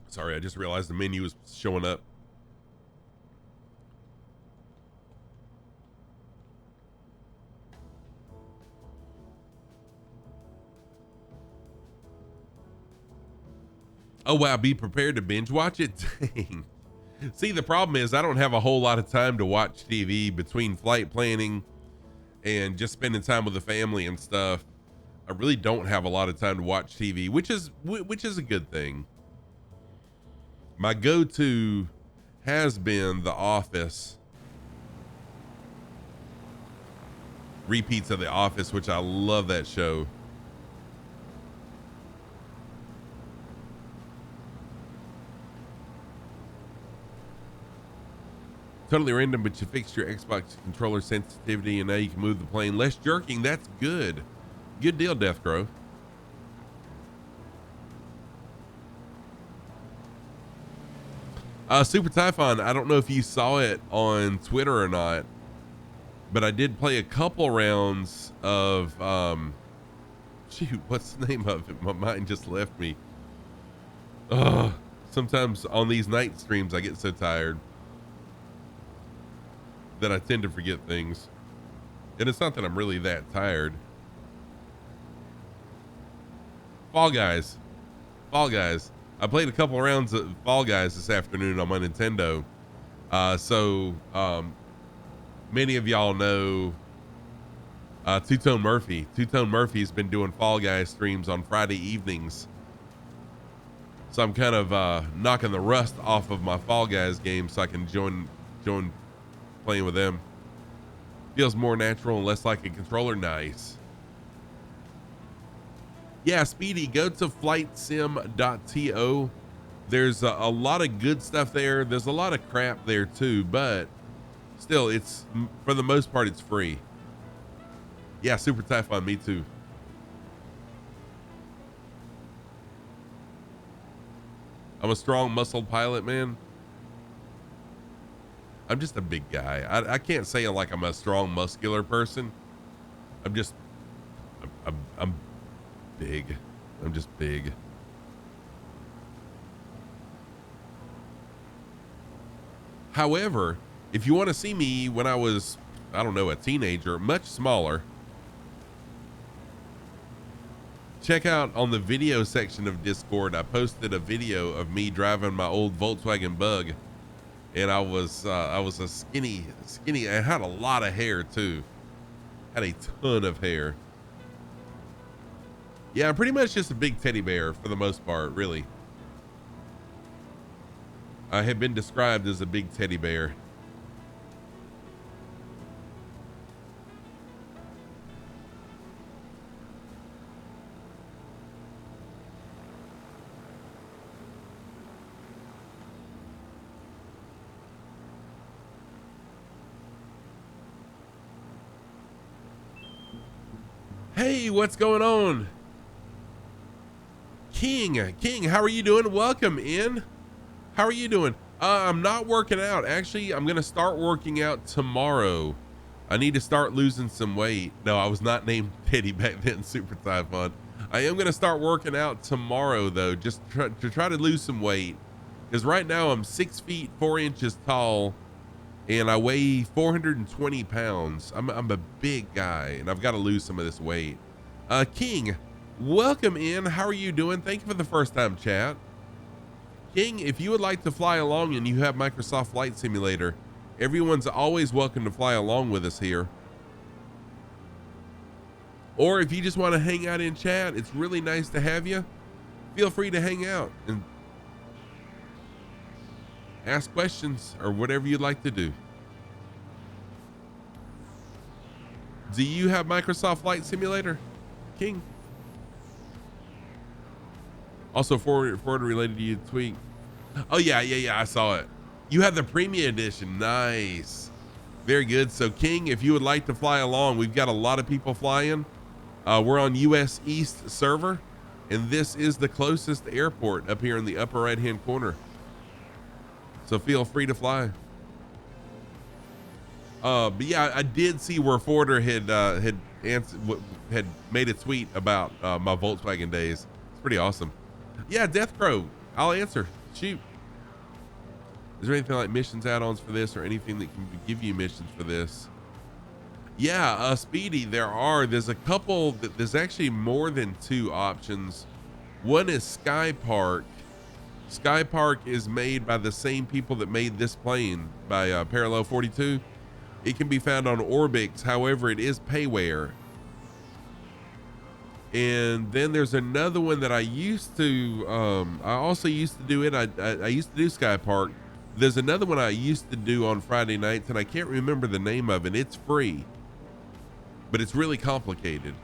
Speaker 1: Sorry, I just realized the menu was showing up. Oh wow, be prepared to binge watch it. Dang. See, the problem is I don't have a whole lot of time to watch TV between flight planning and just spending time with the family and stuff. I really don't have a lot of time to watch TV, which is a good thing. My go-to has been The Office. Repeats of The Office, which I love that show. Totally random, but you fixed your Xbox controller sensitivity and now you can move the plane. Less jerking, that's good. Good deal, Death Grove. Super Typhon, I don't know if you saw it on Twitter or not, but I did play a couple rounds of, shoot, what's the name of it? My mind just left me. Sometimes on these night streams, I get so tired that I tend to forget things. And it's not that I'm really that tired. Fall Guys. Fall Guys. I played a couple of rounds of Fall Guys this afternoon on my Nintendo. Many of y'all know Two-Tone Murphy. Two-Tone Murphy's been doing Fall Guys streams on Friday evenings. So I'm kind of knocking the rust off of my Fall Guys game so I can join playing with them. Feels more natural and less like a controller. Nice. Yeah, Speedy, go to flightsim.to. There's a lot of good stuff there. There's a lot of crap there too, but still, it's, for the most part, it's free. Yeah, Super Typhon, me too. I'm a strong muscled pilot, man. I'm just a big guy. I can't say like I'm a strong muscular person. I'm big. I'm just big. However, if you want to see me when I was, I don't know, a teenager, much smaller, check out on the video section of Discord. I posted a video of me driving my old Volkswagen Bug, and I was a skinny. I had a lot of hair too. Had a ton of hair. Yeah, I'm pretty much just a big teddy bear for the most part, really. I have been described as a big teddy bear. Hey, what's going on? King, how are you doing? Welcome in. How are you doing? I'm not working out. Actually, I'm going to start working out tomorrow. I need to start losing some weight. No, I was not named Teddy back then, Super Typhon. I am going to start working out tomorrow though, just to try to lose some weight. Because right now I'm 6 feet 4 inches tall and I weigh 420 pounds. I'm a big guy and I've got to lose some of this weight. King, welcome in. How are you doing? Thank you for the first time chat. King, if you would like to fly along and you have Microsoft Flight Simulator, everyone's always welcome to fly along with us here. Or if you just want to hang out in chat, it's really nice to have you. Feel free to hang out and ask questions or whatever you'd like to do. Do you have Microsoft Flight Simulator, King? Also forward related to you tweet. Oh yeah, I saw it. You have the premium edition. Nice. Very good. So King, if you would like to fly along, we've got a lot of people flying. We're on US East server, and this is the closest airport up here in the upper right hand corner. So feel free to fly. But yeah, I did see where Forder had made a tweet about my Volkswagen days. It's pretty awesome. Yeah, Death Crow, I'll answer. Shoot. Is there anything like missions add-ons for this or anything that can give you missions for this? Yeah, Speedy, there's a couple there's actually more than 2 options. One is Sky Park. Sky Park is made by the same people that made this plane, by Parallel 42. It can be found on Orbix. However, it is payware. And then there's another one that I used to, I also used to do it. I used to do Sky Park. There's another one I used to do on Friday nights, and I can't remember the name of it. It's free, but it's really complicated.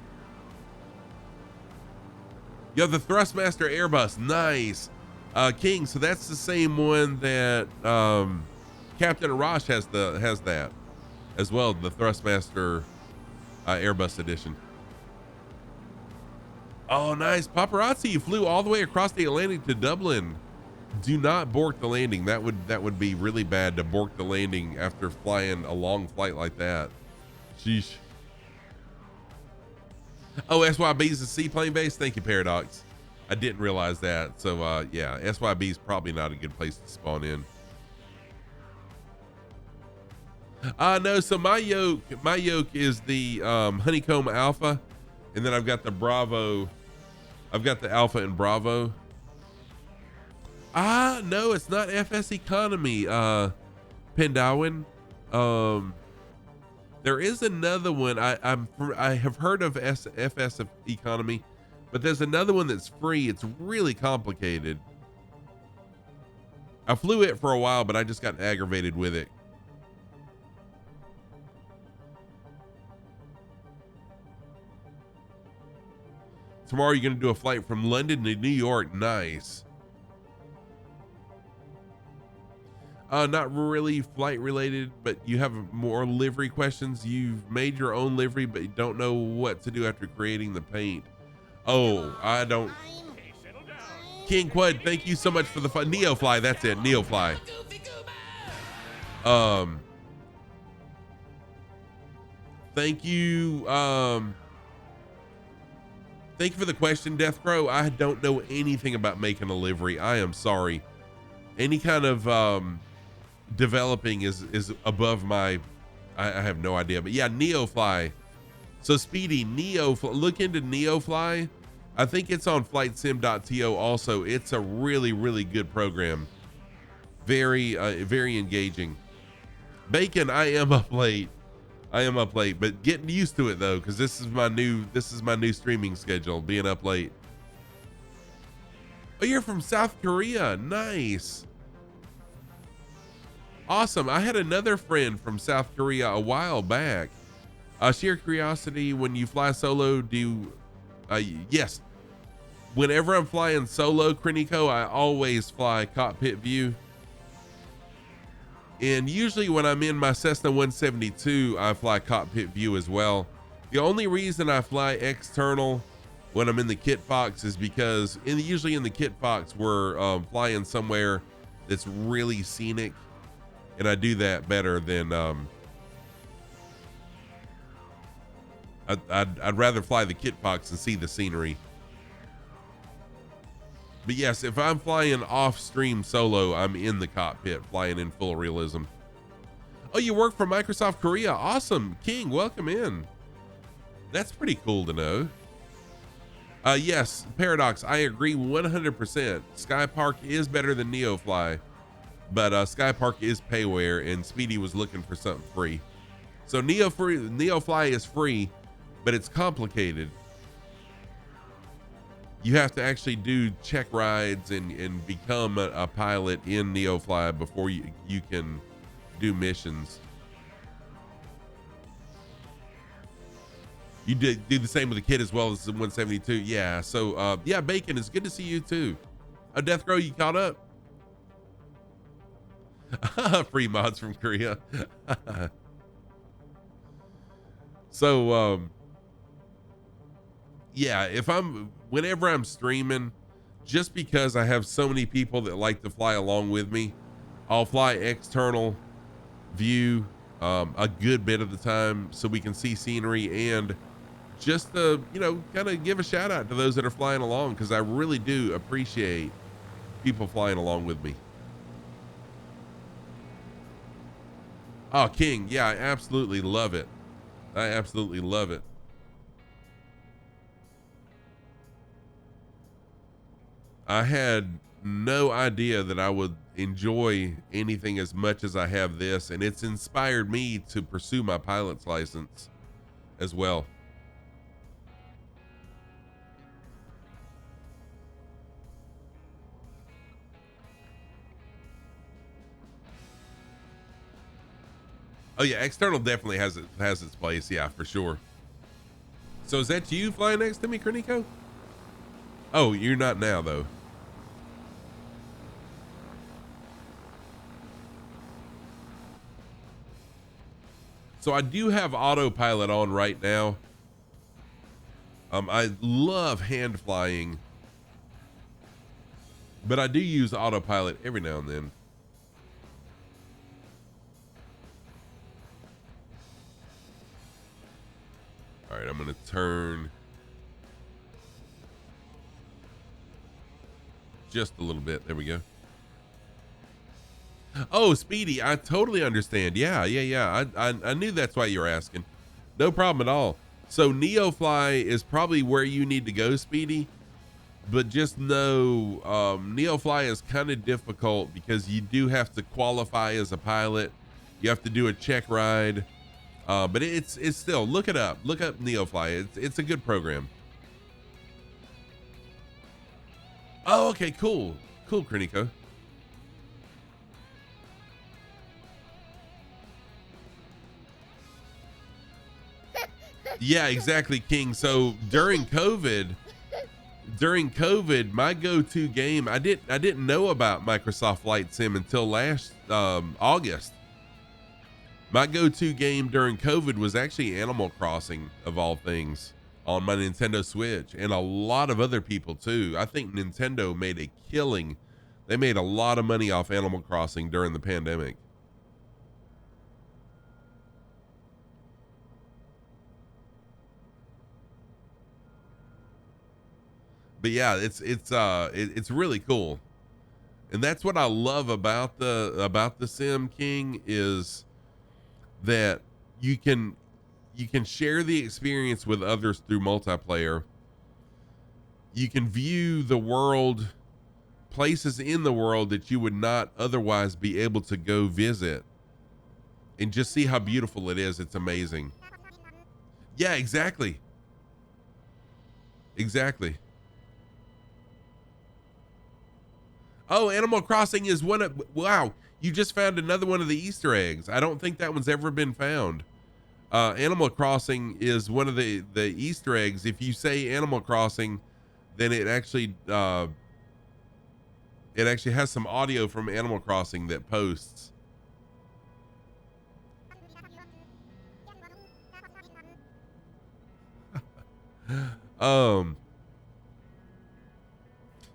Speaker 1: Yo, the Thrustmaster Airbus, nice. King, so that's the same one that Captain Arash has that as well, the Thrustmaster Airbus edition. Oh, nice. Paparazzi, you flew all the way across the Atlantic to Dublin. Do not bork the landing. That would be really bad to bork the landing after flying a long flight like that. Sheesh. Oh, SYB is a seaplane base. Thank you, Paradox. I didn't realize that. So yeah, SYB is probably not a good place to spawn in. No, so my yoke is the Honeycomb Alpha, and then I've got the Bravo. I've got the Alpha and Bravo. No, it's not FS Economy, Pendowin. There is another one. I have heard of FS Economy, but there's another one that's free. It's really complicated. I flew it for a while, but I just got aggravated with it. Tomorrow you're going to do a flight from London to New York. Nice. Not really flight related, but you have more livery questions. You've made your own livery, but you don't know what to do after creating the paint. Oh, I don't. King Quad, thank you so much for the fun. Neofly, that's it. Neofly. Thank you. Thank you for the question, Death Crow. I don't know anything about making a livery. I am sorry. Any kind of developing is above my. I have no idea. But yeah, Neofly. So Speedy, look into Neofly. I think it's on flightsim.to also. It's a really, really good program. Very, very engaging. Bacon, I am up late, but getting used to it though, because this is my new streaming schedule, being up late. Oh, you're from South Korea. Nice. Awesome. I had another friend from South Korea a while back. Sheer curiosity, when you fly solo, yes. Whenever I'm flying solo, Kreniko, I always fly cockpit view. And usually when I'm in my Cessna 172, I fly cockpit view as well. The only reason I fly external when I'm in the kit box is because usually in the kit box, we're flying somewhere that's really scenic. And I do that better than I'd rather fly the kit box and see the scenery. But yes, if I'm flying off stream solo, I'm in the cockpit flying in full realism. Oh, you work for Microsoft Korea. Awesome. King, welcome in. That's pretty cool to know. Yes, Paradox, I agree 100%. Sky Park is better than NeoFly, but Sky Park is payware, and Speedy was looking for something free. So NeoFly is free, but it's complicated. You have to actually do check rides and become a pilot in NeoFly before you can do missions. You did do the same with the kid as well as the 172. Yeah. So, yeah, Bacon, it's good to see you too. Death Row, you caught up? Free mods from Korea. So, yeah, whenever I'm streaming, just because I have so many people that like to fly along with me, I'll fly external view a good bit of the time so we can see scenery, and just to, kind of give a shout out to those that are flying along, because I really do appreciate people flying along with me. Oh, King, yeah, I absolutely love it. I absolutely love it. I had no idea that I would enjoy anything as much as I have this, and it's inspired me to pursue my pilot's license as well. Oh yeah, external definitely has its place, yeah, for sure. So is that you flying next to me, Kerniko? Oh, you're not now though. So I do have autopilot on right now. I love hand flying, but I do use autopilot every now and then. All right, I'm going to turn just a little bit. There we go. Oh, Speedy, I totally understand. Yeah. I knew that's why you were asking. No problem at all. So NeoFly is probably where you need to go, Speedy. But just know NeoFly is kind of difficult because you do have to qualify as a pilot. You have to do a check ride. But it's still, look it up. Look up NeoFly. It's a good program. Oh, okay, cool. Cool, Kreniko. Yeah, exactly, King. So during COVID, my go-to game, I didn't know about Microsoft Flight Sim until last August. My go-to game during COVID was actually Animal Crossing, of all things, on my Nintendo Switch, and a lot of other people too. I think Nintendo made a killing. They made a lot of money off Animal Crossing during the pandemic. But yeah, it's really cool. And that's what I love about the Sim, King, is that you can share the experience with others through multiplayer. You can view the world, places in the world that you would not otherwise be able to go visit, and just see how beautiful it is. It's amazing. Yeah, exactly. Oh, Animal Crossing is one of, wow, you just found another one of the Easter eggs. I don't think that one's ever been found. Animal Crossing is one of the Easter eggs. If you say Animal Crossing, then it actually has some audio from Animal Crossing that posts.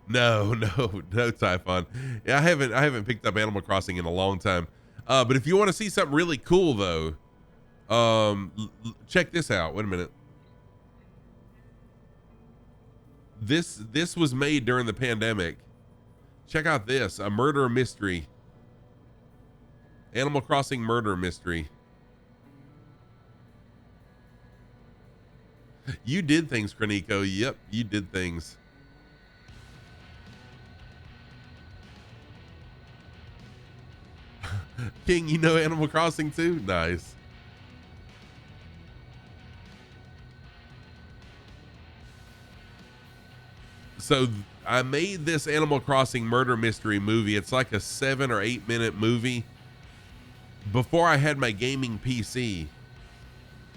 Speaker 1: No, Typhon. Yeah, I haven't picked up Animal Crossing in a long time. But if you want to see something really cool though, check this out. Wait a minute. This was made during the pandemic. Check out this, a murder mystery. Animal Crossing murder mystery. You did things, Kroniko. Yep, you did things. King, you know Animal Crossing too? Nice. So I made this Animal Crossing murder mystery movie. It's like a 7 or 8 minute movie before I had my gaming PC.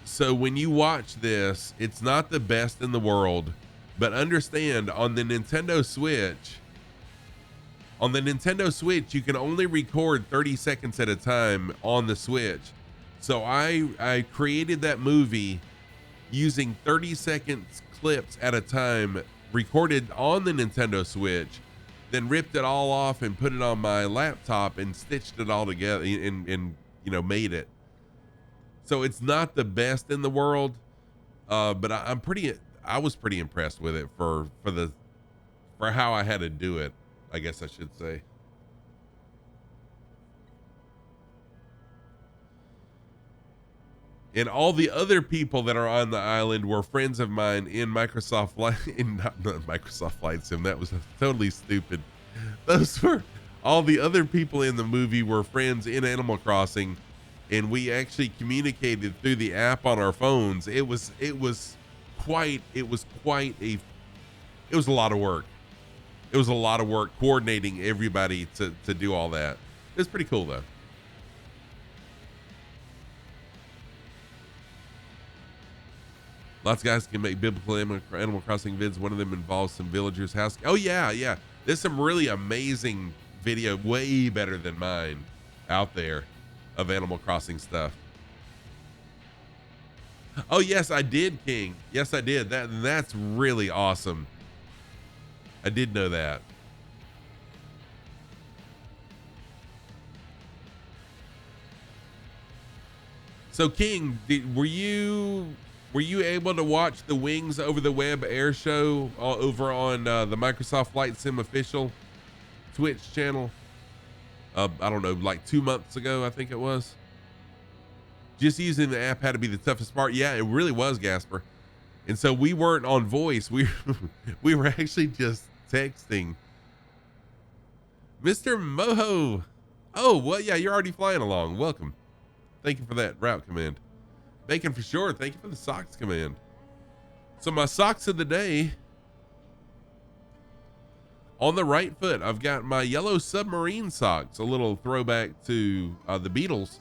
Speaker 1: So when you watch this, it's not the best in the world, but understand on the Nintendo Switch, you can only record 30 seconds at a time on the Switch. So I created that movie using 30 seconds clips at a time, recorded on the Nintendo Switch, then ripped it all off and put it on my laptop and stitched it all together and you know, made it. So it's not the best in the world, but I was pretty impressed with it for how I had to do it, I guess I should say. And all the other people that are on the island were friends of mine in Microsoft Flight Sim. That was totally stupid. Those were all the other people in the movie were friends in Animal Crossing, and we actually communicated through the app on our phones. It was quite a lot of work. It was a lot of work coordinating everybody to do all that. It's pretty cool though. Lots of guys can make biblical Animal Crossing vids. One of them involves some villagers' house. Oh yeah. There's some really amazing video, way better than mine, out there of Animal Crossing stuff. Oh yes, I did, King. Yes, I did. That's really awesome. I did know that. So King, were you able to watch the Wings Over the Web air show over on the Microsoft Flight Sim official Twitch channel? I don't know, like 2 months ago, I think it was. Just using the app had to be the toughest part. Yeah, it really was, Gasper. And so we weren't on voice. We were actually just texting. Mr. Moho. Oh, well, yeah, you're already flying along. Welcome. Thank you for that route command. Bacon for sure. Thank you for the socks command. So my socks of the day. On the right foot, I've got my yellow submarine socks, a little throwback to the Beatles.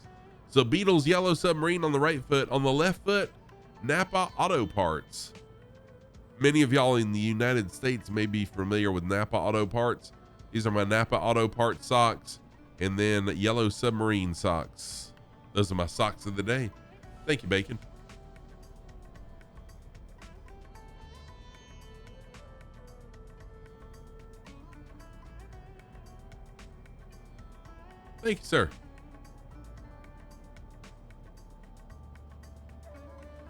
Speaker 1: So Beatles yellow submarine on the right foot. On the left foot, Napa Auto Parts. Many of y'all in the United States may be familiar with Napa Auto Parts. These are my Napa Auto Parts socks, and then yellow submarine socks. Those are my socks of the day. Thank you, Bacon. Thank you, sir.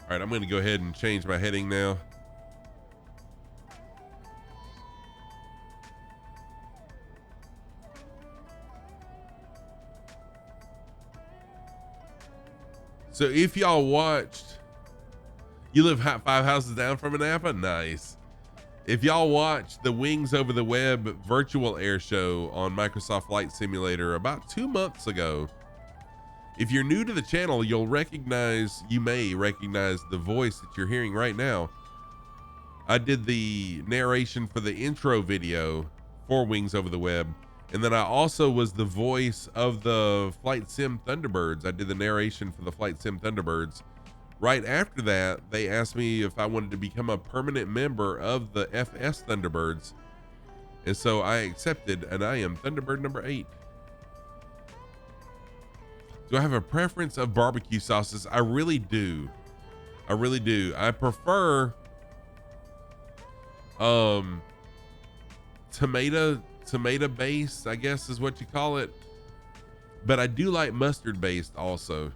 Speaker 1: All right, I'm going to go ahead and change my heading now. So if y'all watched, you live 5 houses down from Napa? Nice. If y'all watched the Wings Over the Web virtual air show on Microsoft Flight Simulator about 2 months ago, if you're new to the channel, you may recognize the voice that you're hearing right now. I did the narration for the intro video for Wings Over the Web. And then I also was the voice of the Flight Sim Thunderbirds. I did the narration for the Flight Sim Thunderbirds. Right after that, they asked me if I wanted to become a permanent member of the FS Thunderbirds. And so I accepted, and I am Thunderbird number 8. Do I have a preference of barbecue sauces? I really do. I really do. I prefer tomato based, I guess is what you call it, but I do like mustard based also.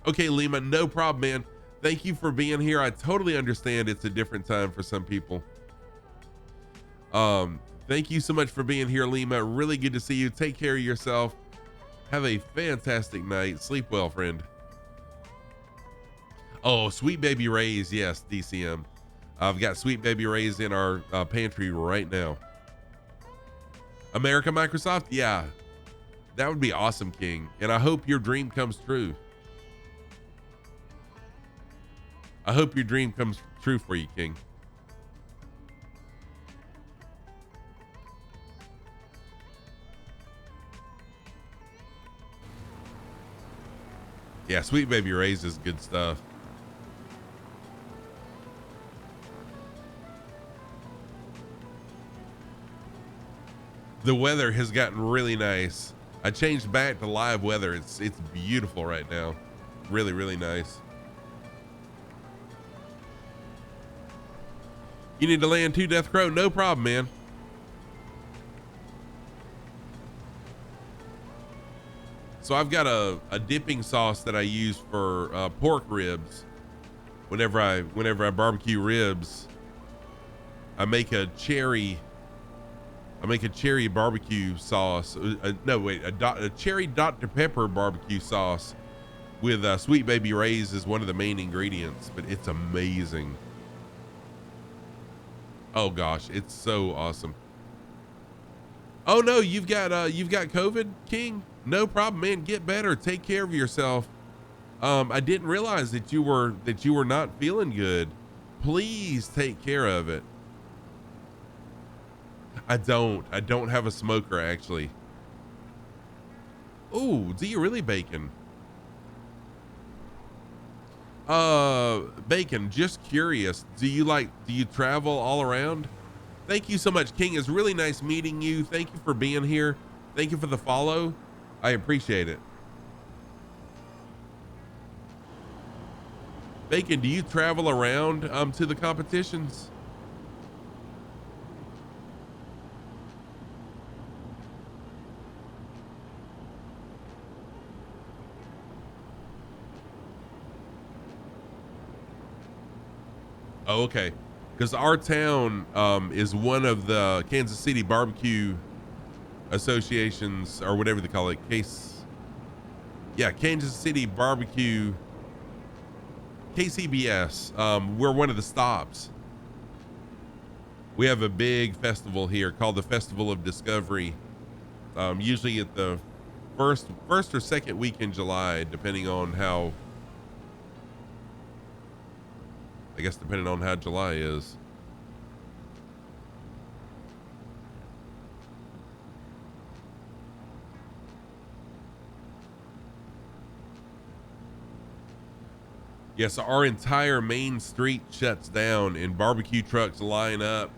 Speaker 1: Okay, Lima, no problem, man. Thank you for being here. I totally understand it's a different time for some people. Thank you so much for being here, Lima. Really good to see you. Take care of yourself. Have a fantastic night. Sleep well, friend. Oh, Sweet Baby Ray's. Yes, DCM. I've got Sweet Baby Ray's in our pantry right now. America Microsoft? Yeah. That would be awesome, King. And I hope your dream comes true. I hope your dream comes true for you, King. Yeah, Sweet Baby Ray's is good stuff. The weather has gotten really nice. I changed back to live weather. It's beautiful right now. Really, really nice. You need to land 2 Death Crow? No problem, man. So I've got a dipping sauce that I use for pork ribs. Whenever I barbecue ribs, I make a cherry barbecue sauce. A cherry Dr. Pepper barbecue sauce with Sweet Baby Ray's is one of the main ingredients, but it's amazing. Oh gosh, it's so awesome. Oh no, you've got COVID, King? No problem, man. Get better. Take care of yourself. I didn't realize that you were not feeling good. Please take care of it. I don't have a smoker, actually. Oh, do you really, Bacon? Bacon, just curious. Do you travel all around? Thank you so much, King. It's really nice meeting you. Thank you for being here. Thank you for the follow. I appreciate it. Bacon, do you travel around to the competitions? Oh, okay. Because our town is one of the Kansas City barbecue associations, or whatever they call it. Kansas City barbecue, KCBS. We're one of the stops. We have a big festival here called the Festival of Discovery. Usually at the first or second week in July, depending on how July is. Yeah, so our entire main street shuts down and barbecue trucks line up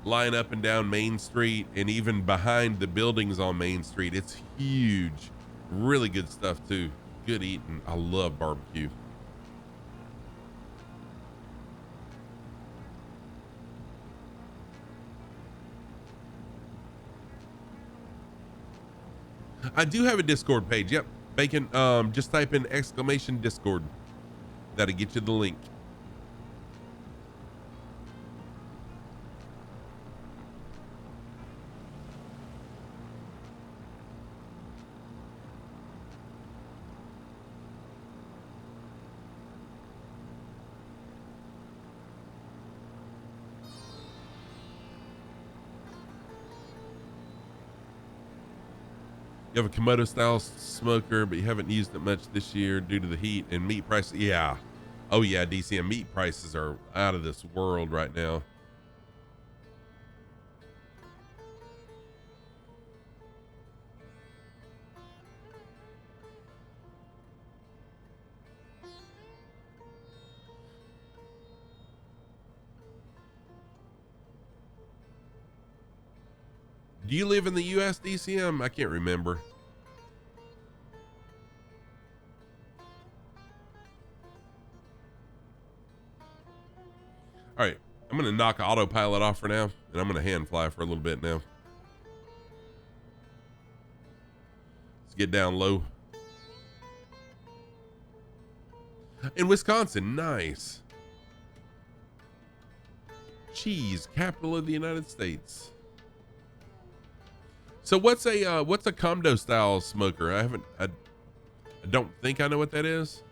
Speaker 1: and down Main Street and even behind the buildings on Main Street. It's huge. Really good stuff too. Good eating. I love barbecue. I do have a Discord page. Yep. Bacon, just type in !Discord. That'll get you the link. You have a Komodo style smoker, but you haven't used it much this year due to the heat and meat prices. Yeah. Oh yeah, DCM meat prices are out of this world right now. Do you live in the US, DCM? I can't remember. All right, I'm going to knock autopilot off for now, and I'm going to hand fly for a little bit now. Let's get down low. In Wisconsin, nice. cheese, capital of the United States. So what's a Comdo style smoker? I don't think I know what that is.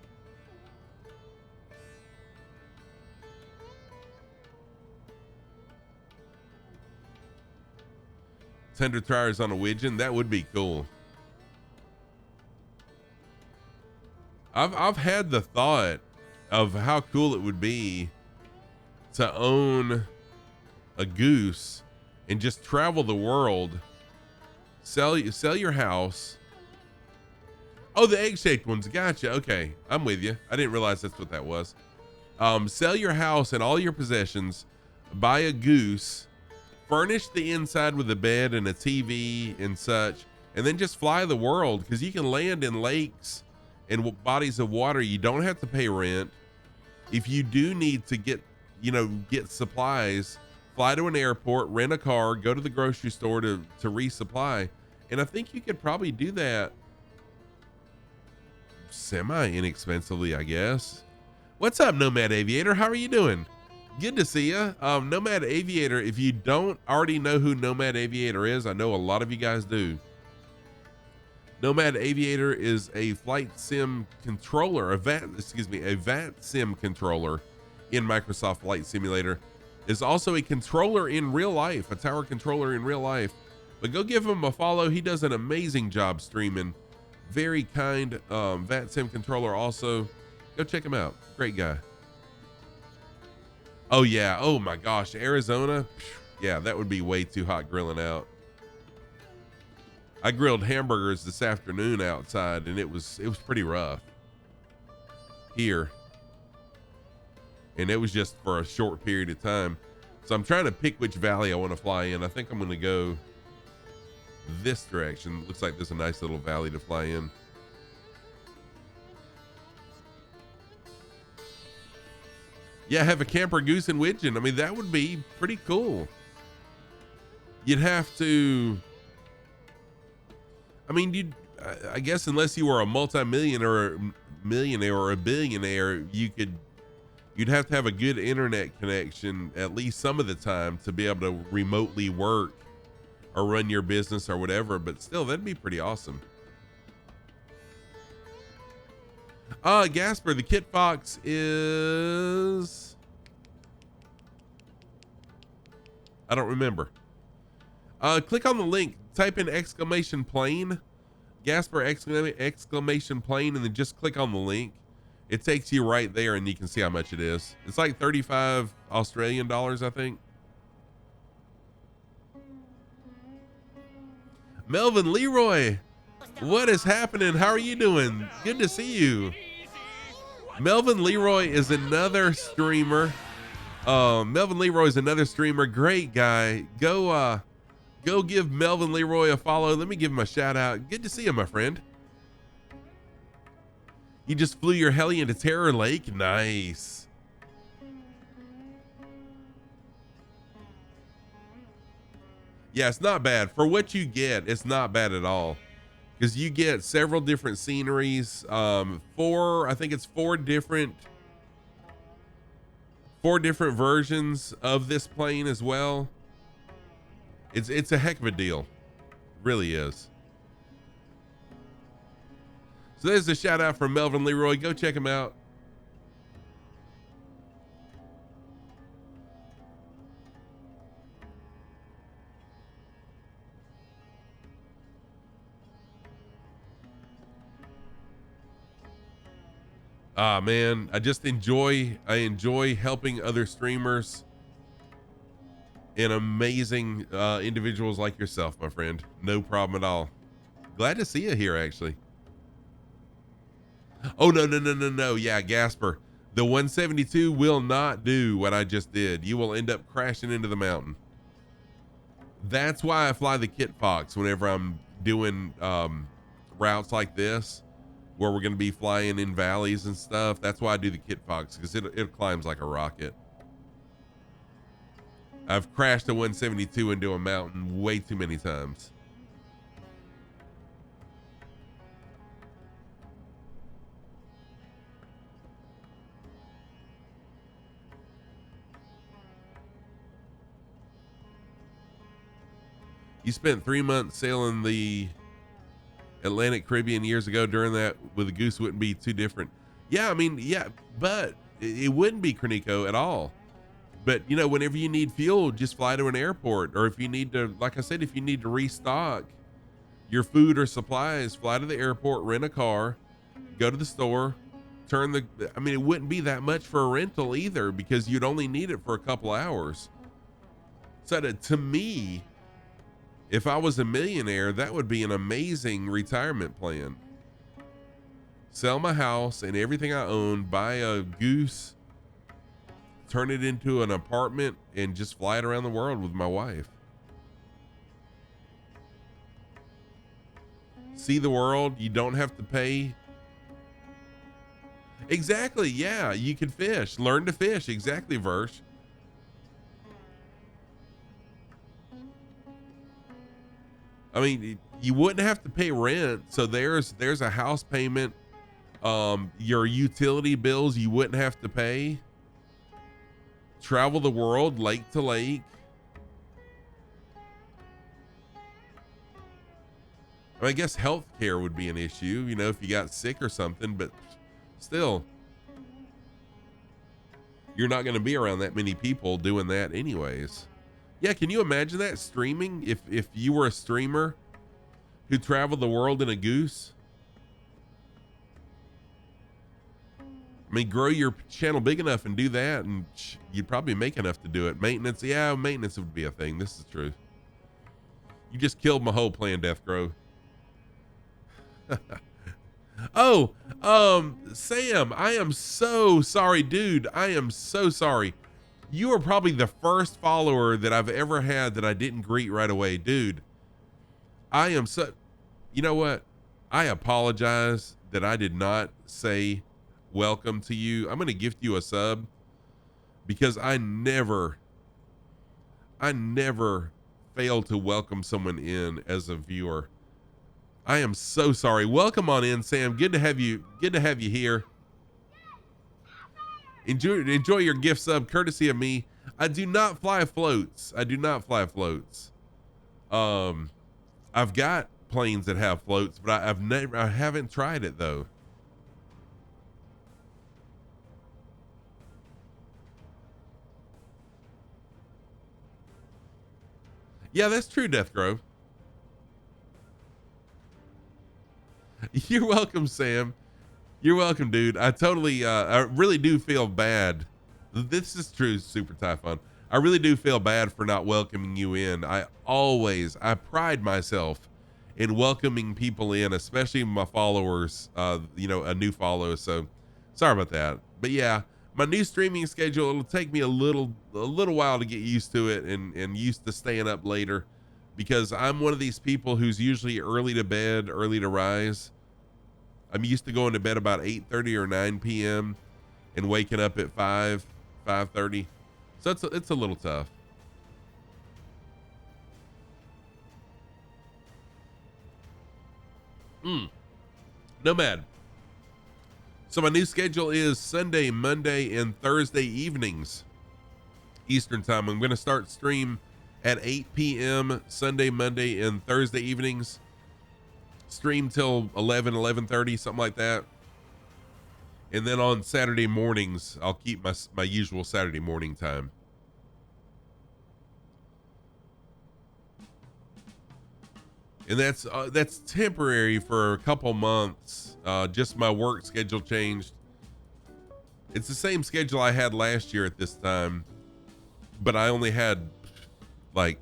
Speaker 1: Tender tires on a widgeon, that would be cool. I've had the thought of how cool it would be to own a goose and just travel the world, sell your house. Oh, the egg-shaped ones, gotcha. Okay, I'm with you. I didn't realize that's what that was. Sell your house and all your possessions, buy a goose, furnish the inside with a bed and a TV and such, and then just fly the world, because you can land in lakes and bodies of water. You don't have to pay rent. If you do need to get supplies, fly to an airport, rent a car, go to the grocery store to resupply. And I think you could probably do that semi inexpensively, I guess. What's up, Nomad Aviator? How are you doing? Good to see you. Nomad Aviator, if you don't already know who Nomad Aviator is, I know a lot of you guys do. Nomad Aviator is a flight sim controller, a VAT sim controller in Microsoft Flight Simulator. Is also a controller in real life, a tower controller in real life. But go give him a follow. He does an amazing job streaming. Very kind. VAT sim controller also. Go check him out. Great guy. Oh yeah. Oh my gosh. Arizona. Yeah, that would be way too hot grilling out. I grilled hamburgers this afternoon outside, and it was pretty rough here. And it was just for a short period of time. So I'm trying to pick which valley I want to fly in. I think I'm going to go this direction. Looks like there's a nice little valley to fly in. Yeah, have a camper goose and widgeon. I mean, that would be pretty cool. You'd have to, I mean, I guess unless you were a multi-millionaire or a billionaire, you'd have to have a good internet connection at least some of the time to be able to remotely work or run your business or whatever. But still, that'd be pretty awesome. Gasper, the Kit Fox is, I don't remember. Click on the link, type in exclamation plane, Gasper exclamation plane, and then just click on the link. It takes you right there and you can see how much it is. It's like 35 Australian dollars, I think. Melvin Leroy, what is happening? How are you doing? Good to see you. Melvin Leroy is another streamer. Melvin Leroy is another streamer. Great guy. Go give Melvin Leroy a follow. Let me give him a shout out. Good to see you, my friend. You just flew your heli into Terror Lake. Nice. Yeah, it's not bad. For what you get, it's not bad at all. Because you get several different sceneries. I think it's four different versions of this plane as well. It's a heck of a deal. Really is. So there's a shout out from Melvin Leroy. Go check him out. Ah, man, I enjoy helping other streamers and amazing individuals like yourself, my friend. No problem at all. Glad to see you here, actually. Oh, no. Yeah, Gasper. The 172 will not do what I just did. You will end up crashing into the mountain. That's why I fly the Kit Fox whenever I'm doing routes like this, where we're going to be flying in valleys and stuff. That's why I do the Kit Fox, because it climbs like a rocket. I've crashed a 172 into a mountain way too many times. You spent 3 months sailing the Atlantic Caribbean years ago. During that, with a goose wouldn't be too different. Yeah, I mean, yeah, but it wouldn't be, Kroniko, at all. But you know, whenever you need fuel, just fly to an airport. Or if you need to, like I said, if you need to restock your food or supplies, fly to the airport, rent a car, go to the store, I mean, it wouldn't be that much for a rental either, because you'd only need it for a couple hours. So to me, if I was a millionaire, that would be an amazing retirement plan. Sell my house and everything I own, buy a goose, turn it into an apartment, and just fly it around the world with my wife. See the world. You don't have to pay. Exactly. Yeah, you can fish. Learn to fish. Exactly, Versh. I mean, you wouldn't have to pay rent. So there's a house payment. Your utility bills you wouldn't have to pay. Travel the world, lake to lake. I guess healthcare would be an issue, you know, if you got sick or something, but still, you're not going to be around that many people doing that anyways. Yeah, can you imagine that, streaming? If you were a streamer who traveled the world in a goose? I mean, grow your channel big enough and do that, and you'd probably make enough to do it. Maintenance, yeah, maintenance would be a thing. This is true. You just killed my whole plan, Deathgrow. Oh, Sam, I am so sorry, dude. I am so sorry. You are probably the first follower that I've ever had that I didn't greet right away, dude. I am so, you know what? I apologize that I did not say welcome to you. I'm going to gift you a sub because I never fail to welcome someone in as a viewer. I am so sorry. Welcome on in, Sam. Good to have you here. Enjoy your gift sub courtesy of me. I do not fly floats. I've got planes that have floats, but I haven't tried it though. Yeah, that's true, Deathgrove. You're welcome, Sam. You're welcome, dude. I really do feel bad. This is true, Super Typhon. I really do feel bad for not welcoming you in. I pride myself in welcoming people in, especially my followers, you know, a new follower. So sorry about that. But yeah, my new streaming schedule, it'll take me a little while to get used to it and used to staying up later, because I'm one of these people who's usually early to bed, early to rise. I'm used to going to bed about 8:30 or 9 p.m. and waking up at 5:30. So it's a little tough. Nomad. So my new schedule is Sunday, Monday, and Thursday evenings, Eastern time. I'm going to start stream at 8 p.m. Sunday, Monday, and Thursday evenings. Stream till 11:30, something like that. And then on Saturday mornings, I'll keep my usual Saturday morning time. And that's temporary for a couple months. Just my work schedule changed. It's the same schedule I had last year at this time, but I only had like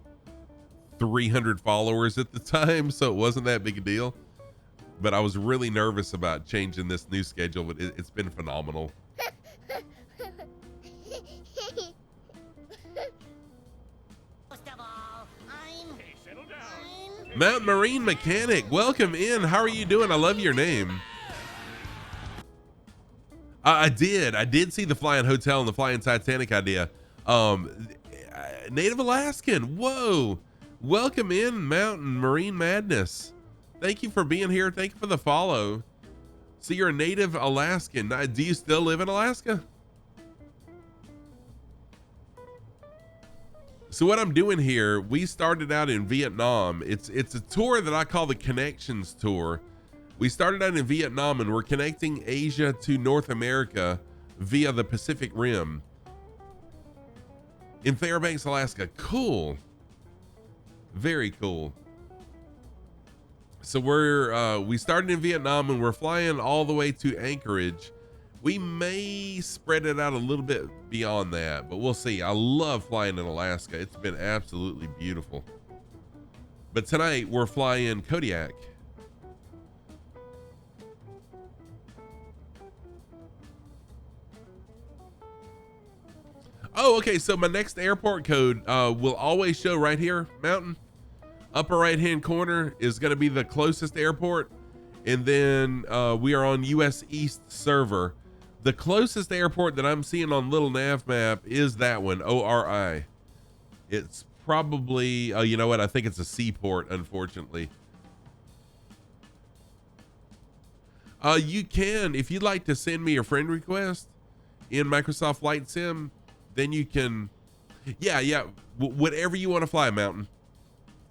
Speaker 1: 300 followers at the time, so it wasn't that big a deal. But I was really nervous about changing this new schedule, but it's been phenomenal. Mountain Marine Mechanic, welcome in. How are you doing? I love your name. I did see the Flying Hotel and the Flying Titanic idea. Native Alaskan, whoa. Welcome in, Mountain Marine Madness. Thank you for being here. Thank you for the follow. So you're a native Alaskan. Do you still live in Alaska? So what I'm doing here, we started out in Vietnam. It's a tour that I call the Connections Tour. We started out in Vietnam and we're connecting Asia to North America via the Pacific Rim in Fairbanks, Alaska. Cool. Very cool. So we started in Vietnam and we're flying all the way to Anchorage. We may spread it out a little bit beyond that, but we'll see. I love flying in Alaska. It's been absolutely beautiful. But tonight we're flying Kodiak. Oh, okay. So my next airport code will always show right here, Mountain. Upper right-hand corner is going to be the closest airport. And then we are on US East server. The closest airport that I'm seeing on little nav map is that one, ORI. It's probably, you know what? I think it's a seaport, unfortunately. You can, if you'd like to send me a friend request in Microsoft Flight Sim, then you can, yeah, whatever you want to fly, Mountain.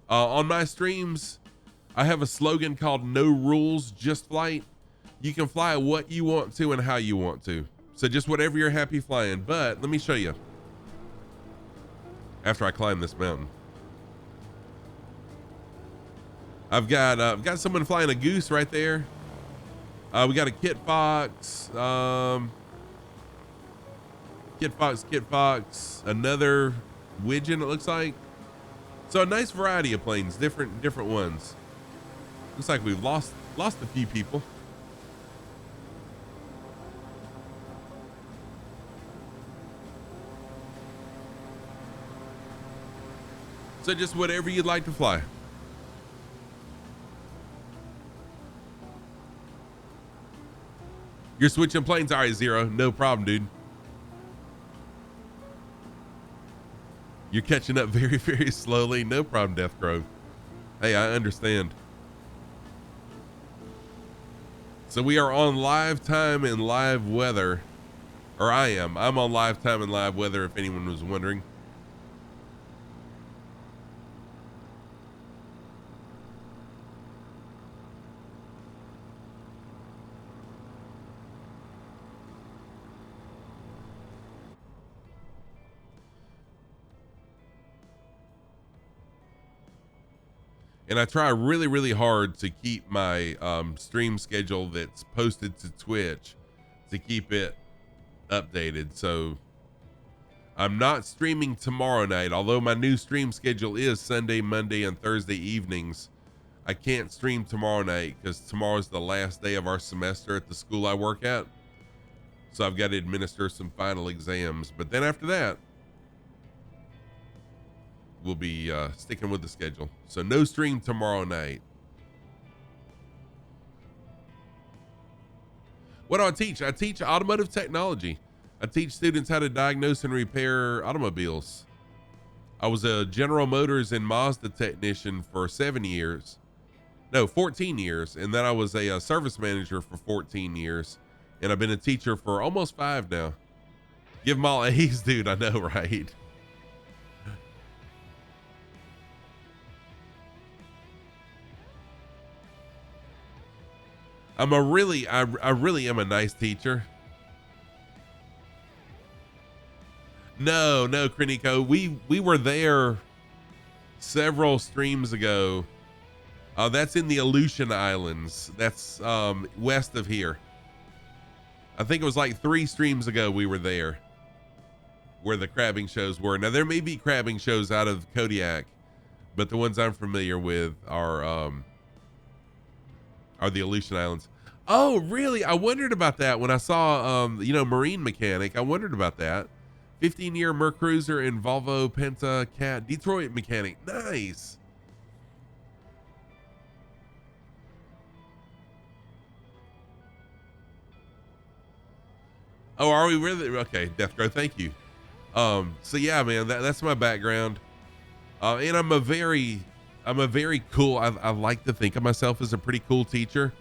Speaker 1: On my streams, I have a slogan called "No Rules, Just Flight." You can fly what you want to and how you want to. So just whatever you're happy flying. But let me show you after I climb this mountain. I've got someone flying a Goose right there. We got a Kit Fox, Kit Fox, another Widgeon, it looks like. So a nice variety of planes, different ones. Looks like we've lost a few people. So just whatever you'd like to fly. You're switching planes? All right, Zero. No problem, dude. You're catching up very, very slowly. No problem, Death Grove. Hey, I understand. So we are on live time and live weather. Or I'm on live time and live weather, if anyone was wondering. And I try really, really hard to keep my stream schedule that's posted to Twitch to keep it updated. So I'm not streaming tomorrow night, although my new stream schedule is Sunday, Monday, and Thursday evenings. I can't stream tomorrow night because tomorrow's the last day of our semester at the school I work at. So I've got to administer some final exams. But then after that, we'll be sticking with the schedule. So no stream tomorrow night. What do I teach? I teach automotive technology. I teach students how to diagnose and repair automobiles. I was a General Motors and Mazda technician for 14 years. And then I was a service manager for 14 years. And I've been a teacher for almost 5 now. Give them all A's, dude. I know, right? I really am a nice teacher. No, Kreniko. We were there several streams ago. That's in the Aleutian Islands. That's west of here. I think it was like 3 streams ago we were there where the crabbing shows were. Now there may be crabbing shows out of Kodiak, but the ones I'm familiar with are the Aleutian Islands. Oh, really? I wondered about that when I saw, Marine Mechanic. I wondered about that. 15-year Mercruiser and Volvo Penta Cat Detroit Mechanic. Nice. Oh, are we really? Okay, Death Grow, thank you. So yeah, man, that's my background. And I'm a very cool, I like to think of myself as a pretty cool teacher.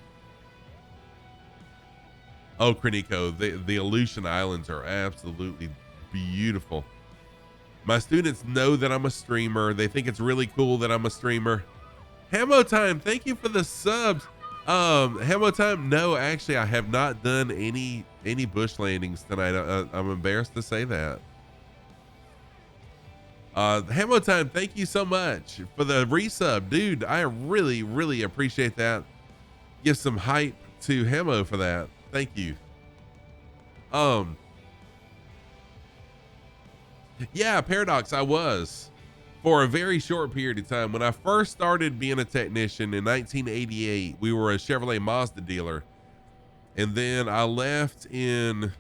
Speaker 1: Oh, Kreniko, the Aleutian Islands are absolutely beautiful. My students know that I'm a streamer. They think it's really cool that I'm a streamer. Hamo Time, thank you for the subs. Hamo Time, no, actually, I have not done any bush landings tonight. I'm embarrassed to say that. Hamo Time, thank you so much for the resub, dude. I really, really appreciate that. Give some hype to Hamo for that. Thank you. Yeah, Paradox, I was for a very short period of time. When I first started being a technician in 1988, we were a Chevrolet Mazda dealer. And then I left in,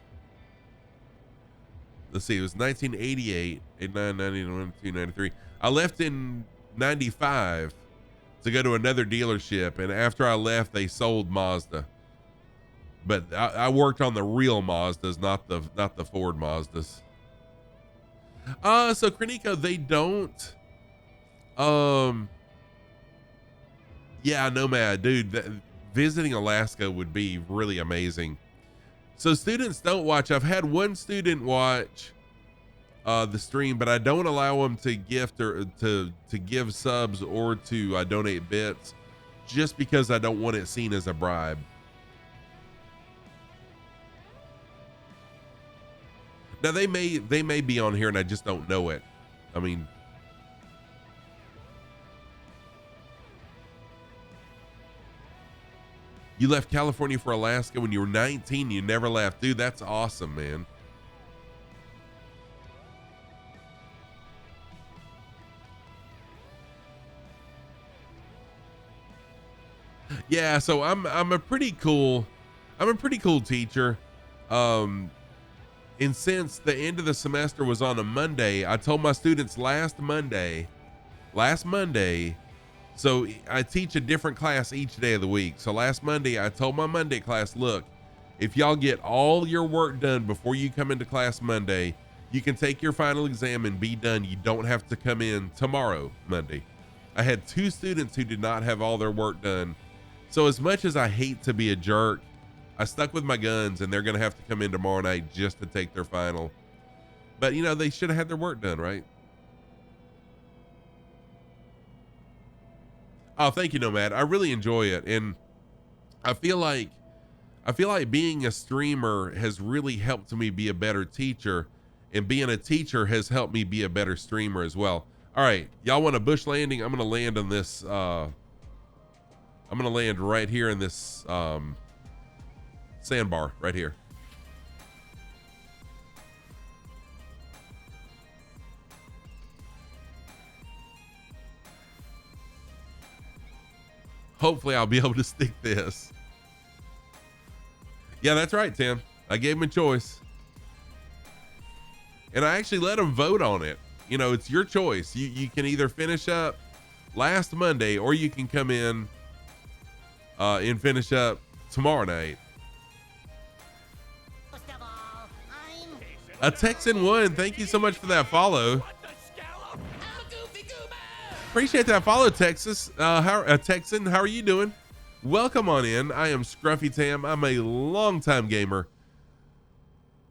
Speaker 1: let's see, it was 1988, 89, 90, 92, 93. I left in 95 to go to another dealership. And after I left, they sold Mazda. But I worked on the real Mazdas, not the Ford Mazdas. So Kreniko, they don't. Yeah, Nomad, dude, visiting Alaska would be really amazing. So students don't watch. I've had one student watch the stream, but I don't allow them to gift or to give subs or to donate bits, just because I don't want it seen as a bribe. Now they may be on here and I just don't know it. I mean, you left California for Alaska when you were 19. You never left, dude. That's awesome, man. Yeah, so I'm a pretty cool teacher. And since the end of the semester was on a Monday, I told my students last Monday, so I teach a different class each day of the week. So last Monday, I told my Monday class, look, if y'all get all your work done before you come into class Monday, you can take your final exam and be done. You don't have to come in tomorrow, Monday. I had 2 students who did not have all their work done. So as much as I hate to be a jerk, I stuck with my guns, and they're going to have to come in tomorrow night just to take their final. But, you know, they should have had their work done, right? Oh, thank you, Nomad. I really enjoy it. And I feel like being a streamer has really helped me be a better teacher, and being a teacher has helped me be a better streamer as well. All right, y'all want a bush landing? I'm going to land on this. I'm going to land right here in this, sandbar right here. Hopefully I'll be able to stick this. Yeah, that's right, Tim. I gave him a choice. And I actually let him vote on it. You know, it's your choice. You can either finish up last Monday, or you can come in and finish up tomorrow night. A Texan 1, thank you so much for that follow. Appreciate that follow, Texas. Texan, how are you doing? Welcome on in. I am Scruffy Tam. I'm a longtime gamer.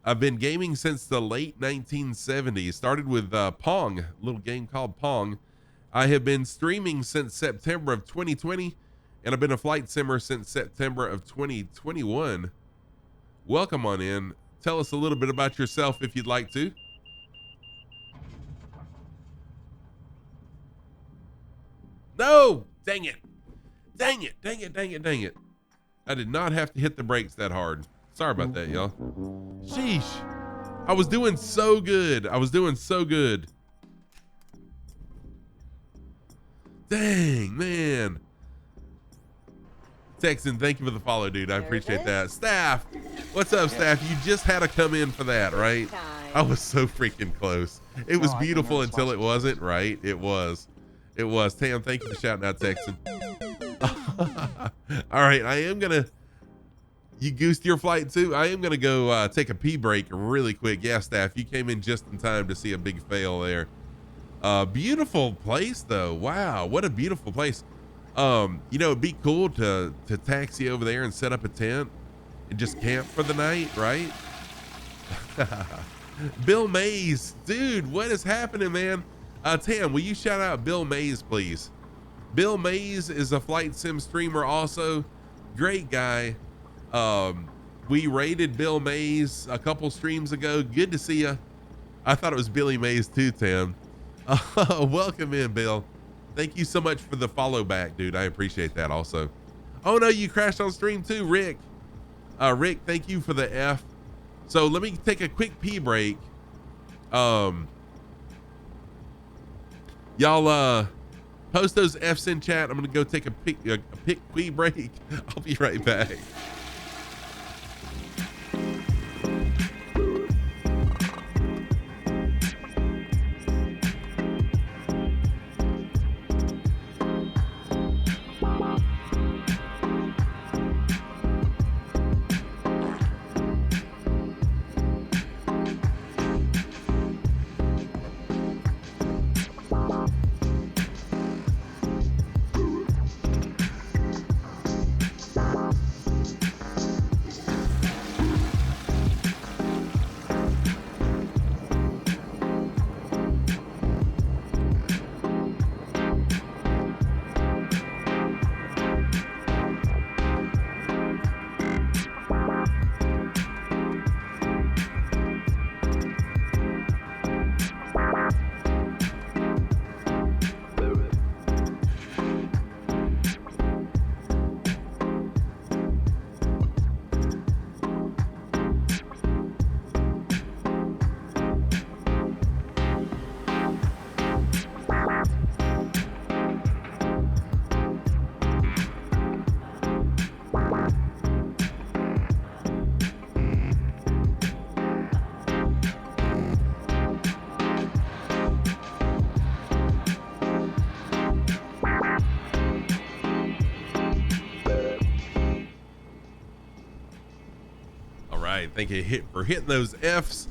Speaker 1: I've been gaming since the late 1970s. Started with Pong, a little game called Pong. I have been streaming since September of 2020, and I've been a flight simmer since September of 2021. Welcome on in. Tell us a little bit about yourself if you'd like to. No! Dang it. Dang it. Dang it. Dang it. Dang it. I did not have to hit the brakes that hard. Sorry about that, y'all. Sheesh. I was doing so good. I was doing so good. Dang, man. Texan, thank you for the follow, dude. I appreciate that. Staff, what's up, Staff? You just had to come in for that, right? I was so freaking close. It was beautiful until it wasn't, right? It was. It was. Tam, thank you for shouting out, Texan. All right, I am gonna. You goosed your flight too. I am gonna go take a pee break really quick. Yeah, Staff, you came in just in time to see a big fail there. Beautiful place though. Wow, what a beautiful place. You know, it'd be cool to taxi over there and set up a tent and just camp for the night, right? Bill Mays, dude, what is happening, man? Tam, will you shout out Bill Mays, please? Bill Mays is a flight sim streamer also. Great guy. We rated Bill Mays a couple streams ago. Good to see you. I thought it was Billy Mays too, Tam. Welcome in, Bill. Thank you so much for the follow back, dude. I appreciate that also. Oh no, you crashed on stream too, Rick. Rick, thank you for the F. So let me take a quick pee break. Y'all post those F's in chat. I'm gonna go take a pee break. I'll be right back. Thank you for hitting those F's,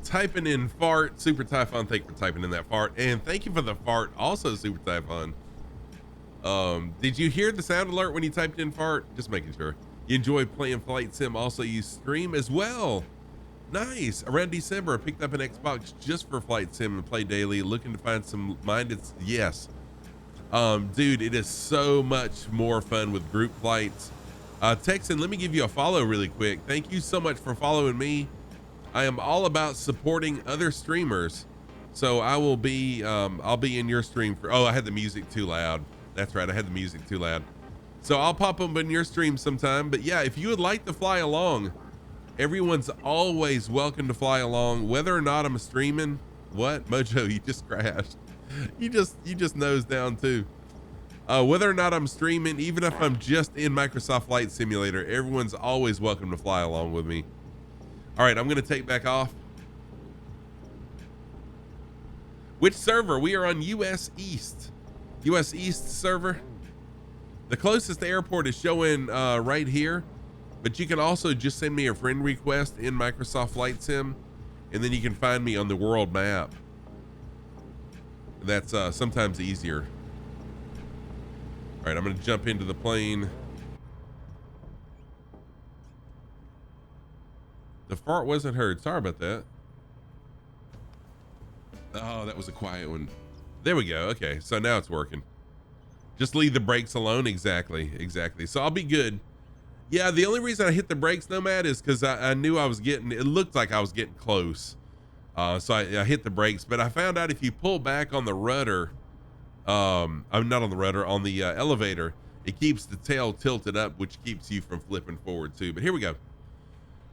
Speaker 1: typing in fart. Super Typhon, thank you for typing in that fart, and thank you for the fart also, Super Typhon. Did you hear the sound alert when you typed in fart? Just making sure. You enjoy playing flight sim, also you stream as well. Nice. Around December I picked up an Xbox just for flight sim and play daily, looking to find some minded. Yes, dude, it is so much more fun with group flights. Texan, let me give you a follow really quick. Thank you so much for following me. I am all about supporting other streamers. So I will be, I'll be in your stream for, oh, I had the music too loud. That's right. I had the music too loud. So I'll pop up in your stream sometime. But yeah, if you would like to fly along, everyone's always welcome to fly along, whether or not I'm streaming. What? Mojo, you just crashed. You just nosed down too. Whether or not I'm streaming, even if I'm just in Microsoft Flight Simulator, everyone's always welcome to fly along with me. All right, I'm going to take back off. Which server? We are on US East. US East server. The closest airport is showing right here, but you can also just send me a friend request in Microsoft Flight Sim, and then you can find me on the world map. That's sometimes easier. All right, I'm going to jump into the plane. The fart wasn't heard. Sorry about that. Oh, that was a quiet one. There we go. Okay, so now it's working. Just leave the brakes alone. Exactly. So I'll be good. Yeah, the only reason I hit the brakes, Nomad, is because I knew I was getting, it looked like I was getting close. So I hit the brakes, but I found out if you pull back on the rudder, I'm not on the rudder, on the elevator, it keeps the tail tilted up, which keeps you from flipping forward too. But here we go.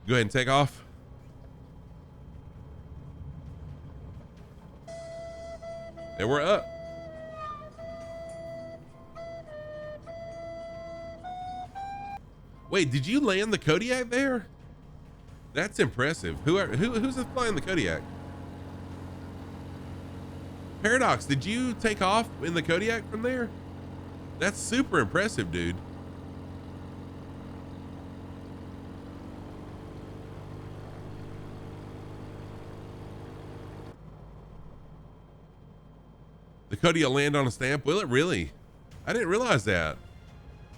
Speaker 1: Go ahead and take off. And we're up. Wait, did you land the Kodiak there? That's impressive. Who's flying the Kodiak? Paradox, did you take off in the Kodiak from there? That's super impressive, dude. The Kodiak land on a stamp? Will it really? I didn't realize that.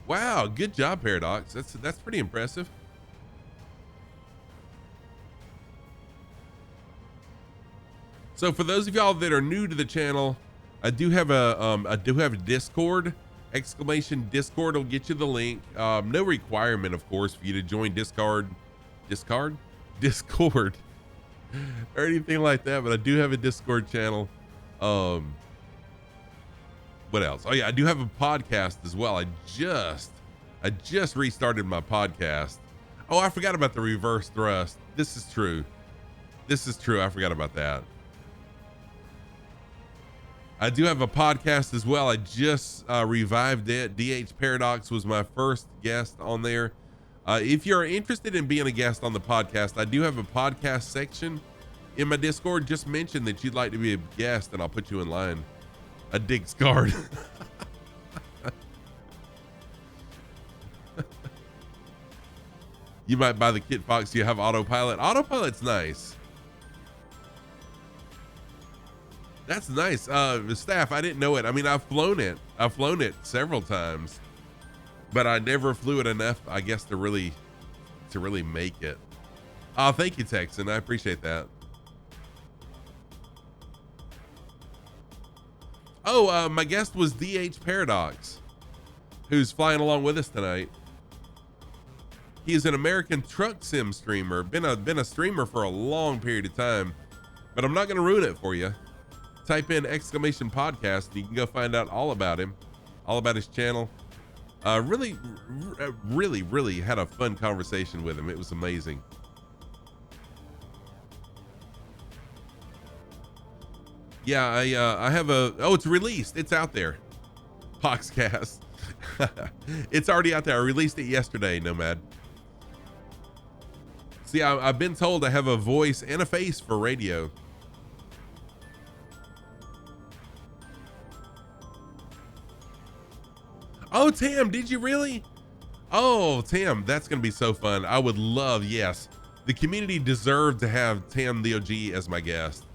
Speaker 1: Wow, good job, Paradox. That's pretty impressive. So for those of y'all that are new to the channel, I do have a Discord. Exclamation Discord will get you the link. No requirement, of course, for you to join Discord or anything like that, but I do have a Discord channel. What else? Oh yeah, I do have a podcast as well. I just restarted my podcast. Oh, I forgot about the reverse thrust. This is true. I forgot about that. I do have a podcast as well. I just revived it. DH Paradox was my first guest on there. If you're interested in being a guest on the podcast, I do have a podcast section in my Discord. Just mention that you'd like to be a guest and I'll put you in line. A dig scarred. You might buy the Kit Fox. You have autopilot. Autopilot's nice. That's nice. The staff, I didn't know it. I mean, I've flown it several times, but I never flew it enough, I guess, to really make it. Oh, thank you, Texan. I appreciate that. Oh, my guest was DH Paradox, who's flying along with us tonight. He is an American truck sim streamer. Been a streamer for a long period of time, but I'm not going to ruin it for you. Type in exclamation podcast and you can go find out all about him, all about his channel. Really had a fun conversation with him. It was amazing. Yeah, I have it's released. It's out there. Poxcast. It's already out there. I released it yesterday, Nomad. See, I've been told I have a voice and a face for radio. Oh, Tam, did you really? Oh, Tam, that's going to be so fun. I would love, yes. The community deserved to have Tam the OG as my guest.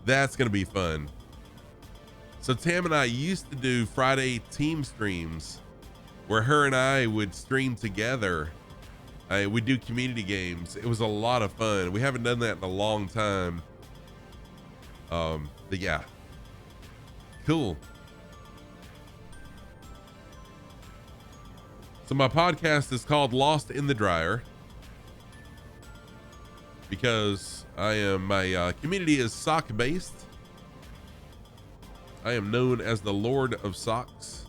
Speaker 1: That's going to be fun. So Tam and I used to do Friday team streams where her and I would stream together. We'd do community games. It was a lot of fun. We haven't done that in a long time. But yeah. Cool. So my podcast is called Lost in the Dryer because my community is sock based. I am known as the Lord of Socks.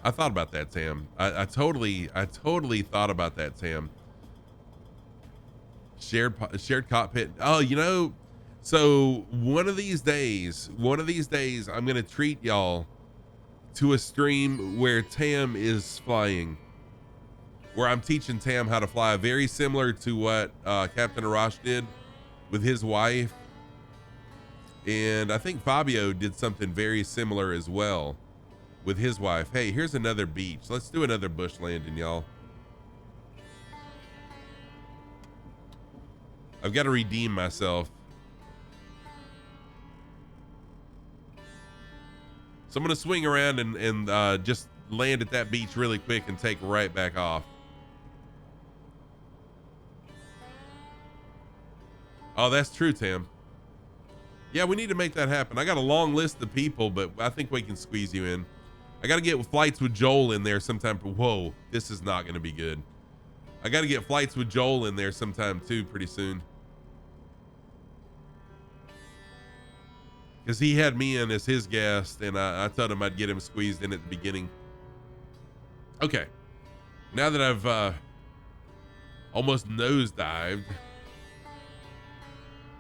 Speaker 1: I thought about that, Tam. I totally thought about that, Tam. Shared cockpit. Oh, you know, so one of these days, I'm going to treat y'all to a stream where Tam is flying, where I'm teaching Tam how to fly, very similar to what Captain Arash did with his wife. And I think Fabio did something very similar as well with his wife. Hey, here's another beach. Let's do another bush landing, y'all. I've got to redeem myself. So I'm going to swing around and just land at that beach really quick and take right back off. Oh, that's true, Tam. Yeah, we need to make that happen. I got a long list of people, but I think we can squeeze you in. I got to get flights with Joel in there sometime. Whoa, this is not going to be good. I got to get flights with Joel in there sometime too, pretty soon. Because he had me in as his guest, and I told him I'd get him squeezed in at the beginning. Okay. Now that I've almost nosedived,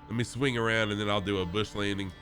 Speaker 1: let me swing around and then I'll do a bush landing.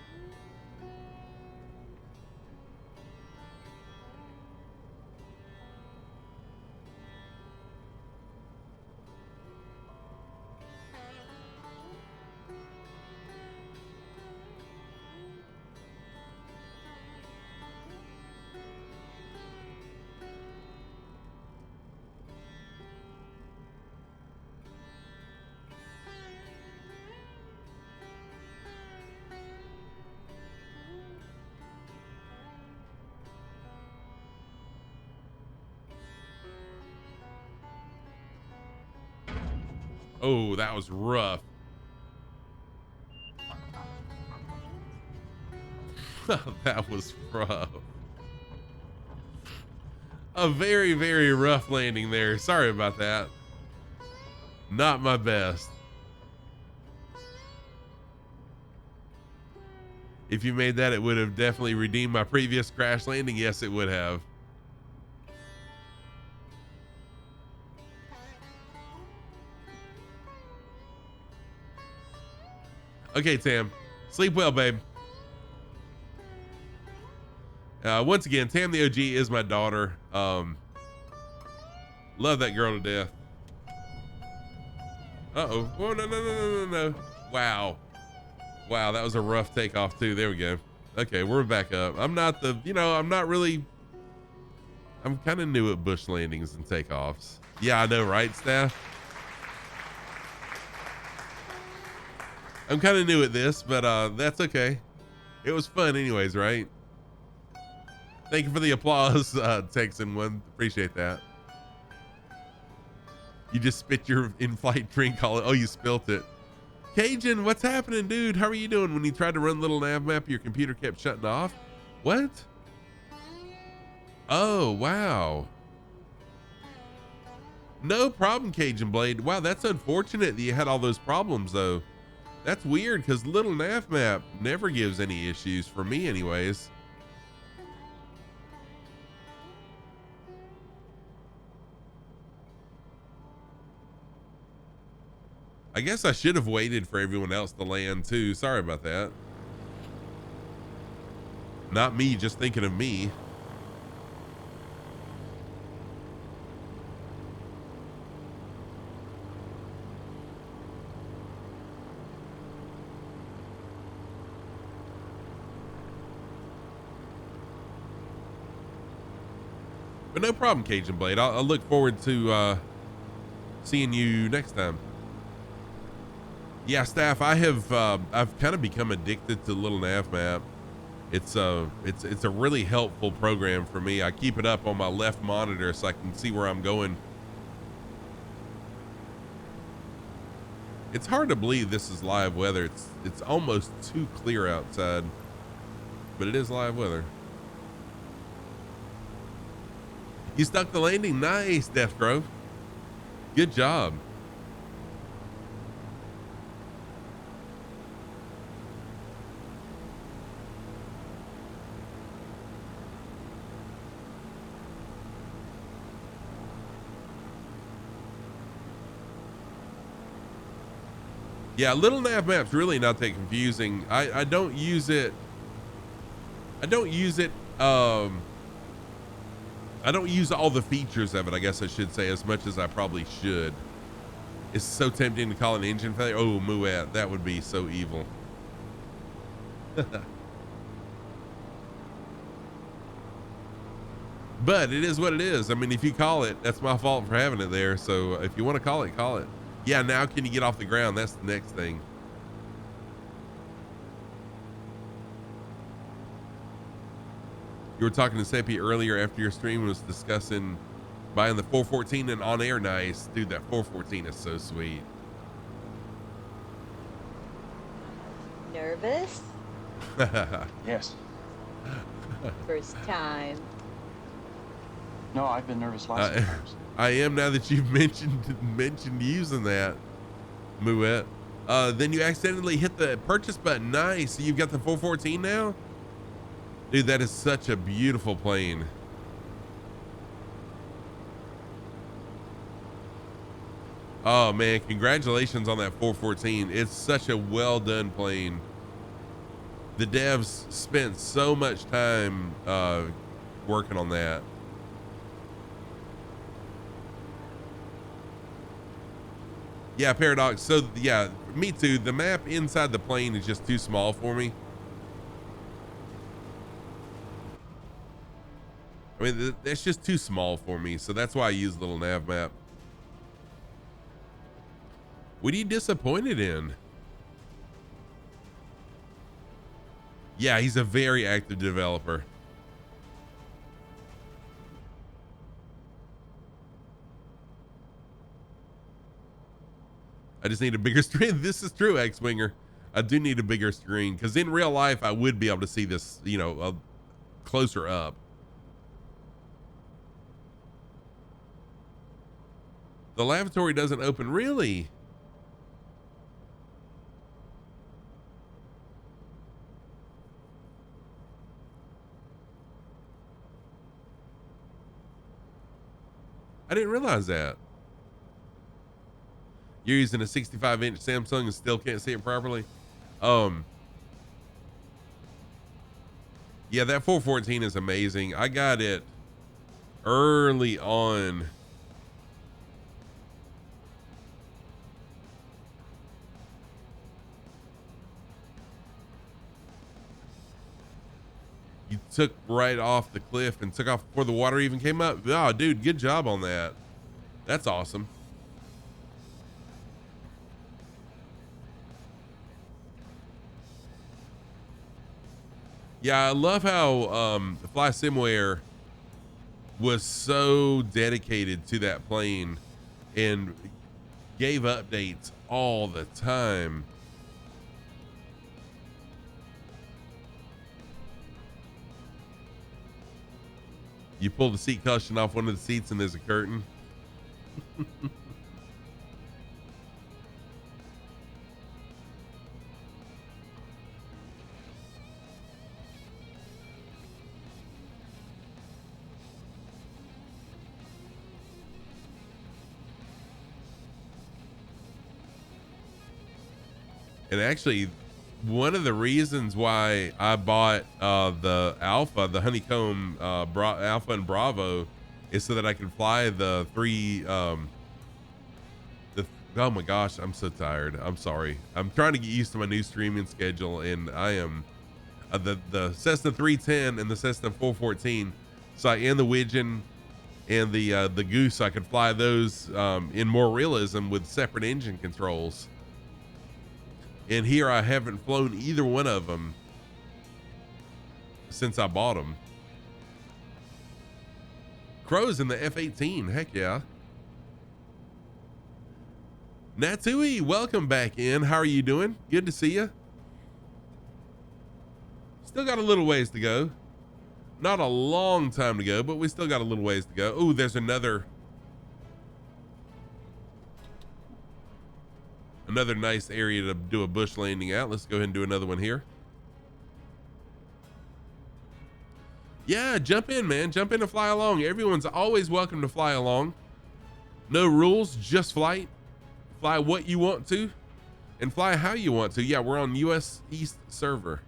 Speaker 1: Oh, that was rough. That was rough. A very, very rough landing there. Sorry about that. Not my best. If you made that, it would have definitely redeemed my previous crash landing. Yes, it would have. Okay, Tam. Sleep well, babe. Once again, Tam the OG is my daughter. Love that girl to death. Uh-oh. Oh, no. Wow. Wow, that was a rough takeoff too. There we go. Okay, we're back up. I'm not I'm kind of new at bush landings and takeoffs. Yeah, I know, right, Steph? I'm kind of new at this, but that's okay. It was fun anyways, right? Thank you for the applause, Texan one. Appreciate that. You just spit your in-flight drink all. Oh, you spilt it. Cajun, what's happening, dude? How are you doing? When you tried to run little nav map, your computer kept shutting off. What? Oh, wow. No problem, Cajun Blade. Wow, that's unfortunate that you had all those problems, though. That's weird, because little nav map never gives any issues for me anyways. I guess I should have waited for everyone else to land too. Sorry about that. Not me, just thinking of me. But no problem, Cajun Blade. I'll look forward to seeing you next time. Yeah, staff, I've kind of become addicted to Little Nav Map. It's a really helpful program for me. I keep it up on my left monitor so I can see where I'm going. It's hard to believe this is live weather. It's almost too clear outside, but it is live weather. You stuck the landing. Nice, Death Grove. Good job. Yeah, Little Nav Map's really not that confusing. I don't use it. I don't use all the features of it, I guess I should say, as much as I probably should. It's so tempting to call an engine failure. Oh, Moet, that would be so evil. But it is what it is. I mean, if you call it, that's my fault for having it there. So if you want to call it, call it. Yeah, now can you get off the ground? That's the next thing. You were talking to Seppi earlier after your stream was discussing buying the 414 and on air. Nice. Dude, that 414 is so sweet.
Speaker 4: Nervous?
Speaker 5: Yes.
Speaker 4: First time.
Speaker 5: No, I've been nervous lots of times.
Speaker 1: I am, now that you've mentioned using that, Moet. Then you accidentally hit the purchase button. Nice. So you've got the 414 now? Dude, that is such a beautiful plane. Oh man, congratulations on that 414. It's such a well done plane. The devs spent so much time working on that. Yeah, Paradox. So yeah, me too. The map inside the plane is just too small for me. I mean, that's just too small for me. So that's why I use Little Nav Map. What are you disappointed in? Yeah, he's a very active developer. I just need a bigger screen. This is true, X-Winger. I do need a bigger screen because in real life, I would be able to see this, you know, closer up. The lavatory doesn't open, really? I didn't realize that. You're using a 65-inch Samsung and still can't see it properly. Yeah, that 414 is amazing. I got it early on. You took right off the cliff and took off before the water even came up. Oh, dude, good job on that. That's awesome. Yeah, I love how Fly Simware was so dedicated to that plane and gave updates all the time. You pull the seat cushion off one of the seats and there's a curtain. And actually, one of the reasons why I bought the Alpha, the Honeycomb Alpha and Bravo, is so that I can fly the three. Oh my gosh, I'm so tired. I'm sorry. I'm trying to get used to my new streaming schedule, and I am the Cessna 310 and the Cessna 414. So I and the Widgeon and the Goose, I could fly those in more realism with separate engine controls. And here I haven't flown either one of them since I bought them. Crows in the F-18, heck yeah. Natsui, welcome back in. How are you doing? Good to see you. Still got a little ways to go. Not a long time to go, but we still got a little ways to go. Oh, there's another nice area to do a bush landing at. Let's go ahead and do another one here. Yeah, jump in, man. Jump in and fly along. Everyone's always welcome to fly along. No rules, just flight. Fly what you want to and fly how you want to. Yeah, we're on US East server.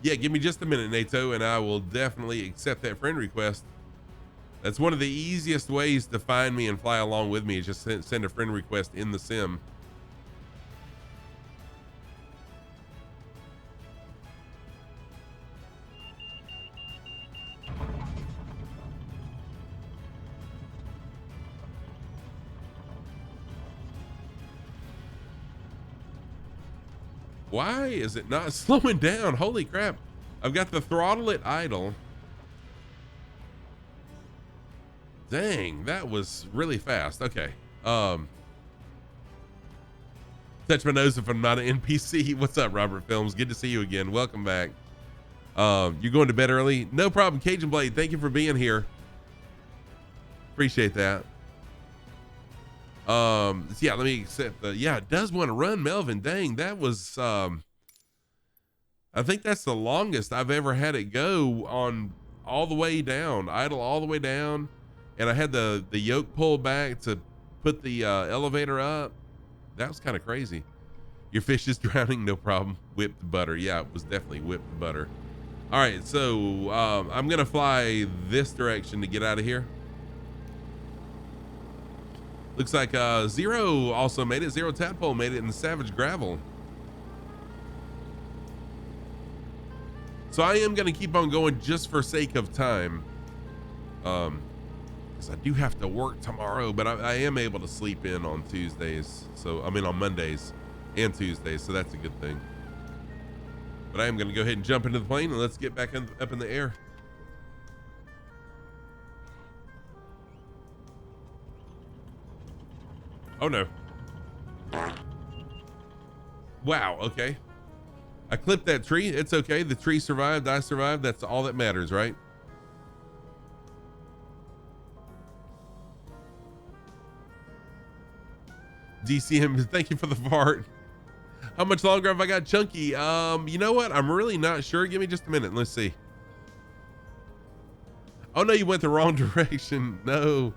Speaker 1: Yeah, give me just a minute, NATO, and I will definitely accept that friend request. That's one of the easiest ways to find me and fly along with me is just send a friend request in the sim. Why is it not slowing down? Holy crap. I've got the throttle at idle. Dang, that was really fast. Okay. Touch my nose if I'm not an NPC. What's up, Robert Films? Good to see you again. Welcome back. You going to bed early? No problem. Cajun Blade, thank you for being here. Appreciate that. Yeah, let me accept the, yeah, it does want to run, Melvin. Dang, that was, I think that's the longest I've ever had it go on all the way down, idle all the way down. And I had the yoke pulled back to put the elevator up. That was kind of crazy. Your fish is drowning, no problem. Whipped butter. Yeah, it was definitely whipped butter. All right, so I'm going to fly this direction to get out of here. Looks like Zero also made it. Zero Tadpole made it in the Savage Gravel. So I am going to keep on going just for sake of time. Because I do have to work tomorrow, but I am able to sleep in on Tuesdays. So, I mean, on Mondays and Tuesdays. So that's a good thing. But I am going to go ahead and jump into the plane and let's get back up in the air. Oh no. Wow. Okay. I clipped that tree. It's okay. The tree survived. I survived. That's all that matters, right? DCM, thank you for the fart. How much longer have I got, Chunky? You know what? I'm really not sure. Give me just a minute. Let's see. Oh no, you went the wrong direction. No.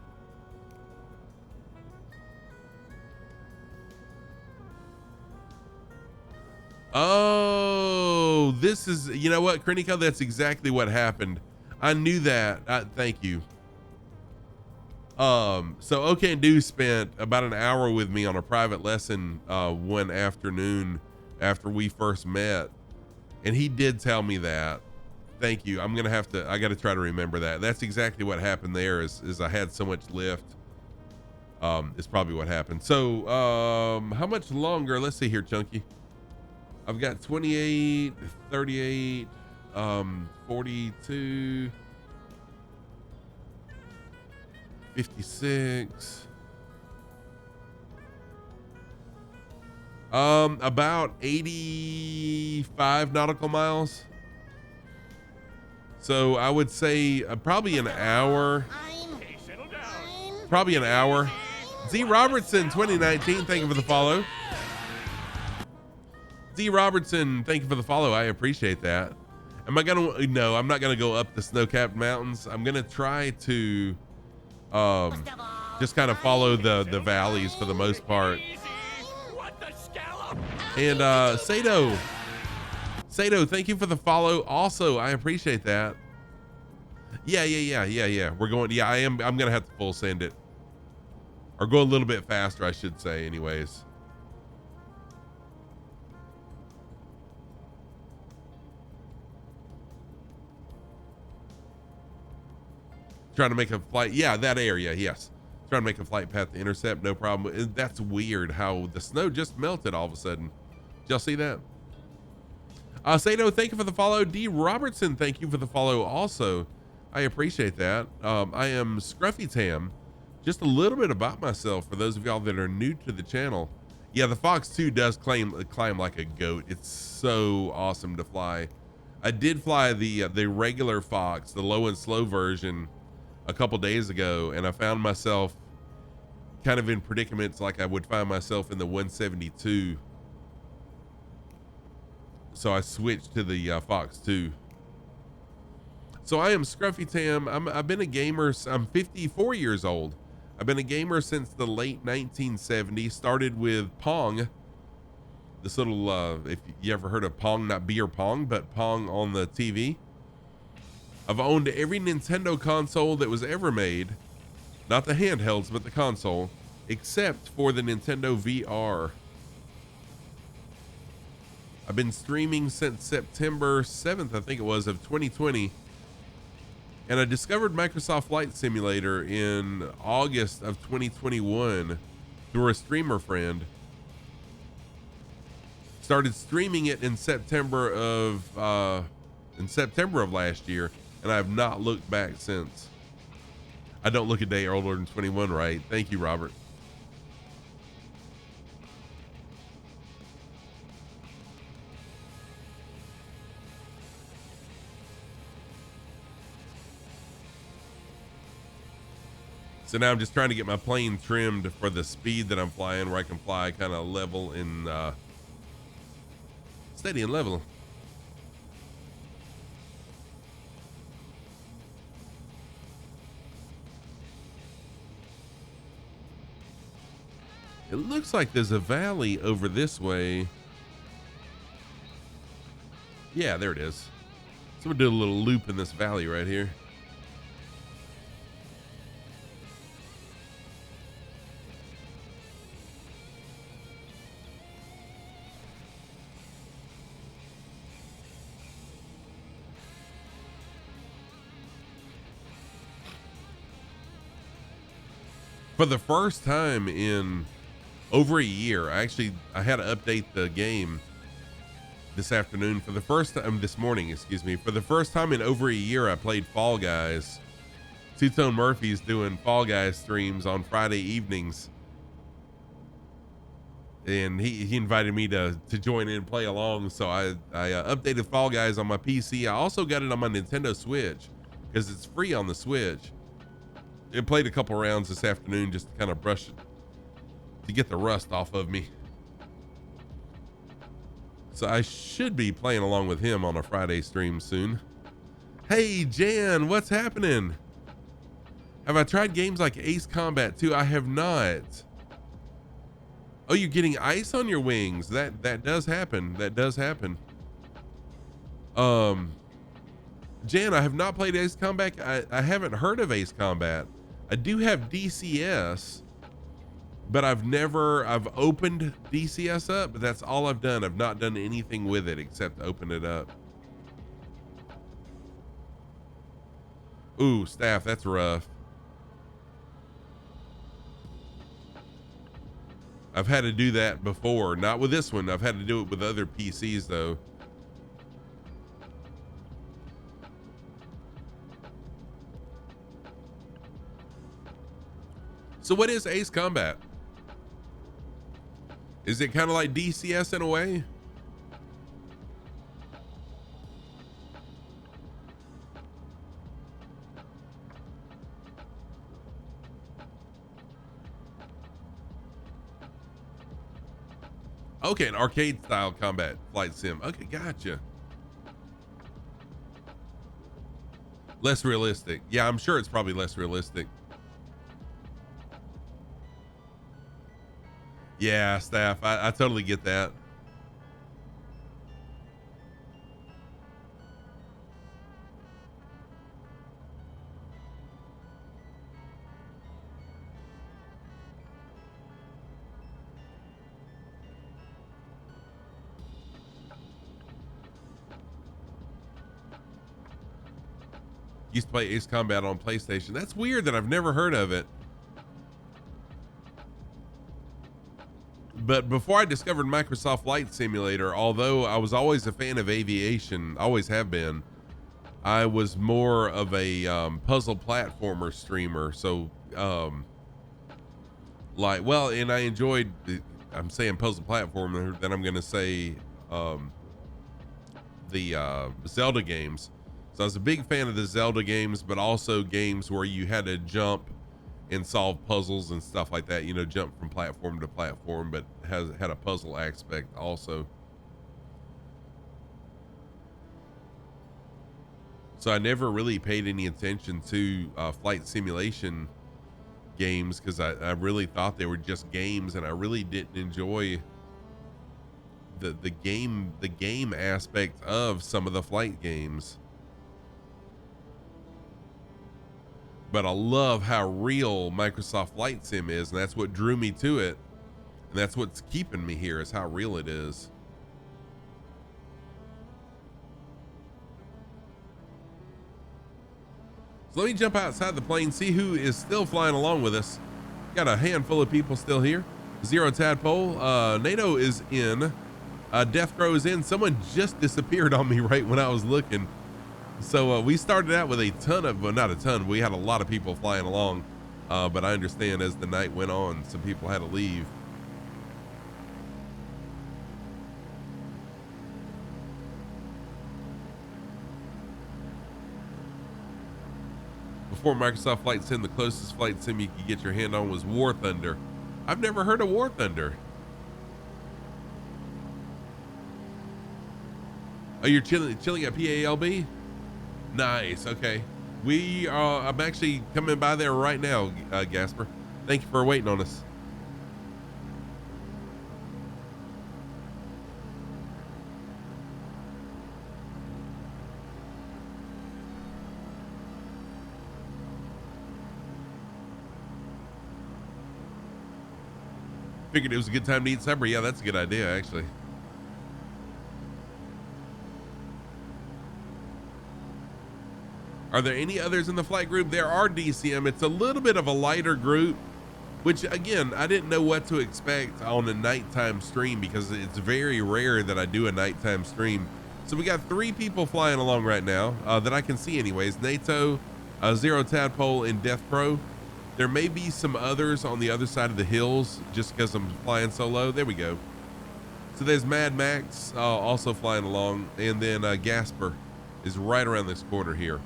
Speaker 1: Oh, this is, you know what, Krenico, that's exactly what happened. I knew that. Thank you. So OK and Do spent about an hour with me on a private lesson one afternoon after we first met, and he did tell me that. Thank you. I got to try to remember that. That's exactly what happened there. Is I had so much lift. Is probably what happened. So how much longer? Let's see here, Chunky. I've got 28, 38, 42, 56, about 85 nautical miles. So I would say probably an hour. Probably an hour. Z Robertson 2019, thank you for the follow. D Robertson, thank you for the follow. I appreciate that. Am I gonna? No, I'm not gonna go up the snow-capped mountains. I'm gonna try to just kind of follow the valleys for the most part. And Sato, thank you for the follow. Also, I appreciate that. Yeah. We're going. Yeah, I'm gonna have to full send it, or go a little bit faster, I should say. Anyways. Trying to make a flight. Yeah, that area. Yes. Trying to make a flight path to intercept. No problem. That's weird how the snow just melted all of a sudden. Did y'all see that? Sato, thank you for the follow. D Robertson, thank you for the follow also. I appreciate that. I am Scruffy Tam. Just a little bit about myself for those of y'all that are new to the channel. Yeah, the Fox 2 does climb like a goat. It's so awesome to fly. I did fly the regular Fox, the low and slow version, a couple days ago, and I found myself kind of in predicaments like I would find myself in the 172. So I switched to the Fox 2. So I am Scruffy Tam. I've been a gamer. I'm 54 years old. I've been a gamer since the late 1970s. Started with Pong. This little, if you ever heard of Pong, not beer pong, but Pong on the TV. I've owned every Nintendo console that was ever made, not the handhelds, but the console, except for the Nintendo VR. I've been streaming since September 7th, I think it was, of 2020. And I discovered Microsoft Flight Simulator in August of 2021 through a streamer friend. Started streaming it in September of last year, and I have not looked back since. I don't look a day older than 21, right? Thank you, Robert. So now I'm just trying to get my plane trimmed for the speed that I'm flying, where I can fly kind of level and steady and level. It looks like there's a valley over this way. Yeah, there it is. So we'll do a little loop in this valley right here. for the first time in over a year. I had to update the game this afternoon for the first time, this morning, excuse me. For the first time in over a year, I played Fall Guys. Two-Tone Murphy's doing Fall Guys streams on Friday evenings. And he invited me to join in and play along. So I updated Fall Guys on my PC. I also got it on my Nintendo Switch because it's free on the Switch. I played a couple rounds this afternoon just to kind of brush it, to get the rust off of me. So I should be playing along with him on a Friday stream soon. Hey, Jan, what's happening? Have I tried games like Ace Combat 2? I have not. Oh, you're getting ice on your wings. That does happen. That does happen. Jan, I have not played Ace Combat. I haven't heard of Ace Combat. I do have DCS, but I've opened DCS up, but that's all I've done. I've not done anything with it except open it up. Ooh, staff, that's rough. I've had to do that before, not with this one. I've had to do it with other PCs though. So what is Ace Combat? Is it kind of like DCS in a way? Okay, an arcade style combat flight sim. Okay, gotcha. Less realistic. Yeah, I'm sure it's probably less realistic. Yeah, staff, I totally get that. Used to play Ace Combat on PlayStation. That's weird that I've never heard of it. But before I discovered Microsoft Flight Simulator, although I was always a fan of aviation, always have been, I was more of a puzzle platformer streamer. So, and I enjoyed, I'm saying puzzle platformer, then I'm going to say the Zelda games. So I was a big fan of the Zelda games, but also games where you had to jump and solve puzzles and stuff like that, you know, jump from platform to platform, but had a puzzle aspect also. So I never really paid any attention to flight simulation games because I really thought they were just games, and I really didn't enjoy the game aspect of some of the flight games. But I love how real Microsoft Flight Sim is, and that's what drew me to it. And that's what's keeping me here, is how real it is. So let me jump outside the plane, see who is still flying along with us. Got a handful of people still here. Zero Tadpole, NATO is in, Death Crow is in. Someone just disappeared on me right when I was looking. So we started out with a ton of, well, not a ton, we had a lot of people flying along, but I understand as the night went on, some people had to leave. Before Microsoft Flight Sim, the closest flight sim you could get your hand on was War Thunder. I've never heard of War Thunder. Oh, you're chilling at PALB? Nice. Okay. I'm actually coming by there right now, Gasper. Thank you for waiting on us. Figured it was a good time to eat supper. Yeah, that's a good idea, actually. Are there any others in the flight group? There are, DCM. It's a little bit of a lighter group. which again, I didn't know what to expect on a nighttime stream because it's very rare that I do a nighttime stream. So we got 3 people flying along right now that I can see anyways. NATO, Zero Tadpole, and Death Pro. There may be some others on the other side of the hills just because I'm flying so low. There we go. So there's Mad Max also flying along, and then Gasper is right around this corner here.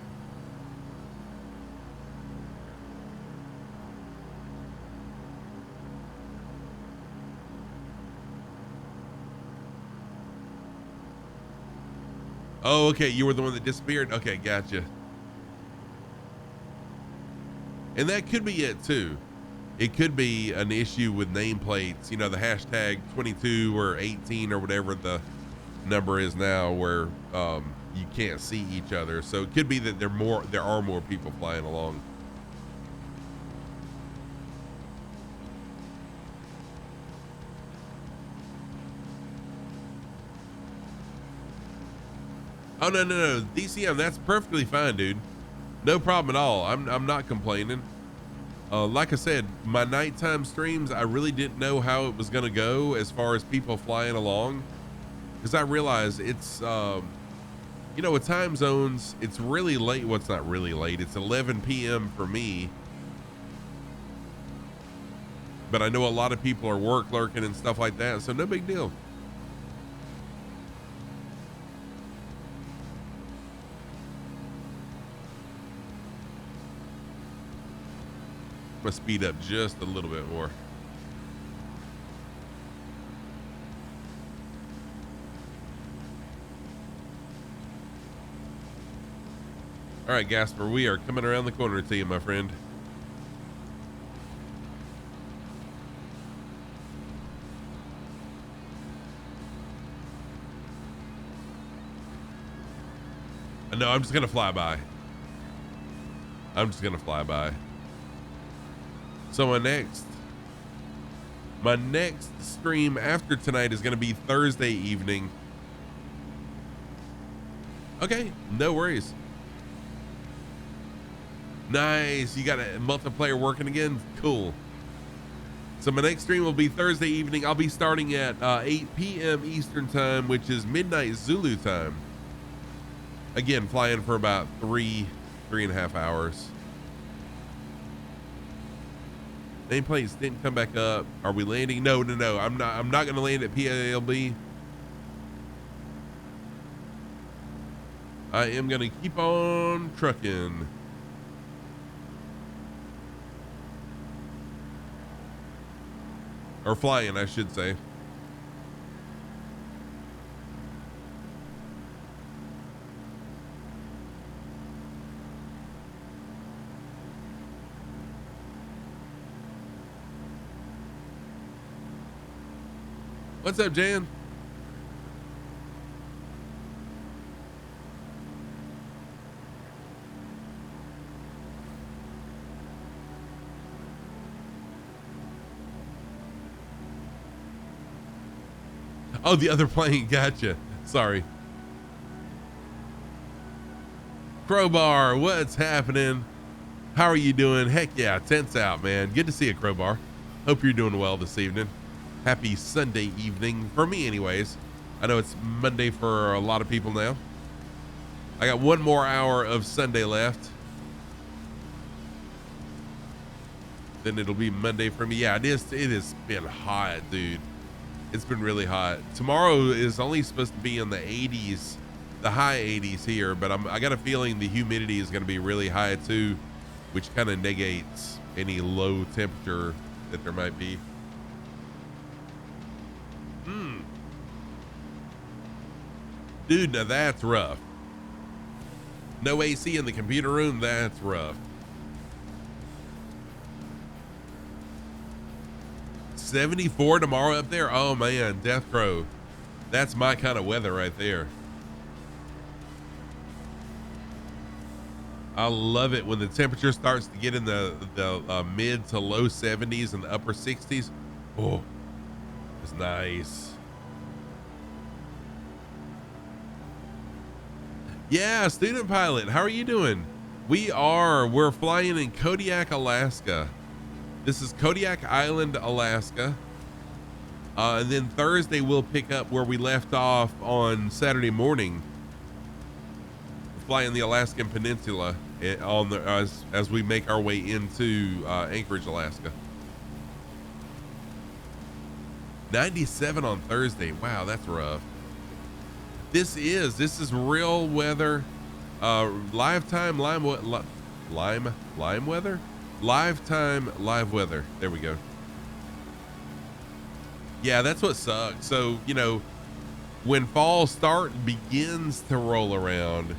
Speaker 1: Oh, okay. You were the one that disappeared. Okay, gotcha. And that could be it too. It could be an issue with nameplates, you know, the hashtag 22 or 18 or whatever the number is now, where you can't see each other. So it could be that there are more people flying along. Oh, no. DCM, that's perfectly fine, dude. No problem at all. I'm not complaining. Like I said, my nighttime streams, I really didn't know how it was going to go as far as people flying along. Because I realized it's, you know, with time zones, it's really late. Well, it's not really late. It's 11 p.m. for me. But I know a lot of people are work lurking and stuff like that. So no big deal. Speed up just a little bit more. All right, Gasper, we are coming around the corner to you, my friend. No, I'm just gonna fly by. So my next stream after tonight is going to be Thursday evening. Okay, no worries. Nice. You got a multiplayer working again? Cool. So my next stream will be Thursday evening. I'll be starting at 8 p.m. Eastern time, which is midnight Zulu time. Again, flying for about 3.5 hours. Nameplates didn't come back up. Are we landing? No. I'm not going to land at PALB. I am going to keep on trucking. Or flying, I should say. What's up, Jan? Oh, the other plane. Gotcha. Sorry. Crowbar, what's happening? How are you doing? Heck yeah, tents out, man. Good to see you, Crowbar. Hope you're doing well this evening. Happy Sunday evening for me anyways. I know it's Monday for a lot of people now. I got 1 more hour of Sunday left. Then it'll be Monday for me. Yeah, it has been hot, dude. It's been really hot. Tomorrow is only supposed to be in the 80s, the high 80s here, but I got a feeling the humidity is going to be really high too, which kind of negates any low temperature that there might be. Dude, now that's rough. No AC in the computer room, that's rough. 74 tomorrow up there? Oh man, Death Crow. That's my kind of weather right there. I love it when the temperature starts to get in the mid to low 70s and the upper 60s. Oh, it's nice. Yeah, student pilot, how are you doing? We're flying in Kodiak, Alaska. This is Kodiak Island, Alaska. And then Thursday we'll pick up where we left off on Saturday morning, flying the Alaskan Peninsula on the as we make our way into Anchorage, Alaska. 97 on Thursday. Wow, that's rough. This is real weather. Lifetime weather. Lifetime live weather. There we go. Yeah, that's what sucks. So, you know, when fall begins to roll around,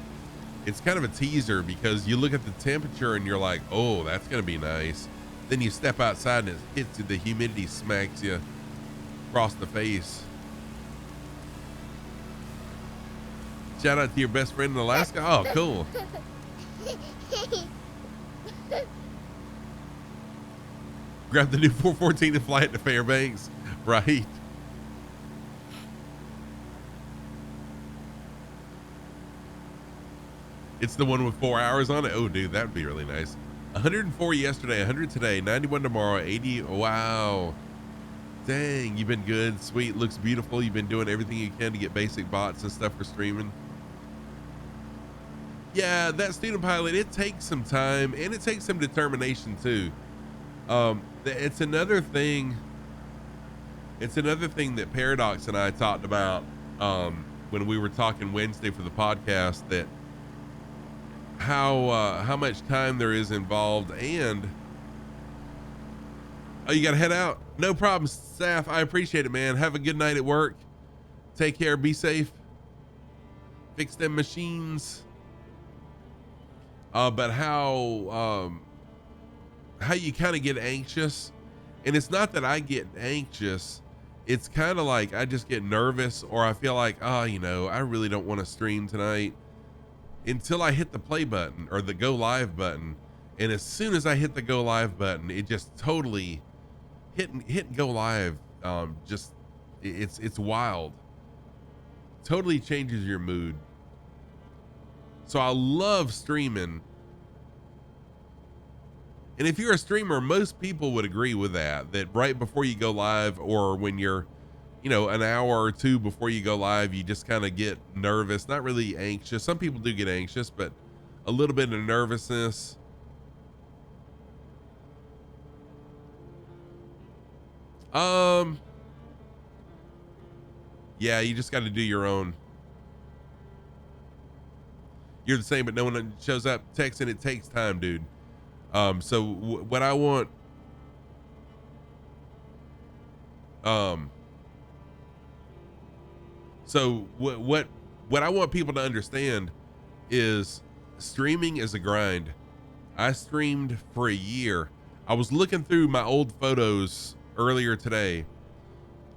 Speaker 1: it's kind of a teaser because you look at the temperature and you're like, oh, that's going to be nice. Then you step outside and it hits you, the humidity smacks you across the face. Shout out to your best friend in Alaska. Oh, cool. Grab the new 414 and fly it to Fairbanks. Right. It's the one with 4 hours on it. Oh, dude, that'd be really nice. 104 yesterday, 100 today, 91 tomorrow, 80. Wow. Dang, you've been good. Sweet. Looks beautiful. You've been doing everything you can to get basic bots and stuff for streaming. Yeah, that student pilot, it takes some time and it takes some determination too. It's another thing that Paradox and I talked about when we were talking Wednesday for the podcast, that how much time there is involved. And oh, you gotta head out. No problem, Saf. I appreciate it, man. Have a good night at work. Take care. Be safe. Fix them machines. But how you kind of get anxious, and it's not that I get anxious. It's kind of like I just get nervous, or I feel like, oh, you know, I really don't want to stream tonight until I hit the play button or the go live button. And as soon as I hit the go live button, it just totally hit go live. Just it's wild. Totally changes your mood. So I love streaming. And if you're a streamer, most people would agree with that right before you go live, or when you're, you know, an hour or two before you go live, you just kind of get nervous, not really anxious. Some people do get anxious, but a little bit of nervousness. Yeah, you just got to do your own. You're the same, but no one shows up. Texting, it takes time, dude. So what I want, so what I want people to understand is streaming is a grind. I streamed for a year. I was looking through my old photos earlier today.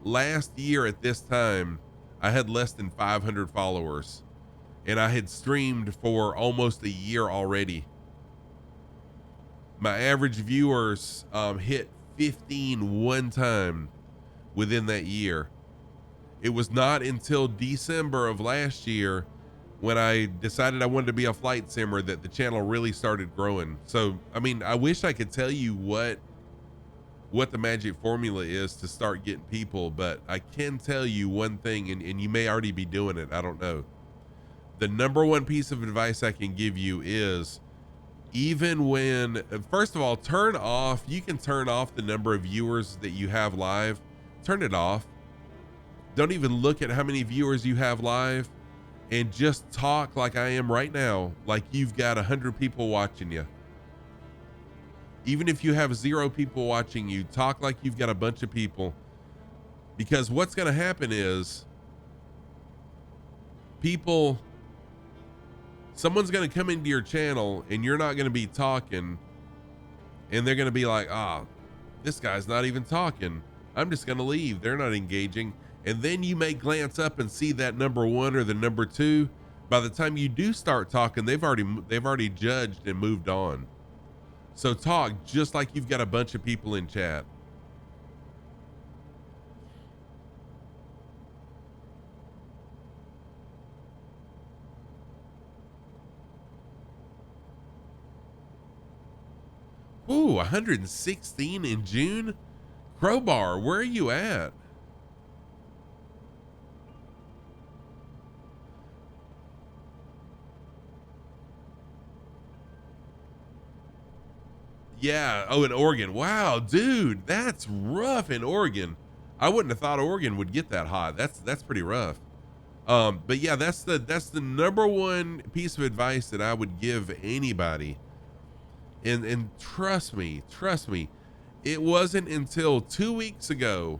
Speaker 1: Last year at this time, I had less than 500 followers, and I had streamed for almost a year already. My average viewers hit 15 one time within that year. It was not until December of last year, when I decided I wanted to be a flight simmer, that the channel really started growing. So, I mean, I wish I could tell you what the magic formula is to start getting people, but I can tell you one thing, and you may already be doing it. I don't know. The number one piece of advice I can give you is, even when, first of all, you can turn off the number of viewers that you have live. Turn it off. Don't even look at how many viewers you have live, and just talk like I am right now, like you've got 100 people watching you. Even if you have 0 people watching you, talk like you've got a bunch of people, because what's going to happen is someone's going to come into your channel and you're not going to be talking, and they're going to be like, this guy's not even talking. I'm just going to leave. They're not engaging. And then you may glance up and see that number 1 or the number 2. By the time you do start talking, they've already judged and moved on. So talk just like you've got a bunch of people in chat. Ooh, 116 in June. Crowbar, where are you at? Yeah. Oh, in Oregon. Wow, dude, that's rough in Oregon. I wouldn't have thought Oregon would get that hot. That's pretty rough. But yeah, that's the number one piece of advice that I would give anybody. And trust me, it wasn't until 2 weeks ago.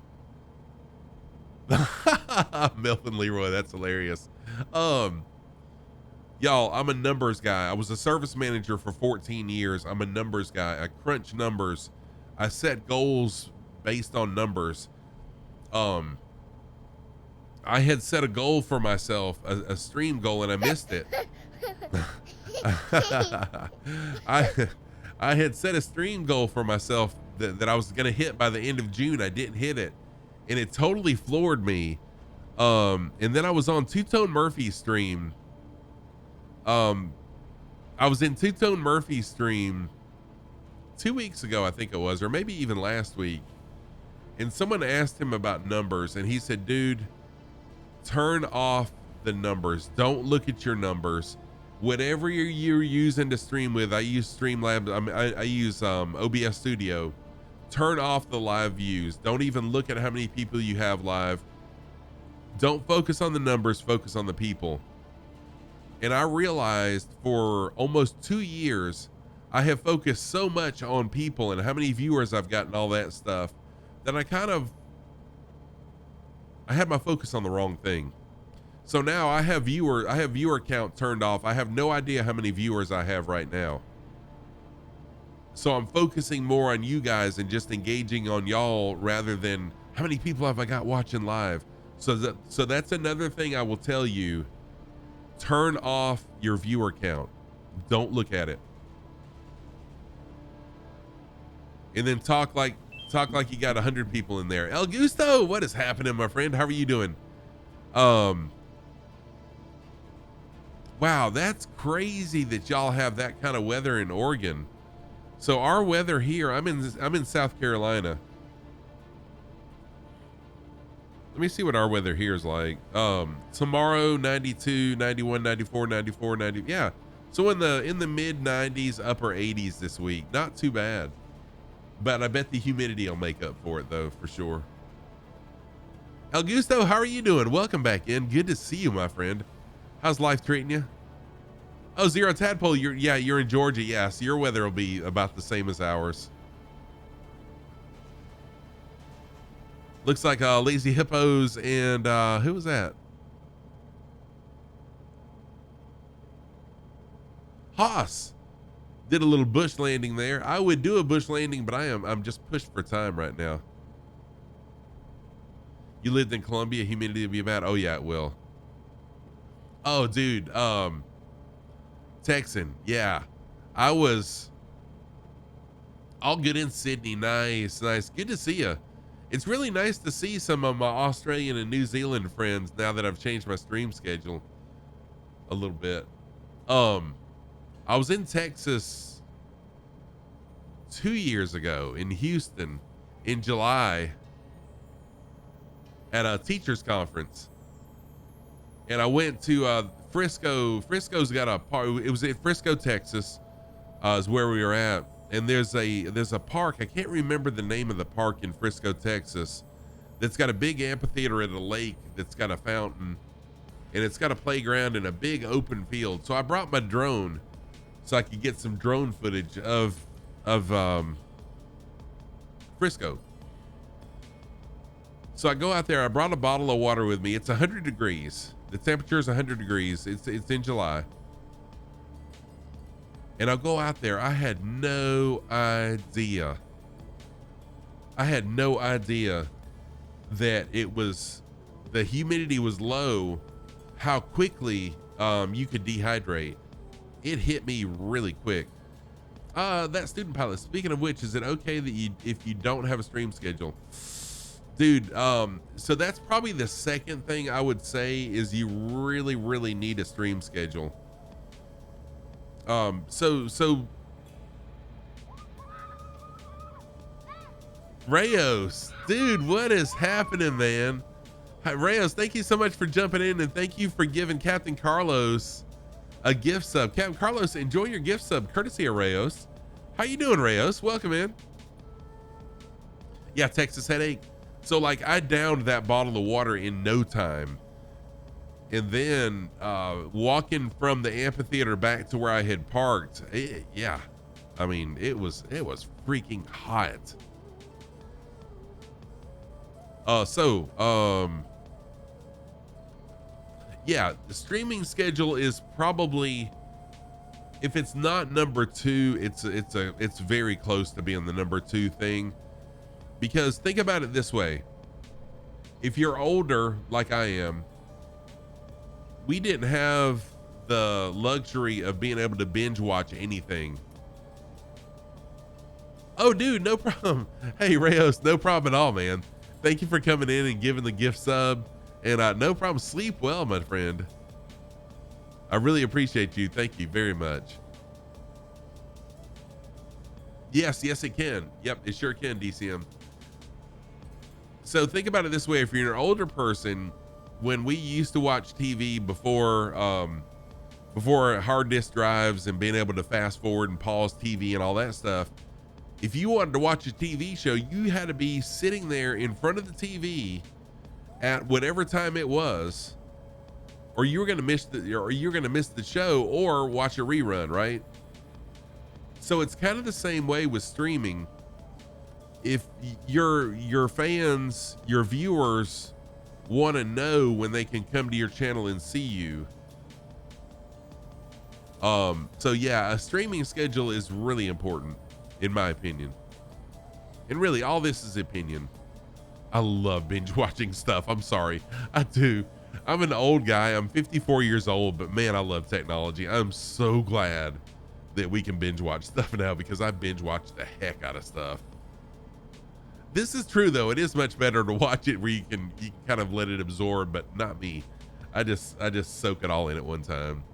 Speaker 1: Melvin Leroy, that's hilarious. Y'all, I'm a numbers guy. I was a service manager for 14 years. I'm a numbers guy. I crunch numbers. I set goals based on numbers. I had set a goal for myself, a stream goal, and I missed it. I had set a stream goal for myself that I was going to hit by the end of June. I didn't hit it, and it totally floored me. And then I was on Two-Tone Murphy's stream. I was in Two-Tone Murphy's stream 2 weeks ago, I think it was, or maybe even last week. And someone asked him about numbers, and he said, dude, turn off the numbers. Don't look at your numbers. Whatever you're using to stream with, I use Streamlabs. I use OBS Studio. Turn off the live views. Don't even look at how many people you have live. Don't focus on the numbers, focus on the people. And I realized for almost 2 years, I have focused so much on people and how many viewers I've gotten, all that stuff, that I had my focus on the wrong thing. So now I have viewer count turned off. I have no idea how many viewers I have right now. So I'm focusing more on you guys and just engaging on y'all rather than how many people have I got watching live. So that's another thing I will tell you. Turn off your viewer count. Don't look at it. And then talk like you got 100 people in there. El Gusto, what is happening, my friend? How are you doing? Wow, that's crazy that y'all have that kind of weather in Oregon. So our weather here, I'm in South Carolina. Let me see what our weather here is like. Tomorrow 92, 91, 94, 94, 90. Yeah. So in the mid 90s, upper 80s this week. Not too bad. But I bet the humidity will make up for it though, for sure. El Gusto, how are you doing? Welcome back in. Good to see you, my friend. How's life treating you? Oh, Zero Tadpole, you're in Georgia. Yeah, so your weather will be about the same as ours. Looks like Lazy Hippos and who was that? Haas did a little bush landing there. I would do a bush landing, but I'm just pushed for time right now. You lived in Columbia, humidity will be bad. Oh yeah, it will. Oh dude, Texan, yeah. I'll get in Sydney. Nice. Good to see you. It's really nice to see some of my Australian and New Zealand friends now that I've changed my stream schedule a little bit. I was in Texas 2 years ago in Houston in July at a teachers conference. And I went to Frisco. Frisco's got a park. It was at Frisco, Texas, is where we were at. And there's a park. I can't remember the name of the park in Frisco, Texas, that's got a big amphitheater at a lake that's got a fountain, and it's got a playground and a big open field. So I brought my drone so I could get some drone footage of Frisco. So I go out there. I brought a bottle of water with me. It's 100 degrees. The temperature is 100 degrees. It's in July. And I'll go out there. I had no idea. That the humidity was low, how quickly you could dehydrate. It hit me really quick. That student pilot, speaking of which, is it okay that if you don't have a stream schedule? Dude, so that's probably the second thing I would say is you really, really need a stream schedule. So Rayos, dude, what is happening, man? Hi, Rayos, thank you so much for jumping in, and thank you for giving Captain Carlos a gift sub. Captain Carlos, enjoy your gift sub, courtesy of Rayos. How you doing, Rayos? Welcome in. Yeah, Texas headache. So like I downed that bottle of water in no time. And then walking from the amphitheater back to where I had parked, yeah. I mean, it was freaking hot. Yeah, the streaming schedule is probably, if it's not number 2, it's very close to being the number 2 thing. Because think about it this way. If you're older, like I am, we didn't have the luxury of being able to binge watch anything. Oh, dude, no problem. Hey, Rayos, no problem at all, man. Thank you for coming in and giving the gift sub. And no problem. Sleep well, my friend. I really appreciate you. Thank you very much. Yes, it can. Yep, it sure can, DCM. So think about it this way. If you're an older person, when we used to watch TV before hard disk drives and being able to fast forward and pause TV and all that stuff, if you wanted to watch a TV show, you had to be sitting there in front of the TV at whatever time it was, or you were going to miss the show or watch a rerun, right? So it's kind of the same way with streaming. If your fans, your viewers want to know when they can come to your channel and see you. So yeah, a streaming schedule is really important, in my opinion. And really, all this is opinion. I love binge watching stuff. I'm sorry. I do. I'm an old guy. I'm 54 years old, but man, I love technology. I'm so glad that we can binge watch stuff now, because I binge watch the heck out of stuff. This is true though. It is much better to watch it where you can kind of let it absorb, but not me. I just soak it all in at one time.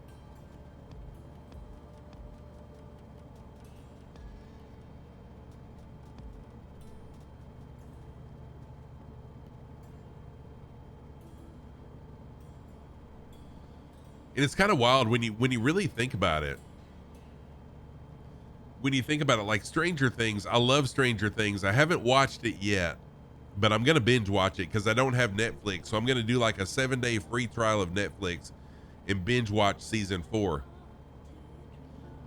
Speaker 1: And it's kind of wild when you really think about it. When you think about it, like Stranger Things, I love Stranger Things. I haven't watched it yet, but I'm going to binge watch it because I don't have Netflix. So I'm going to do like a 7-day free trial of Netflix and binge watch season 4.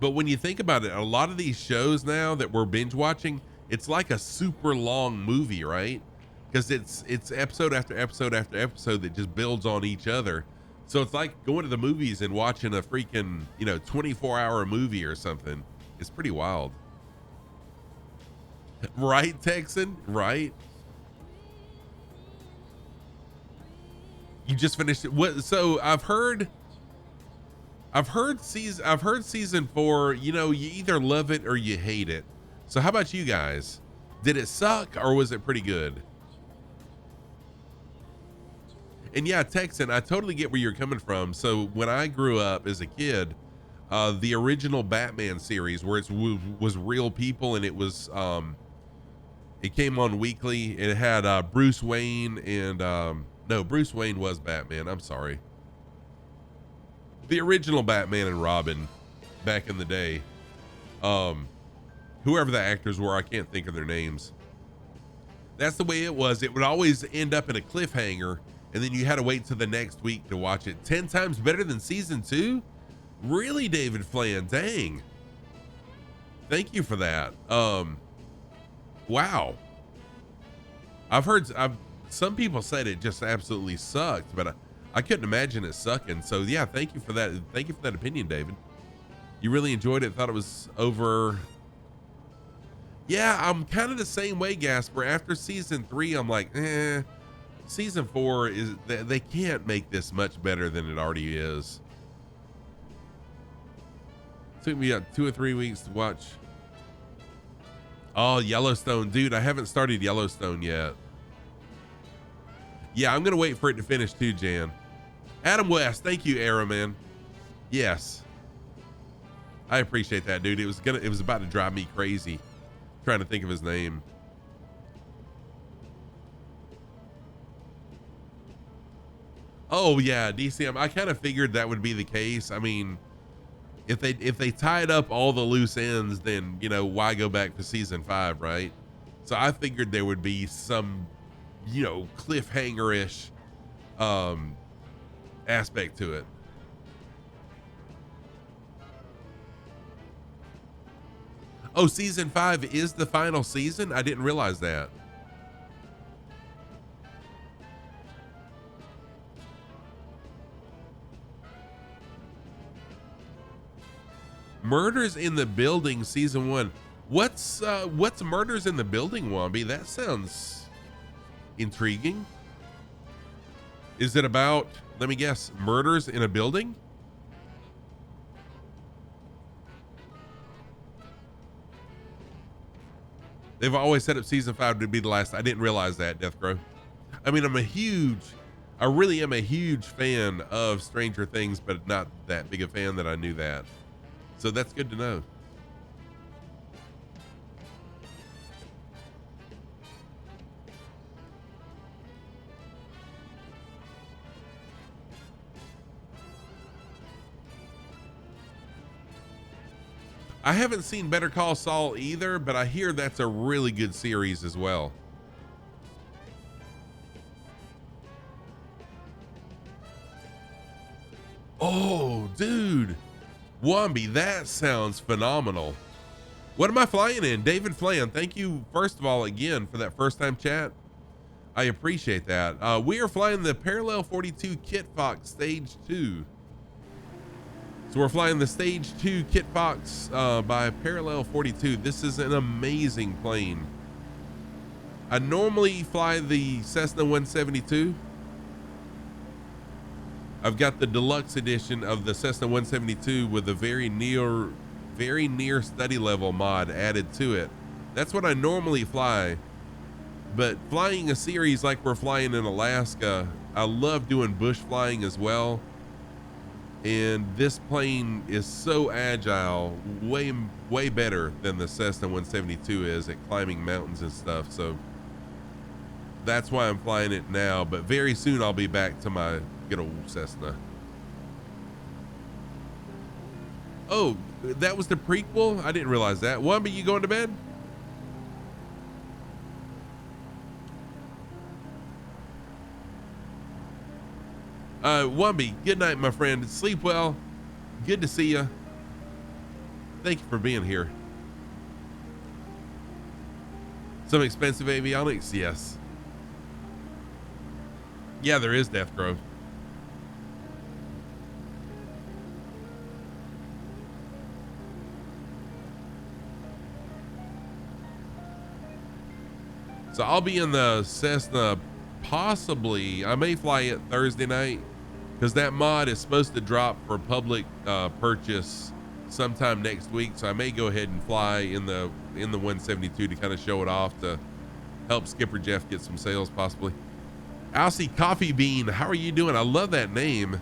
Speaker 1: But when you think about it, a lot of these shows now that we're binge watching, it's like a super long movie, right? Because it's episode after episode after episode that just builds on each other. So it's like going to the movies and watching a freaking, 24-hour movie or something. It's pretty wild. Right, Texan? Right? You just finished it. What? So I've heard season 4, you either love it or you hate it. So how about you guys? Did it suck or was it pretty good? And yeah, Texan, I totally get where you're coming from. So when I grew up as a kid, the original Batman series where it was real people, and it was it came on weekly. It had Bruce Wayne and no, Bruce Wayne was Batman. I'm sorry. The original Batman and Robin back in the day. Whoever the actors were, I can't think of their names. That's the way it was. It would always end up in a cliffhanger, and then you had to wait till the next week to watch it. 10 times better than season 2? Really, David Flan? Dang. Thank you for that. Wow. Some people said it just absolutely sucked, but I couldn't imagine it sucking. So yeah, thank you for that. Thank you for that opinion, David. You really enjoyed it. Thought it was over. Yeah, I'm kind of the same way, Gasper. After season 3, I'm like, season 4 is, they can't make this much better than it already is. Took me 2 or 3 weeks to watch. Oh, Yellowstone. Dude, I haven't started Yellowstone yet. Yeah, I'm going to wait for it to finish too, Jan. Adam West. Thank you, Era, man. Yes. I appreciate that, dude. It was about to drive me crazy trying to think of his name. Oh yeah, DCM. I kind of figured that would be the case. I mean, if they tied up all the loose ends, then you know why go back to season 5, right? So I figured there would be some, you know, cliffhanger-ish aspect to it. Oh, season 5 is the final season? I didn't realize that. Murders in the Building season 1. What's Murders in the Building, Wombi? That sounds intriguing. Is it about, let me guess, murders in a building? They've always set up season 5 to be the last. I didn't realize that, Deathcrow. I mean, I really am a huge fan of Stranger Things, but not that big a fan that I knew that. So that's good to know. I haven't seen Better Call Saul either, but I hear that's a really good series as well. Oh, dude. Wombi, that sounds phenomenal. What am I flying in? David Flan, thank you, first of all, again, for that first-time chat. I appreciate that. We are flying the Parallel 42 Kit Fox Stage 2. So we're flying the Stage 2 Kit Fox by Parallel 42. This is an amazing plane. I normally fly the Cessna 172. I've got the deluxe edition of the Cessna 172 with a very near study level mod added to it. That's what I normally fly. But flying a series like we're flying in Alaska, I love doing bush flying as well. And this plane is so agile, way better than the Cessna 172 is at climbing mountains and stuff. So that's why I'm flying it now. But very soon I'll be back to my good old Cessna. Oh, that was the prequel? I didn't realize that. Wombi, you going to bed? Wombi, good night, my friend. Sleep well. Good to see you. Thank you for being here. Some expensive avionics? Yes. Yeah, there is Death Grove. So I'll be in the Cessna possibly. I may fly it Thursday night because that mod is supposed to drop for public purchase sometime next week. So I may go ahead and fly in the 172 to kind of show it off to help Skipper Jeff get some sales possibly. Alcy Coffee Bean, how are you doing? I love that name.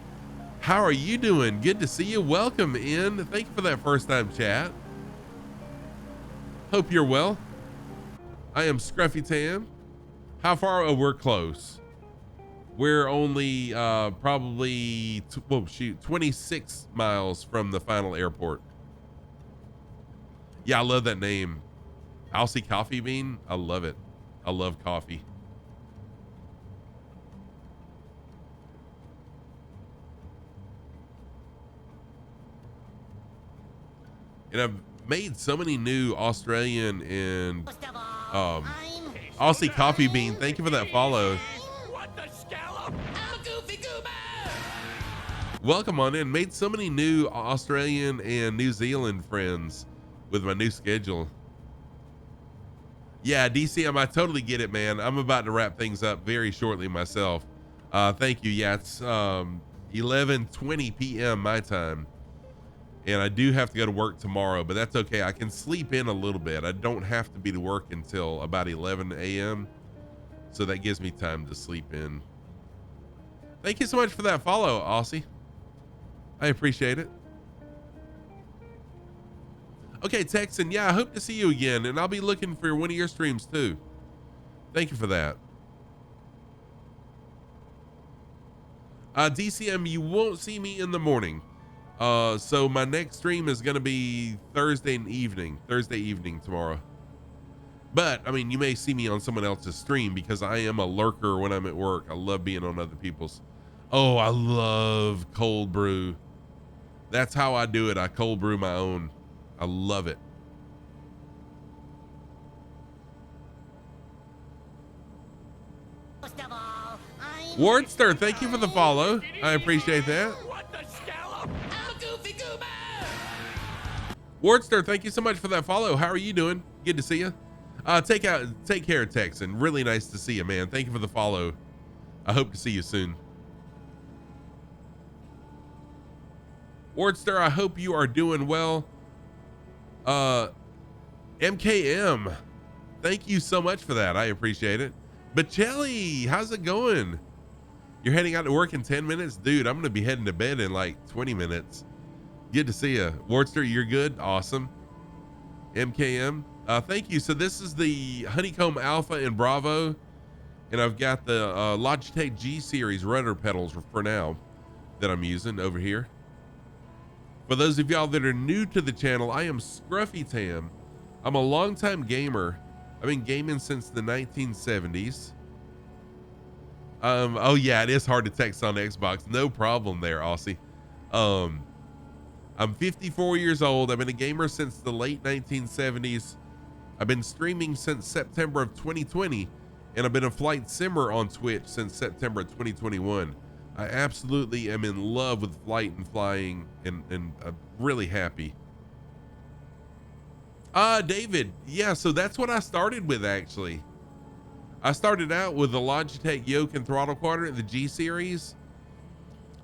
Speaker 1: How are you doing? Good to see you. Welcome in. Thank you for that first time chat. Hope you're well. I am Scruffy Tam. How far? Oh, we're close. We're only probably 26 miles from the final airport. Yeah, I love that name. Alcy Coffee Bean. I love it. I love coffee. And I've made so many new Australian and Aussie Coffee Bean. Thank you for that follow.
Speaker 6: What the scallop? I'm a goofy goober.
Speaker 1: Welcome on in. Made so many new Australian and New Zealand friends with my new schedule. Yeah, DCM, I totally get it, man. I'm about to wrap things up very shortly myself. Thank you. Yeah, it's 11:20 p.m. my time. And I do have to go to work tomorrow, but that's okay. I can sleep in a little bit. I don't have to be to work until about 11 a.m. So that gives me time to sleep in. Thank you so much for that follow, Aussie. I appreciate it. Okay, Texan, yeah, I hope to see you again, and I'll be looking for one of your streams too. Thank you for that. DCM, you won't see me in the morning. So my next stream is going to be Thursday evening tomorrow. But I mean, you may see me on someone else's stream because I am a lurker when I'm at work. I love being on other people's. Oh, I love cold brew. That's how I do it. I cold brew my own. I love it.
Speaker 2: Most of all, I'm
Speaker 1: Wardster, thank you for the follow. I appreciate that.
Speaker 6: What the scallop? I'm a goofy goober.
Speaker 1: Wardster, thank you so much for that follow. How are you doing? Good to see you. Take care, Texan. Really nice to see you, man. Thank you for the follow. I hope to see you soon. Wardster, I hope you are doing well. MKM, thank you so much for that. I appreciate it. Bocelli, how's it going? You're heading out to work in 10 minutes? Dude, I'm going to be heading to bed in like 20 minutes. Good to see you. Wardster, you're good? Awesome. MKM, thank you. So this is the Honeycomb Alpha and Bravo, and I've got the Logitech G Series rudder pedals for now that I'm using over here. For those of y'all that are new to the channel, I am Scruffy Tam. I'm a longtime gamer. I've been gaming since the 1970s. Oh yeah, it is hard to text on Xbox. No problem there, Aussie. I'm 54 years old. I've been a gamer since the late 1970s. I've been streaming since September of 2020, and I've been a flight simmer on Twitch since September of 2021. I absolutely am in love with flight and flying, and I'm really happy. David, yeah, so that's what I started with actually. I started out with the Logitech yoke and throttle quadrant, the G Series,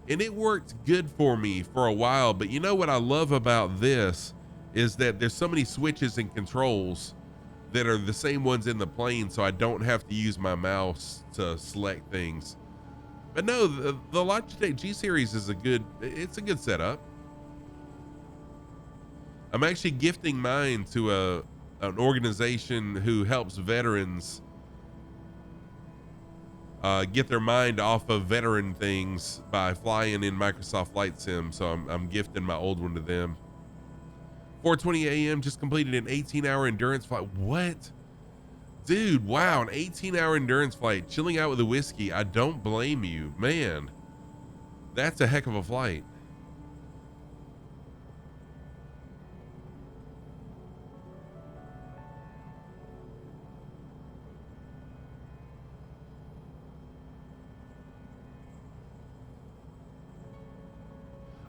Speaker 1: and it worked good for me for a while. But you know what I love about this is that there's so many switches and controls that are the same ones in the plane, so I don't have to use my mouse to select things. But no, the Logitech G Series is it's a good setup. I'm actually gifting mine to an organization who helps veterans get their mind off of veteran things by flying in Microsoft Flight Sim. So I'm gifting my old one to them. 4:20 a.m. just completed an 18-hour endurance flight. What? Dude, wow, an 18-hour endurance flight, chilling out with a whiskey. I don't blame you, man. That's a heck of a flight.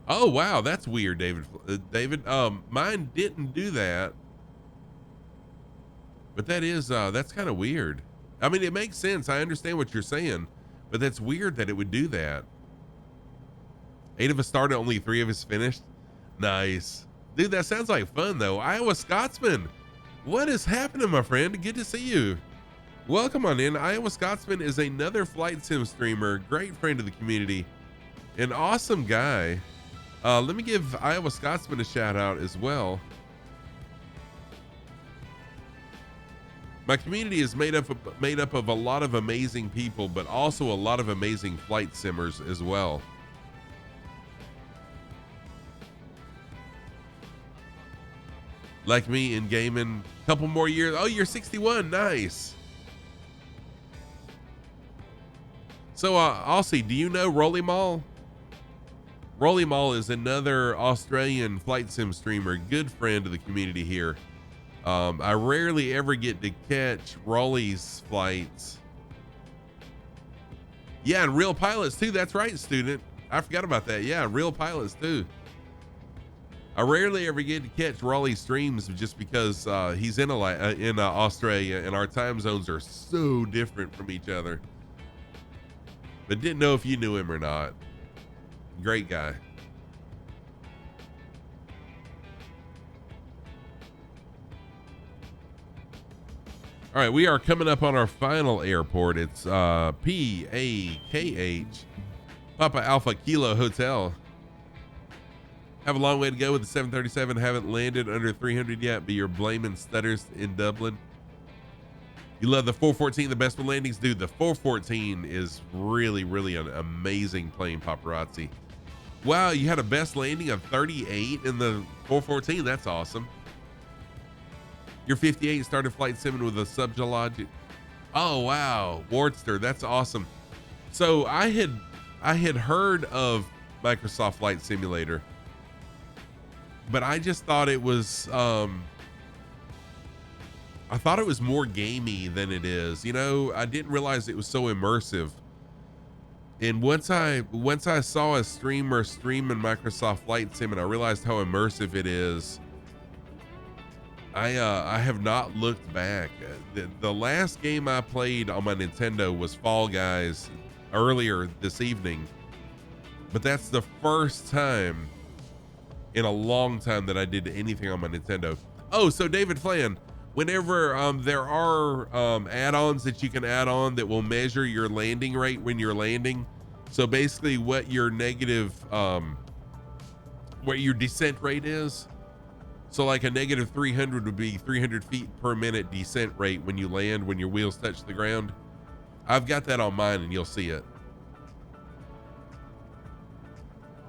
Speaker 1: Oh, wow, that's weird, David. Mine didn't do that. But that is, that's kind of weird. I mean, it makes sense. I understand what you're saying, but that's weird that it would do that. 8 of us started, only 3 of us finished. Nice. Dude, that sounds like fun though. Iowa Scotsman, what is happening, my friend? Good to see you. Welcome on in. Iowa Scotsman is another flight sim streamer, great friend of the community, an awesome guy. Let me give Iowa Scotsman a shout out as well. My community is made up of a lot of amazing people, but also a lot of amazing flight simmers as well. Like me in gaming, couple more years. Oh, you're 61, nice. So, Aussie, do you know Rolly Mall? Rolly Mall is another Australian flight sim streamer, good friend of the community here. I rarely ever get to catch Rolly's flights. Yeah, and Real Pilots too. That's right, student. I forgot about that. Yeah, Real Pilots too. I rarely ever get to catch Rolly's streams just because he's in Australia and our time zones are so different from each other. But didn't know if you knew him or not. Great guy. All right, we are coming up on our final airport. It's PAKH, Papa Alpha Kilo Hotel. Have a long way to go with the 737. Haven't landed under 300 yet, but you're blaming stutters in Dublin. You love the 414, the best with landings, dude. The 414 is really an amazing plane, paparazzi. Wow, you had a best landing of 38 in the 414. That's awesome. Your 58 started flight sim with a subgeologic. Oh wow, Wardster, that's awesome. So I had heard of Microsoft Flight Simulator, but I just thought it was I thought it was more gamey than it is. You know, I didn't realize it was so immersive. And once I saw a streamer streaming Microsoft Flight Sim and I realized how immersive it is, I have not looked back. The last game I played on my Nintendo was Fall Guys earlier this evening, but that's the first time in a long time that I did anything on my Nintendo. Oh, so David Flan, whenever there are add-ons that you can add on that will measure your landing rate when you're landing. So basically what your negative, what your descent rate is. So like a negative 300 would be 300 feet per minute descent rate when you land, when your wheels touch the ground. I've got that on mine and you'll see it.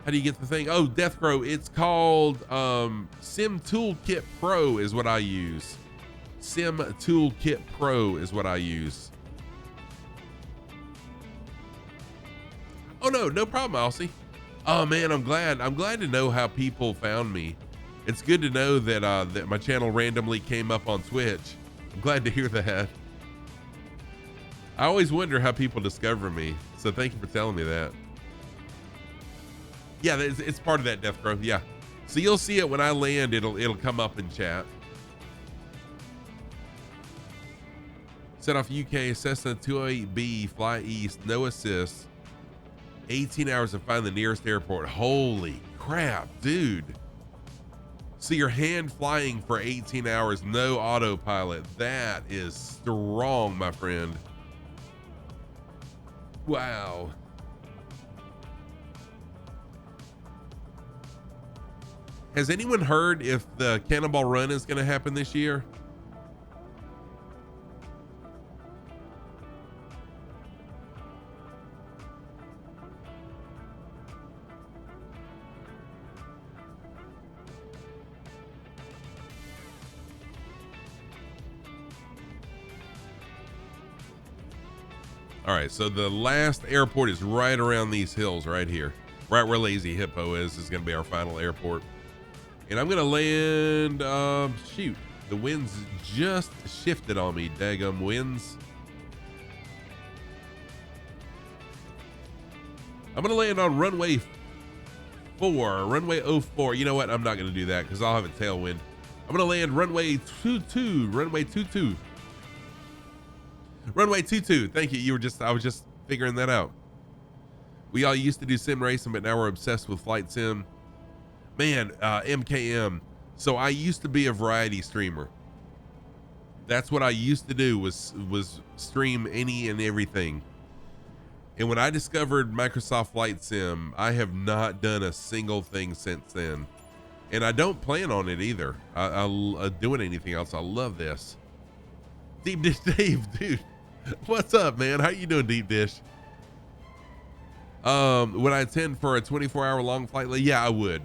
Speaker 1: How do you get the thing? Oh, Death Crow, it's called Sim Toolkit Pro is what I use. Sim Toolkit Pro is what I use. Oh no problem, Elsie. Oh man, I'm glad to know how people found me. It's good to know that that my channel randomly came up on Twitch. I'm glad to hear that. I always wonder how people discover me, so thank you for telling me that. Yeah, it's part of that, Death Crow. Yeah, so you'll see it when I land. It'll come up in chat. Set off UK Cessna 208B, fly east, no assist. 18 hours to find the nearest airport. Holy crap, dude. So you're hand flying for 18 hours, no autopilot. That is strong, my friend. Wow. Has anyone heard if the Cannonball Run is going to happen this year? All right, so the last airport is right around these hills right here. Right where Lazy Hippo is going to be our final airport. And I'm going to land, shoot, the winds just shifted on me, daggum winds. I'm going to land on runway 04. You know what? I'm not going to do that because I'll have a tailwind. I'm going to land runway 22, runway 22. Runway 22. Thank you. I was just figuring that out. We all used to do sim racing, but now we're obsessed with flight sim. Man, MKM. So I used to be a variety streamer. That's what I used to do was stream any and everything. And when I discovered Microsoft Flight Sim, I have not done a single thing since then. And I don't plan on it either. I'll doing anything else. I love this. Deep Dish Dave, dude. What's up, man? How you doing, Deep Dish? Would I attend for a 24-hour long flight? Yeah, I would.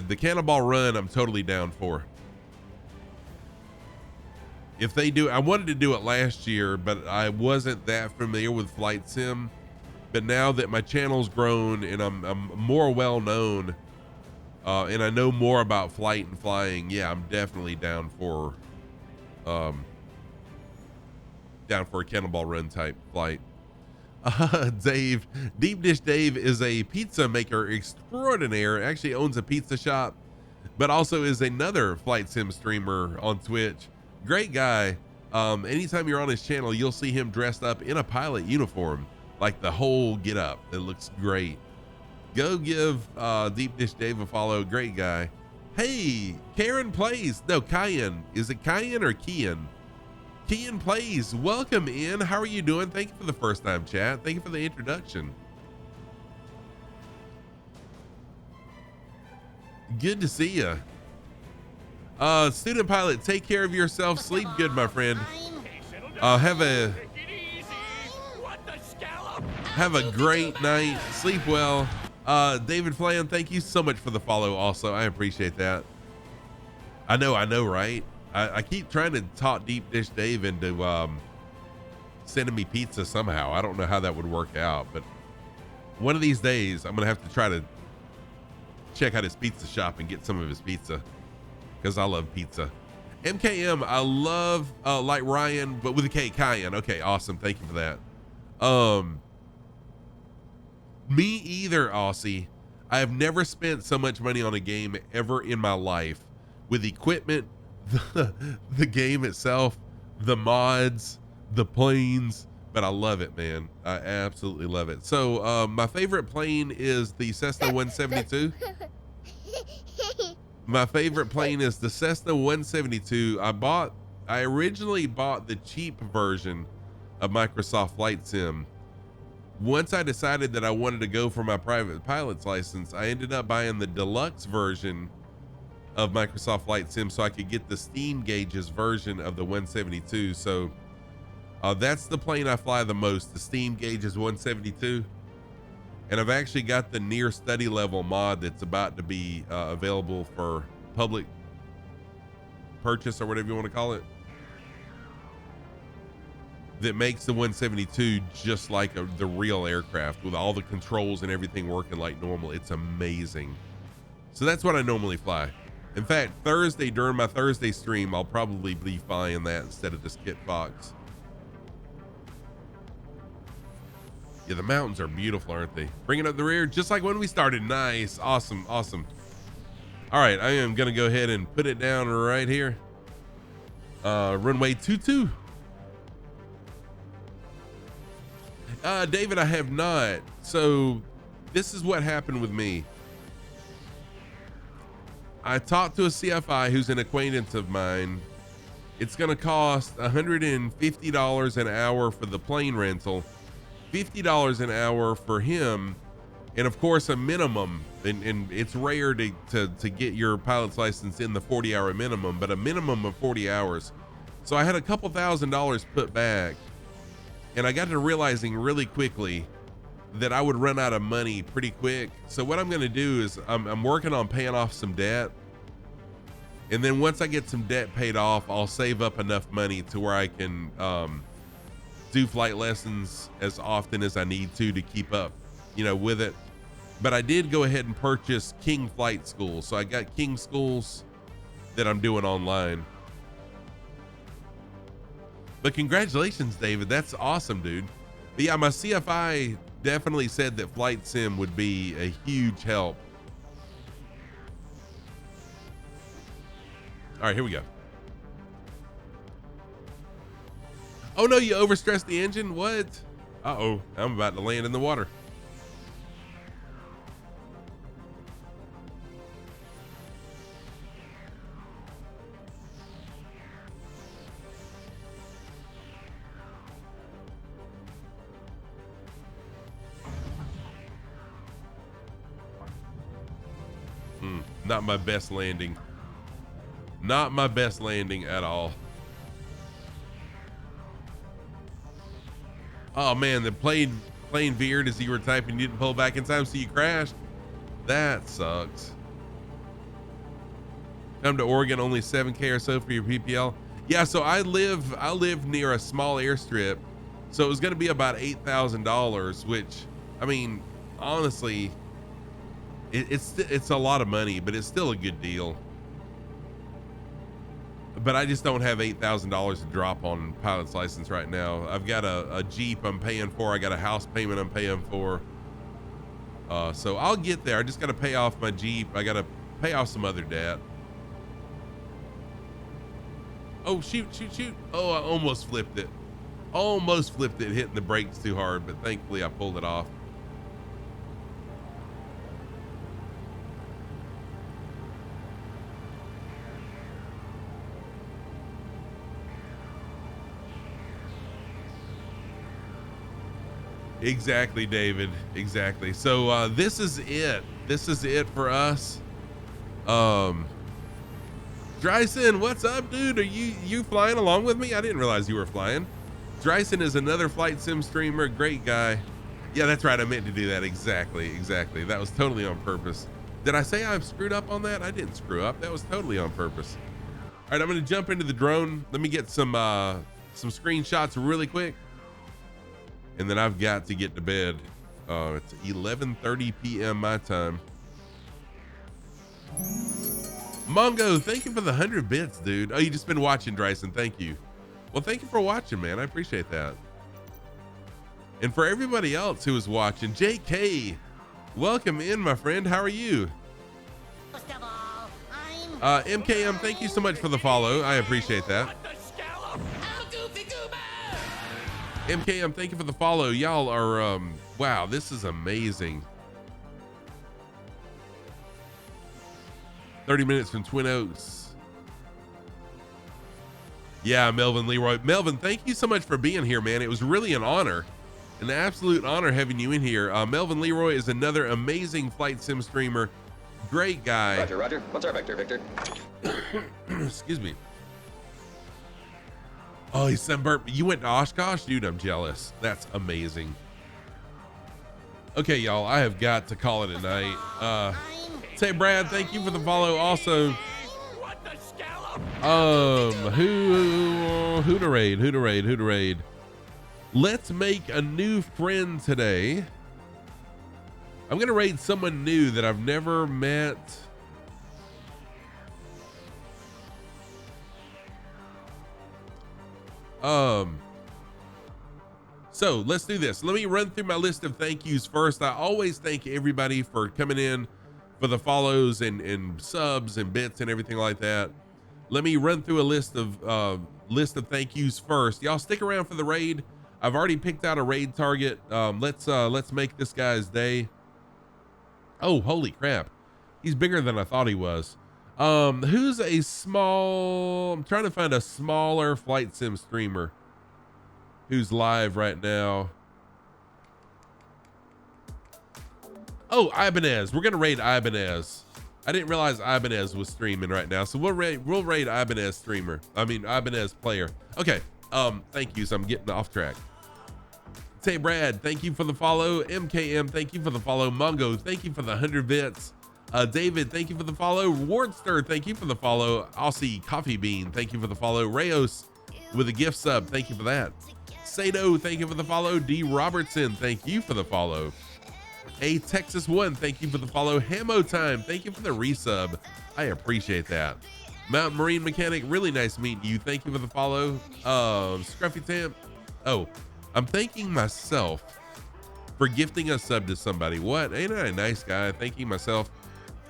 Speaker 1: The Cannonball Run, I'm totally down for. If they do, I wanted to do it last year, but I wasn't that familiar with Flight Sim. But now that my channel's grown and I'm more well known, and I know more about flight and flying, yeah, I'm definitely down for a Cannonball Run type flight. Dave, Deep Dish Dave is a pizza maker extraordinaire. Actually owns a pizza shop, but also is another flight sim streamer on Twitch. Great guy. Anytime you're on his channel, you'll see him dressed up in a pilot uniform, like the whole get up. It looks great. Go give Deep Dish Dave a follow. Great guy. Hey, Karen Plays. No, Kyan. Is it Kyan or Kian? Kian Plays, welcome in. How are you doing? Thank you for the first time chat. Thank you for the introduction. Good to see you. Student pilot, take care of yourself. Sleep good, my friend. Have a great night. Sleep well. David Flan, thank you so much for the follow. Also, I appreciate that. I know, right? I keep trying to talk Deep Dish Dave into sending me pizza somehow. I don't know how that would work out, but one of these days I'm gonna have to try to check out his pizza shop and get some of his pizza, because I love pizza. MKM, I love like Ryan, but with a K, Cayenne. Okay, awesome. Thank you for that. Me either, Aussie. I have never spent so much money on a game ever in my life, with equipment, the game itself, the mods, the planes, but I love it, man. I absolutely love it. So my favorite plane is the Cessna 172. My favorite plane is the Cessna 172. I originally bought the cheap version of Microsoft Flight Sim. Once I decided that I wanted to go for my private pilot's license, I ended up buying the deluxe version of Microsoft Flight Sim so I could get the Steam Gauges version of the 172. So that's the plane I fly the most, the Steam Gauges 172. And I've actually got the near study level mod that's about to be available for public purchase, or whatever you want to call it, that makes the 172 just like the real aircraft, with all the controls and everything working like normal. It's amazing. So that's what I normally fly. In fact, Thursday, during my Thursday stream, I'll probably be flying that instead of the Skit Fox. Yeah, the mountains are beautiful, aren't they? Bringing up the rear, just like when we started. Nice. Awesome. Awesome. All right, I am going to go ahead and put it down right here. Runway 22. David, I have not. So this is what happened with me. I talked to a CFI who's an acquaintance of mine. It's going to cost $150 an hour for the plane rental, $50 an hour for him, and of course a minimum, and it's rare to get your pilot's license in the 40-hour minimum, but a minimum of 40 hours. So I had a couple $1,000s put back, and I got to realizing really quickly that I would run out of money pretty quick. So what I'm going to do is I'm working on paying off some debt, and then once I get some debt paid off, I'll save up enough money to where I can do flight lessons as often as I need to keep up, with it. But I did go ahead and purchase King Flight School. So I got King Schools that I'm doing online. But congratulations, David. That's awesome, dude. But yeah, my CFI definitely said that Flight Sim would be a huge help. All right, here we go. Oh no, you overstressed the engine? What? Uh-oh, I'm about to land in the water. Not my best landing. Not my best landing at all. Oh man, the plane veered as you were typing. You didn't pull back in time, so you crashed. That sucks. Come to Oregon, only 7K or so for your PPL. Yeah, so I live near a small airstrip, so it was going to be about $8,000, which, I mean, honestly, it's a lot of money, but it's still a good deal. But I just don't have $8,000 to drop on pilot's license right now. I've got a Jeep I'm paying for. I got a house payment I'm paying for. So I'll get there. I just got to pay off my Jeep. I got to pay off some other debt. Oh, shoot. Oh, I almost flipped it. Almost flipped it, hitting the brakes too hard, but thankfully I pulled it off. Exactly, David. Exactly. So this is it. This is it for us. Dryson, what's up, dude? Are you flying along with me? I didn't realize you were flying. Dryson is another flight sim streamer. Great guy. Yeah, that's right. I meant to do that. Exactly. That was totally on purpose. Did I say I've screwed up on that? I didn't screw up. That was totally on purpose. All right, I'm going to jump into the drone. Let me get some screenshots really quick. And then I've got to get to bed. It's 11:30 p.m. my time. Mongo, thank you for the 100 bits, dude. Oh, you just been watching, Dryson. Thank you. Well, thank you for watching, man. I appreciate that. And for everybody else who is watching, JK, welcome in, my friend. How are you?
Speaker 2: First of all, I'm
Speaker 1: MKM, thank you so much for the follow. I appreciate that.
Speaker 6: What the scallop? I'm a goofy goober.
Speaker 1: MKM, thank you for the follow. Y'all are, wow, this is amazing. 30 minutes from Twin Oaks. Yeah, Melvin Leroy. Melvin, thank you so much for being here, man. It was really an honor, an absolute honor having you in here. Melvin Leroy is another amazing flight sim streamer. Great guy.
Speaker 7: Roger, Roger. What's our vector, Victor?
Speaker 1: Excuse me. Oh, he's sunburnt. You went to Oshkosh? Dude, I'm jealous. That's amazing. Okay, y'all, I have got to call it a night. Say, Brad, thank you for the follow. Also,
Speaker 6: What the scallop?
Speaker 1: who to raid? Let's make a new friend today. I'm gonna raid someone new that I've never met. So let's do this. Let me run through my list of thank yous first. I always thank everybody for coming in, for the follows and subs and bits and everything like that. Let me run through a list of thank yous first. Y'all stick around for the raid. I've already picked out a raid target. Let's make this guy's day. Oh, holy crap. He's bigger than I thought he was. Who's a small, I'm trying to find a smaller flight sim streamer who's live right now. Oh, Ibanez. We're gonna raid Ibanez. I didn't realize Ibanez was streaming right now, so we'll raid Ibanez streamer. I mean Ibanez player. Okay. Thank you. So I'm getting off track. Say, Brad, thank you for the follow. MKM, thank you for the follow. Mongo, thank you for the 100 bits. David, thank you for the follow. Wardster, thank you for the follow. Aussie Coffee Bean, thank you for the follow. Rayos with a gift sub, thank you for that. Sado, thank you for the follow. D Robertson, thank you for the follow. A Texas One, thank you for the follow. Hamo Time, thank you for the resub. I appreciate that. Mountain Marine Mechanic, really nice meeting you. Thank you for the follow. Scruffy Tamp. Oh, I'm thanking myself for gifting a sub to somebody. What? Ain't I a nice guy? Thanking myself.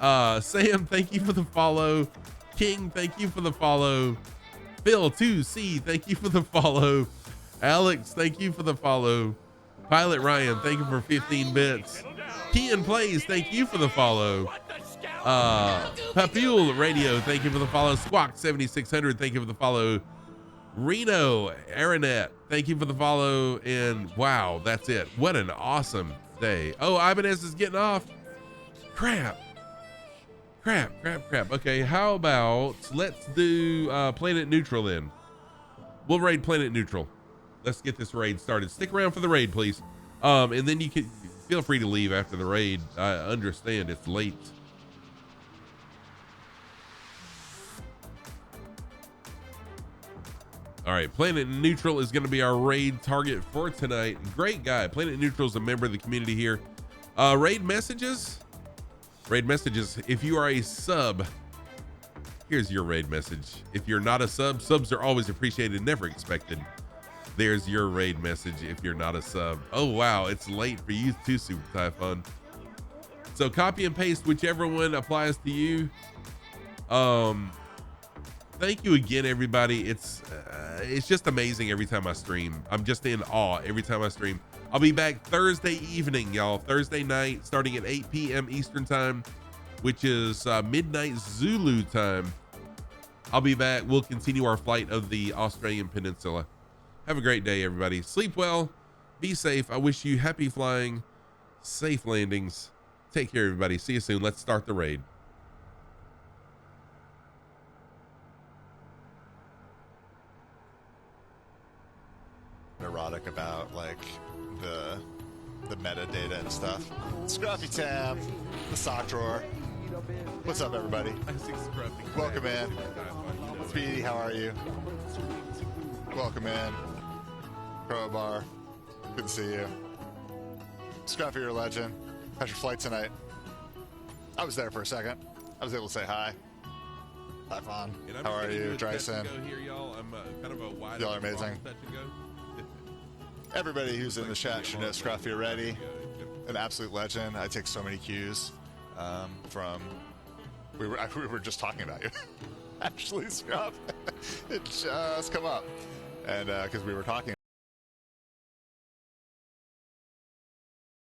Speaker 1: Sam, thank you for the follow. King, thank you for the follow. Phil 2C, thank you for the follow. Alex, thank you for the follow. Pilot Ryan, thank you for 15 bits. Kean Plays, thank you for the follow. Papule Radio, thank you for the follow. Squawk 7600, thank you for the follow. Reno Aranet, thank you for the follow. And wow, that's it. What an awesome day. Oh, Ibanez is getting off. Crap. Okay, how about let's do Planet Neutral then. We'll raid Planet Neutral. Let's get this raid started. Stick around for the raid, please. And then you can feel free to leave after the raid. I understand it's late. All right, Planet Neutral is going to be our raid target for tonight. Great guy. Planet Neutral is a member of the community here. Raid messages. If you are a sub, here's your raid message. If you're not a sub, subs are always appreciated, never expected. There's your raid message if you're not a sub. Oh, wow. It's late for you too, Super Typhon. So copy and paste whichever one applies to you. Thank you again, everybody. It's just amazing every time I stream. I'm just in awe every time I stream. I'll be back Thursday evening, y'all. Thursday night, starting at 8 p.m. Eastern time, which is midnight Zulu time. I'll be back. We'll continue our flight of the Australian Peninsula. Have a great day, everybody. Sleep well. Be safe. I wish you happy flying, safe landings. Take care, everybody. See you soon. Let's start the raid.
Speaker 7: neurotic about like the metadata and stuff. Scruffy Tam, the sock drawer. What's up, everybody?
Speaker 1: I see Scruffy.
Speaker 7: Welcome in. Speedy, how are you? Welcome in. Crowbar, good to see you. Scruffy, you're a legend. How's your flight tonight? I was there for a second. I was able to say hi. Hi, Fawn. How are you, Dryson?
Speaker 1: Here, y'all. I'm kind of a wide.
Speaker 7: Y'all are amazing. Everybody who's in the chat should know Scruffy already. An absolute legend. I take so many cues from. We were just talking about you, actually, Scruff. It just come up, and because we were talking.